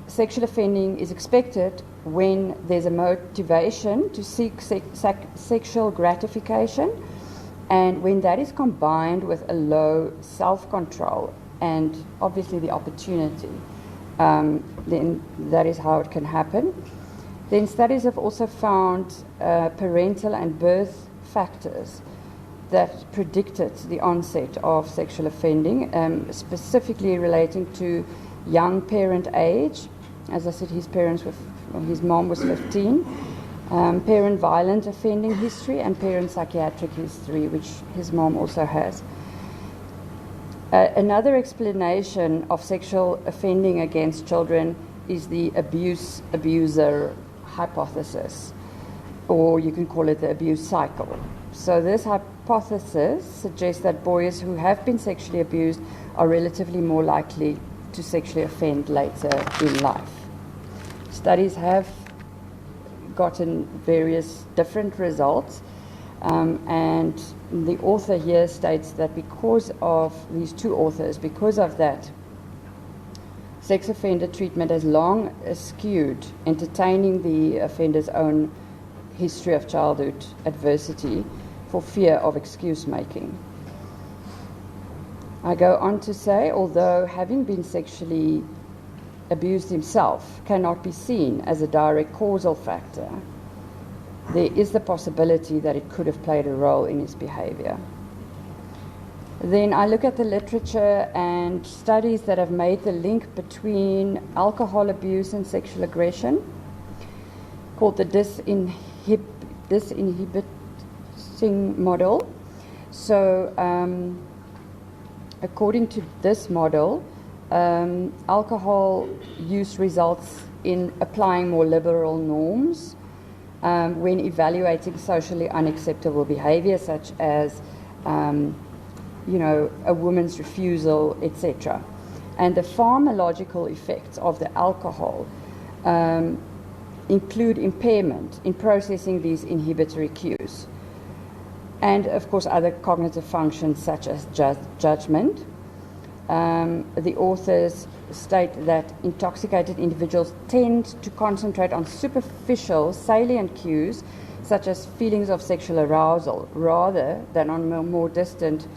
sexual offending is expected when there's a motivation to seek sexual gratification, and when that is combined with a low self-control and obviously the opportunity, then that is how it can happen. Then studies have also found parental and birth factors that predicted the onset of sexual offending, specifically relating to young parent age. As I said, his mom was 15, parent violent offending history, and parent psychiatric history, which his mom also has. Another explanation of sexual offending against children is the abuse-abuser hypothesis, or you can call it the abuse cycle. So this hypothesis suggests that boys who have been sexually abused are relatively more likely to sexually offend later in life. Studies have gotten various different results, and the author here states that because of these two authors, because of that, sex offender treatment has long skewed entertaining the offender's own history of childhood adversity for fear of excuse making. I go on to say, although having been sexually abused himself cannot be seen as a direct causal factor, there is the possibility that it could have played a role in his behavior. Then I look at the literature and studies that have made the link between alcohol abuse and sexual aggression, called the disinhibiting model. So according to this model, alcohol use results in applying more liberal norms when evaluating socially unacceptable behavior, such as a woman's refusal, etc. And the pharmacological effects of the alcohol include impairment in processing these inhibitory cues, and of course other cognitive functions such as judgment. The authors state that intoxicated individuals tend to concentrate on superficial salient cues such as feelings of sexual arousal rather than on more distant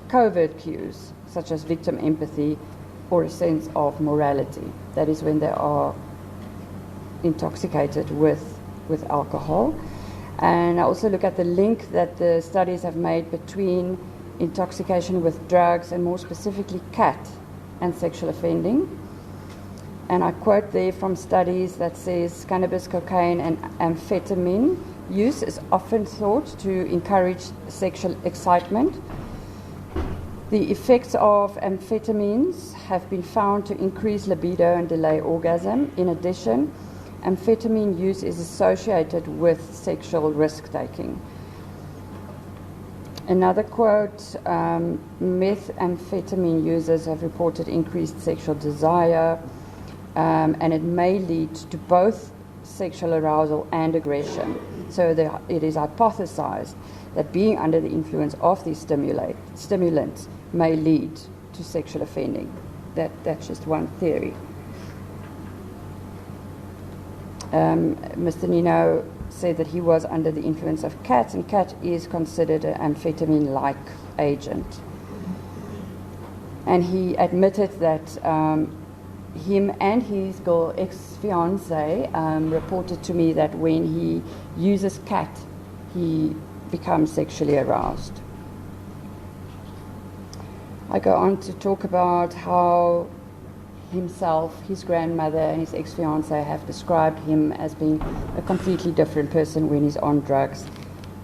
covert cues, such as victim empathy or a sense of morality. That is when they are intoxicated with alcohol. And I also look at the link that the studies have made between intoxication with drugs and more specifically cat and sexual offending. And I quote there from studies that says cannabis, cocaine and amphetamine use is often thought to encourage sexual excitement. The effects of amphetamines have been found to increase libido and delay orgasm. In addition, amphetamine use is associated with sexual risk-taking. Another quote, methamphetamine users have reported increased sexual desire, and it may lead to both sexual arousal and aggression. So it is hypothesized that being under the influence of these stimulants may lead to sexual offending. That's just one theory. Mr. Ninow said that he was under the influence of cat, and cat is considered an amphetamine-like agent. And he admitted that him and his girl ex-fiancée reported to me that when he uses cat, he becomes sexually aroused. I go on to talk about how himself, his grandmother, and his ex-fiancée have described him as being a completely different person when he's on drugs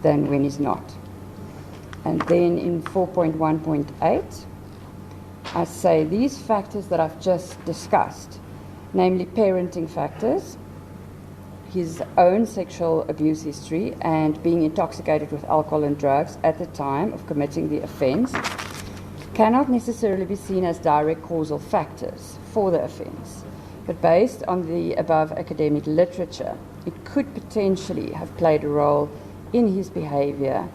than when he's not. And then in 4.1.8, I say these factors that I've just discussed, namely parenting factors, his own sexual abuse history, and being intoxicated with alcohol and drugs at the time of committing the offense, cannot necessarily be seen as direct causal factors for the offense. But based on the above academic literature, it could potentially have played a role in his behavior.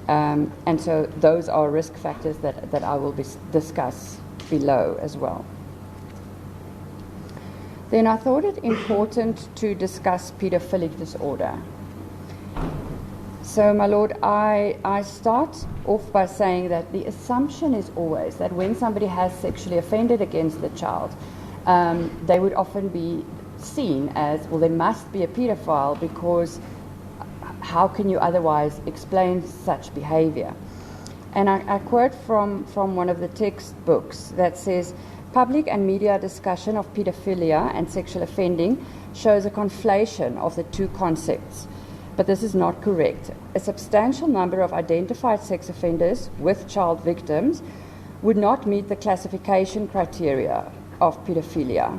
And so those are risk factors that I will discuss below as well. Then I thought it important to discuss pedophilic disorder. So, my Lord, I start off by saying that the assumption is always that when somebody has sexually offended against the child, they would often be seen as, well, they must be a pedophile, because how can you otherwise explain such behavior? And I quote from one of the textbooks that says, public and media discussion of pedophilia and sexual offending shows a conflation of the two concepts. But this is not correct. A substantial number of identified sex offenders with child victims would not meet the classification criteria of pedophilia.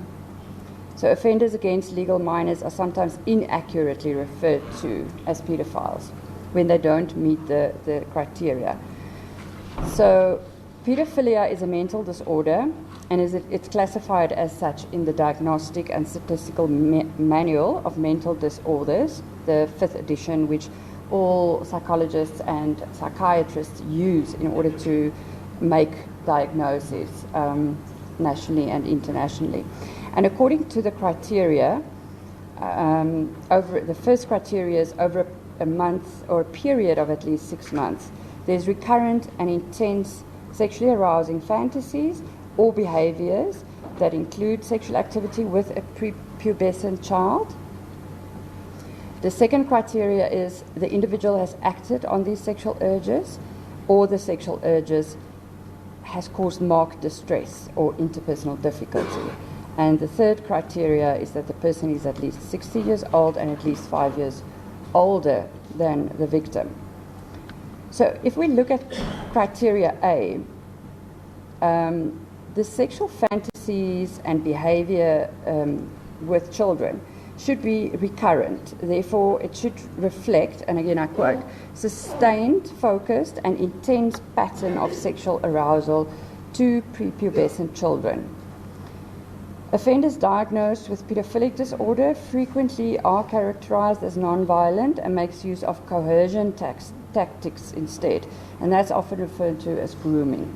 So offenders against legal minors are sometimes inaccurately referred to as pedophiles when they don't meet the criteria. So pedophilia is a mental disorder, and it's classified as such in the Diagnostic and Statistical Manual of Mental Disorders, the 5th edition, which all psychologists and psychiatrists use in order to make diagnoses nationally and internationally. And according to the criteria, the first criteria is over a month or a period of at least 6 months, there's recurrent and intense sexually arousing fantasies or behaviors that include sexual activity with a prepubescent child. The second criteria is the individual has acted on these sexual urges, or the sexual urges has caused marked distress or interpersonal difficulty. And the third criteria is that the person is at least 60 years old and at least 5 years older than the victim. So if we look at criteria A, the sexual fantasies and behavior with children should be recurrent. Therefore, it should reflect, and again I quote, sustained, focused, and intense pattern of sexual arousal to prepubescent children. Offenders diagnosed with pedophilic disorder frequently are characterized as non-violent and makes use of coercion tactics instead, and that's often referred to as grooming.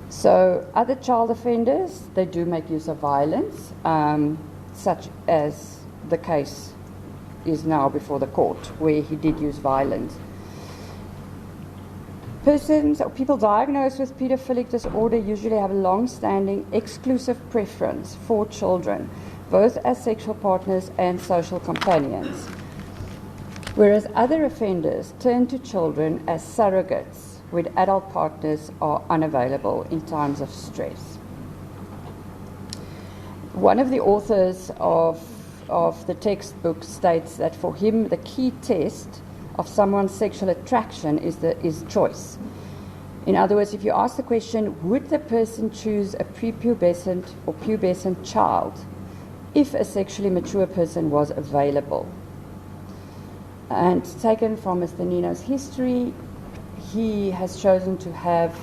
So other child offenders, they do make use of violence, such as the case is now before the court, where he did use violence. Persons or people diagnosed with pedophilic disorder usually have a long-standing exclusive preference for children, both as sexual partners and social companions, whereas other offenders turn to children as surrogates when adult partners are unavailable in times of stress. One of the authors of the textbook states that for him the key test of someone's sexual attraction is choice. In other words, if you ask the question, would the person choose a prepubescent or pubescent child if a sexually mature person was available? And taken from Mr. Ninow's history, he has chosen to have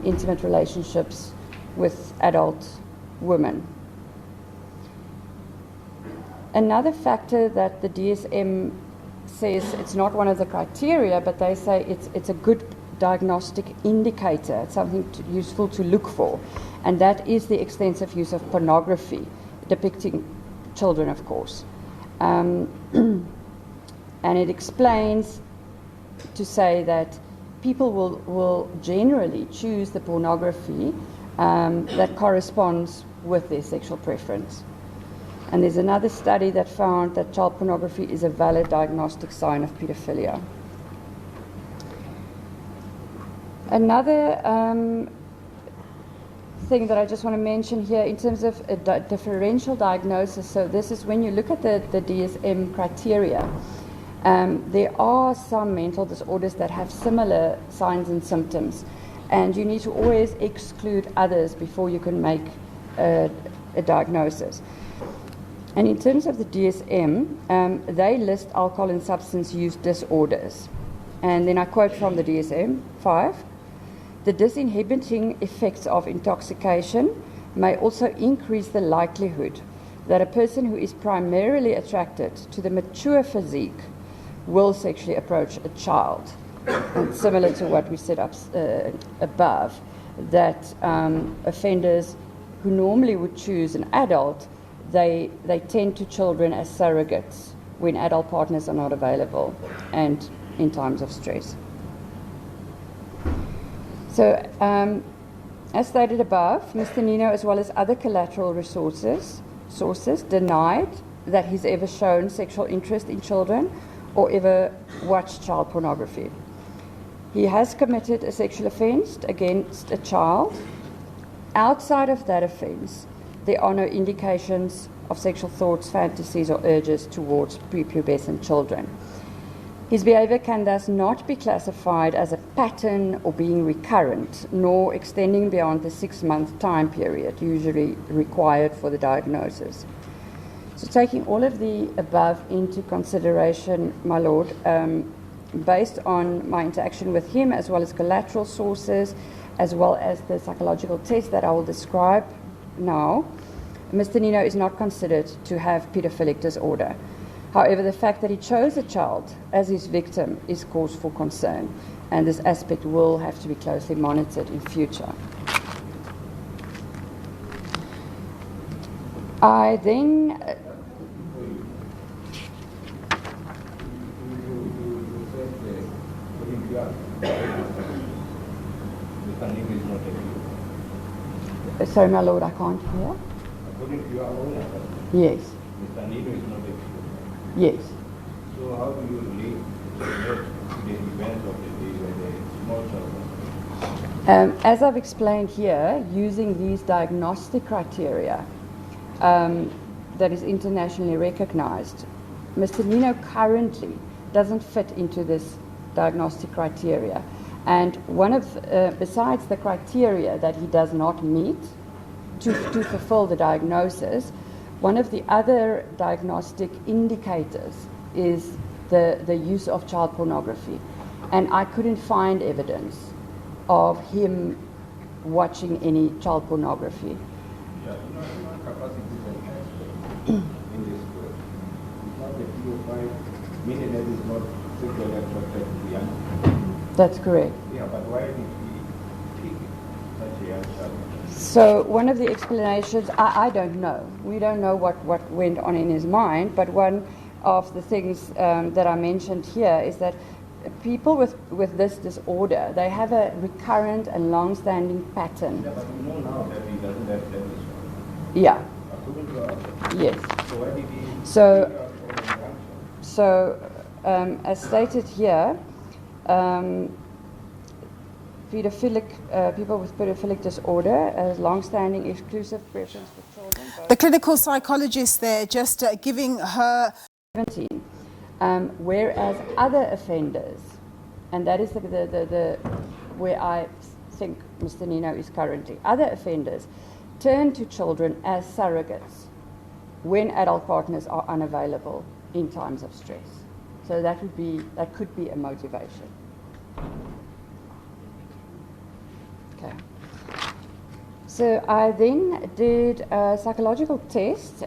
intimate relationships with adult women. Another factor that the DSM says it's not one of the criteria, but they say it's a good diagnostic indicator. It's something useful to look for, and that is the extensive use of pornography, depicting children, of course. And it explains to say that people will generally choose the pornography that corresponds with their sexual preference. And there's another study that found that child pornography is a valid diagnostic sign of pedophilia. Another thing that I just want to mention here in terms of a differential diagnosis, so this is when you look at the DSM criteria, there are some mental disorders that have similar signs and symptoms, and you need to always exclude others before you can make a diagnosis. And in terms of the DSM, they list alcohol and substance use disorders. And then I quote from the DSM-5, the disinhibiting effects of intoxication may also increase the likelihood that a person who is primarily attracted to the mature physique will sexually approach a child. And similar to what we set up above, that offenders who normally would choose an adult, they tend to children as surrogates when adult partners are not available and in times of stress. So, as stated above, Mr. Ninow, as well as other collateral sources, denied that he's ever shown sexual interest in children or ever watched child pornography. He has committed a sexual offense against a child. Outside of that offense, there are no indications of sexual thoughts, fantasies, or urges towards prepubescent children. His behavior can thus not be classified as a pattern or being recurrent, nor extending beyond the 6-month time period usually required for the diagnosis. So taking all of the above into consideration, my Lord, based on my interaction with him, as well as collateral sources, as well as the psychological test that I will describe now, Mr. Ninow is not considered to have pedophilic disorder. However, the fact that he chose a child as his victim is cause for concern, and this aspect will have to be closely monitored in future. I then... Sorry, my Lord, I can't hear. According to your own effort, Yes. Mr. Ninow is not a Yes. So how do you relate the events of the day when a small child was? As I've explained here, using these diagnostic criteria that is internationally recognized, Mr. Ninow currently doesn't fit into this diagnostic criteria. And one of, besides the criteria that he does not meet to fulfill the diagnosis, one of the other diagnostic indicators is the use of child pornography. And I couldn't find evidence of him watching any child pornography. Yeah, capacity in this world. It's not the PO5, meaning that it's not sexually attracted to young. That's correct. Yeah, but why did he pick such a young child? So one of the explanations, I don't know. We don't know what went on in his mind, but one of the things that I mentioned here is that people with this disorder, they have a recurrent and long-standing pattern. Yeah, but we know now that he doesn't have that disorder. Yeah. According to our Yes. So why did he So- figure out all the function? So, as stated here, people with pedophilic disorder has long-standing exclusive preference for children. The clinical psychologist there just giving her 17. Whereas other offenders, and that is the where I think Mr. Ninow is currently, other offenders turn to children as surrogates when adult partners are unavailable in times of stress. So that could be a motivation. Okay. So I then did a psychological test.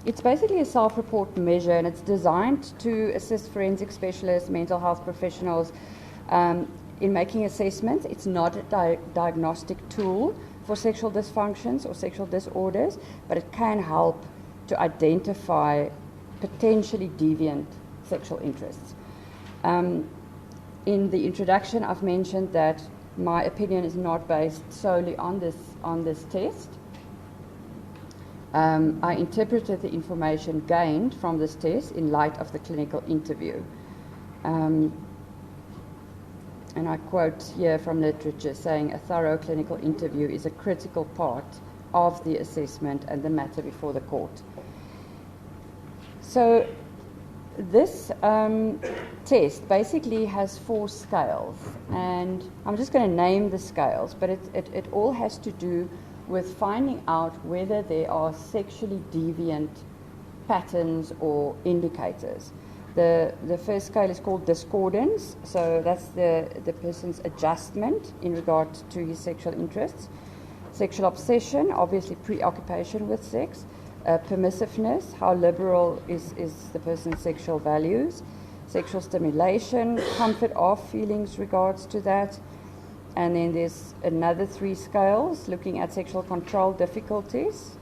It's basically a self-report measure, and it's designed to assist forensic specialists, mental health professionals in making assessments. It's not a diagnostic tool for sexual dysfunctions or sexual disorders, but it can help to identify potentially deviant sexual interests. In the introduction, I've mentioned that my opinion is not based solely on this test. I interpreted the information gained from this test in light of the clinical interview. And I quote here from literature saying a thorough clinical interview is a critical part of the assessment and the matter before the court. So this test basically has 4 scales, and I'm just going to name the scales, but it all has to do with finding out whether there are sexually deviant patterns or indicators. The first scale is called discordance, so that's the person's adjustment in regard to his sexual interests. Sexual obsession, obviously preoccupation with sex. Permissiveness, how liberal is the person's sexual values. Sexual stimulation, comfort of feelings regards to that. And then there's another 3 scales looking at sexual control difficulties,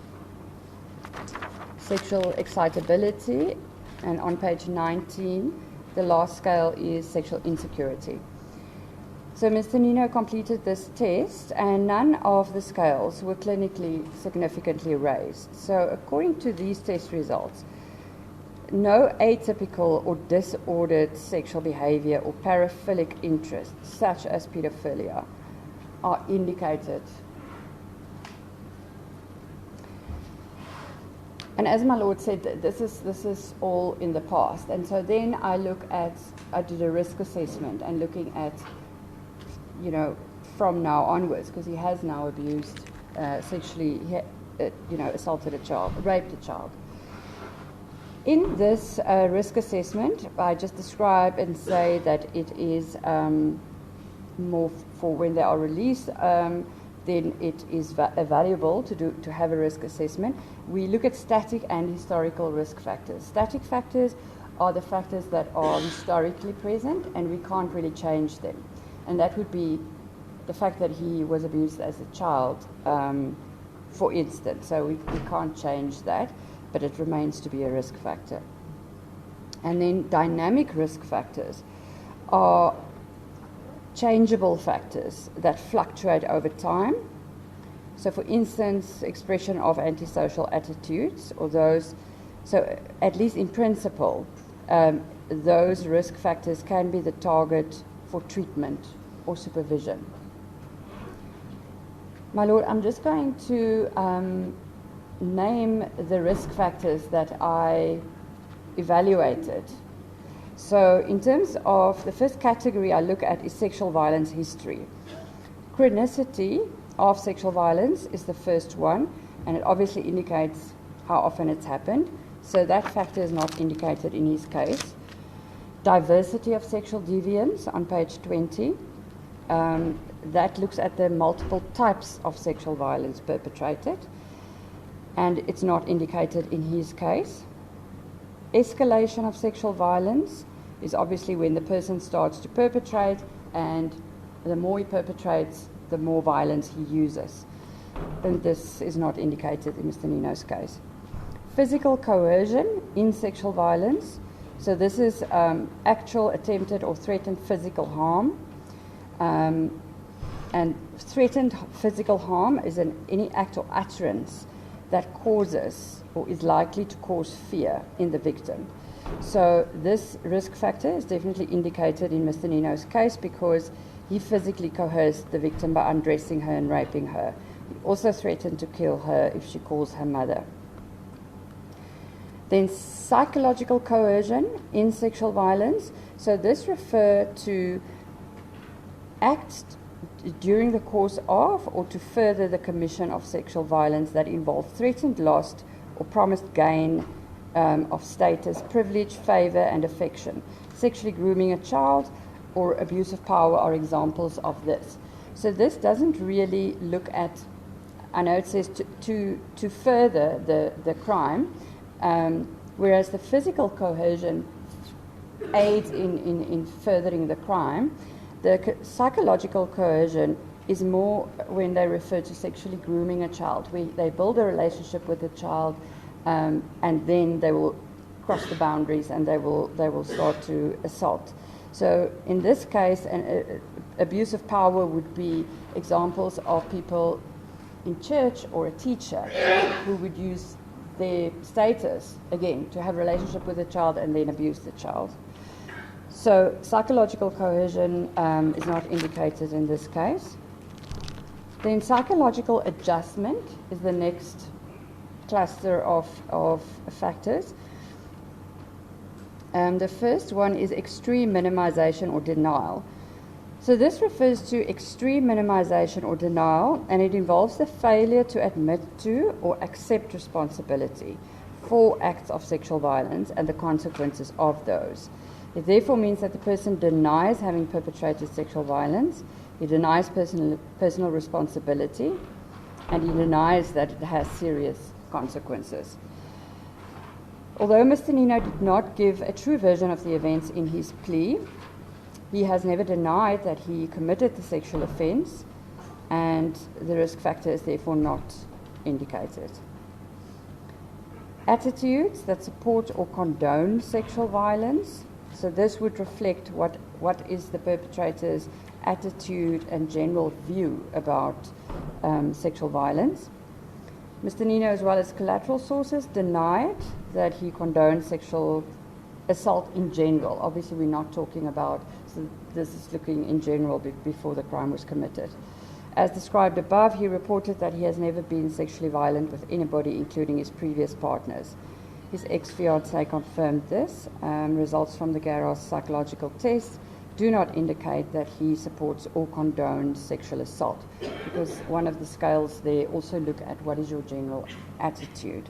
sexual excitability, and on page 19, the last scale is sexual insecurity. So Mr. Ninow completed this test, and none of the scales were clinically significantly raised. So according to these test results, no atypical or disordered sexual behavior or paraphilic interests, such as pedophilia, are indicated. And as my Lord said, this is all in the past. And so then I did a risk assessment and looking at, from now onwards, because he has now abused, sexually, assaulted a child, raped a child. In this risk assessment, I just describe and say that it is more for when they are released, then it is valuable to have a risk assessment. We look at static and historical risk factors. Static factors are the factors that are historically present and we can't really change them. And that would be the fact that he was abused as a child, for instance. So we can't change that, but it remains to be a risk factor. And then dynamic risk factors are changeable factors that fluctuate over time. So for instance, expression of antisocial attitudes or those, so at least in principle, those risk factors can be the target for treatment or supervision. My Lord, I'm just going to name the risk factors that I evaluated. So in terms of the first category I look at is sexual violence history. Chronicity of sexual violence is the first one, and it obviously indicates how often it's happened. So that factor is not indicated in his case. Diversity of sexual deviance on page 20. That looks at the multiple types of sexual violence perpetrated, and it's not indicated in his case. Escalation of sexual violence is obviously when the person starts to perpetrate, and the more he perpetrates, the more violence he uses. And this is not indicated in Mr. Ninow's case. Physical coercion in sexual violence. So this is actual, attempted, or threatened physical harm. And threatened physical harm is any act or utterance that causes or is likely to cause fear in the victim. So this risk factor is definitely indicated in Mr. Ninow's case because he physically coerced the victim by undressing her and raping her. He also threatened to kill her if she calls her mother. Then psychological coercion in sexual violence. So this refers to acts during the course of or to further the commission of sexual violence that involve threatened loss or promised gain of status, privilege, favor, and affection. Sexually grooming a child or abuse of power are examples of this. So this doesn't really look at, I know it says to further the crime, whereas the physical coercion aids in furthering the crime. The psychological coercion is more when they refer to sexually grooming a child, where they build a relationship with the child and then they will cross the boundaries and they will start to assault. So in this case, abuse of power would be examples of people in church or a teacher who would use their status, again, to have a relationship with the child and then abuse the child. So psychological coercion is not indicated in this case. Then psychological adjustment is the next cluster of factors. The first one is extreme minimization or denial. So this refers to extreme minimization or denial, and it involves the failure to admit to or accept responsibility for acts of sexual violence and the consequences of those. It therefore means that the person denies having perpetrated sexual violence, he denies personal responsibility, and he denies that it has serious consequences. Although Mr. Ninow did not give a true version of the events in his plea, he has never denied that he committed the sexual offence, and the risk factor is therefore not indicated. Attitudes that support or condone sexual violence. So this would reflect what is the perpetrator's attitude and general view about sexual violence. Mr. Ninow, as well as collateral sources, denied that he condoned sexual assault in general. Obviously, we're not talking about, so this is looking in general before the crime was committed. As described above, he reported that he has never been sexually violent with anybody, including his previous partners. His ex-fiancée confirmed this. Results from the Garros psychological test do not indicate that he supports or condones sexual assault, because one of the scales there also look at what is your general attitude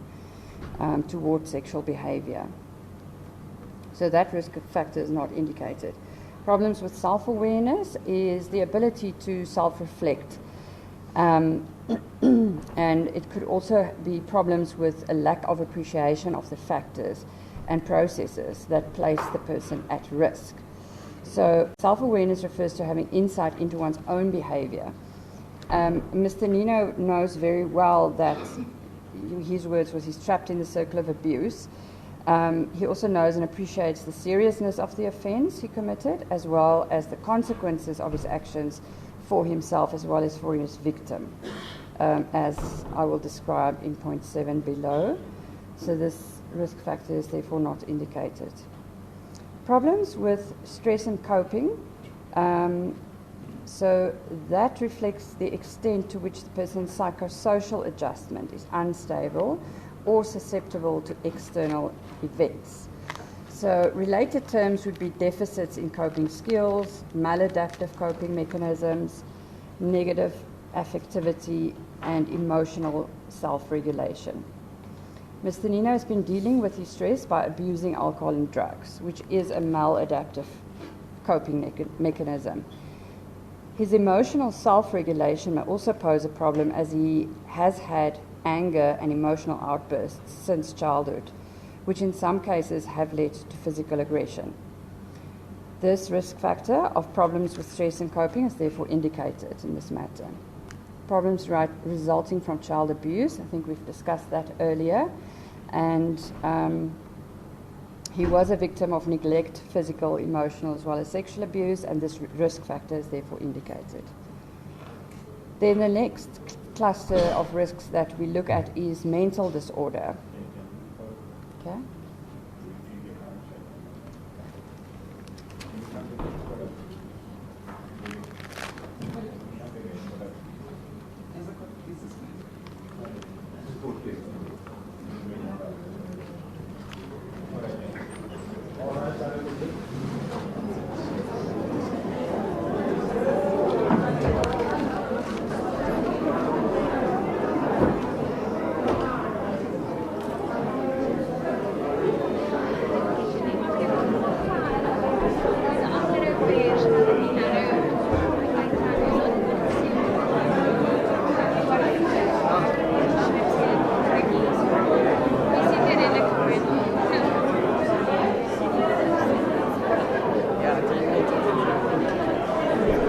towards sexual behavior. So that risk factor is not indicated. Problems with self-awareness is the ability to self-reflect. And it could also be problems with a lack of appreciation of the factors and processes that place the person at risk. So self-awareness refers to having insight into one's own behavior. Mr. Ninow knows very well that, his words was, he's trapped in the circle of abuse. He also knows and appreciates the seriousness of the offence he committed, as well as the consequences of his actions for himself as well as for his victim, as I will describe in point 7 below. So this risk factor is therefore not indicated. Problems with stress and coping. So that reflects the extent to which the person's psychosocial adjustment is unstable or susceptible to external events. So related terms would be deficits in coping skills, maladaptive coping mechanisms, negative affectivity, and emotional self-regulation. Mr. Ninow has been dealing with his stress by abusing alcohol and drugs, which is a maladaptive coping mechanism. His emotional self-regulation may also pose a problem, as he has had anger and emotional outbursts since childhood, which in some cases have led to physical aggression. This risk factor of problems with stress and coping is therefore indicated in this matter. Problems resulting from child abuse, I think we've discussed that earlier, and he was a victim of neglect, physical, emotional, as well as sexual abuse, and this risk factor is therefore indicated. Then the next cluster of risks that we look at is mental disorder. Okay.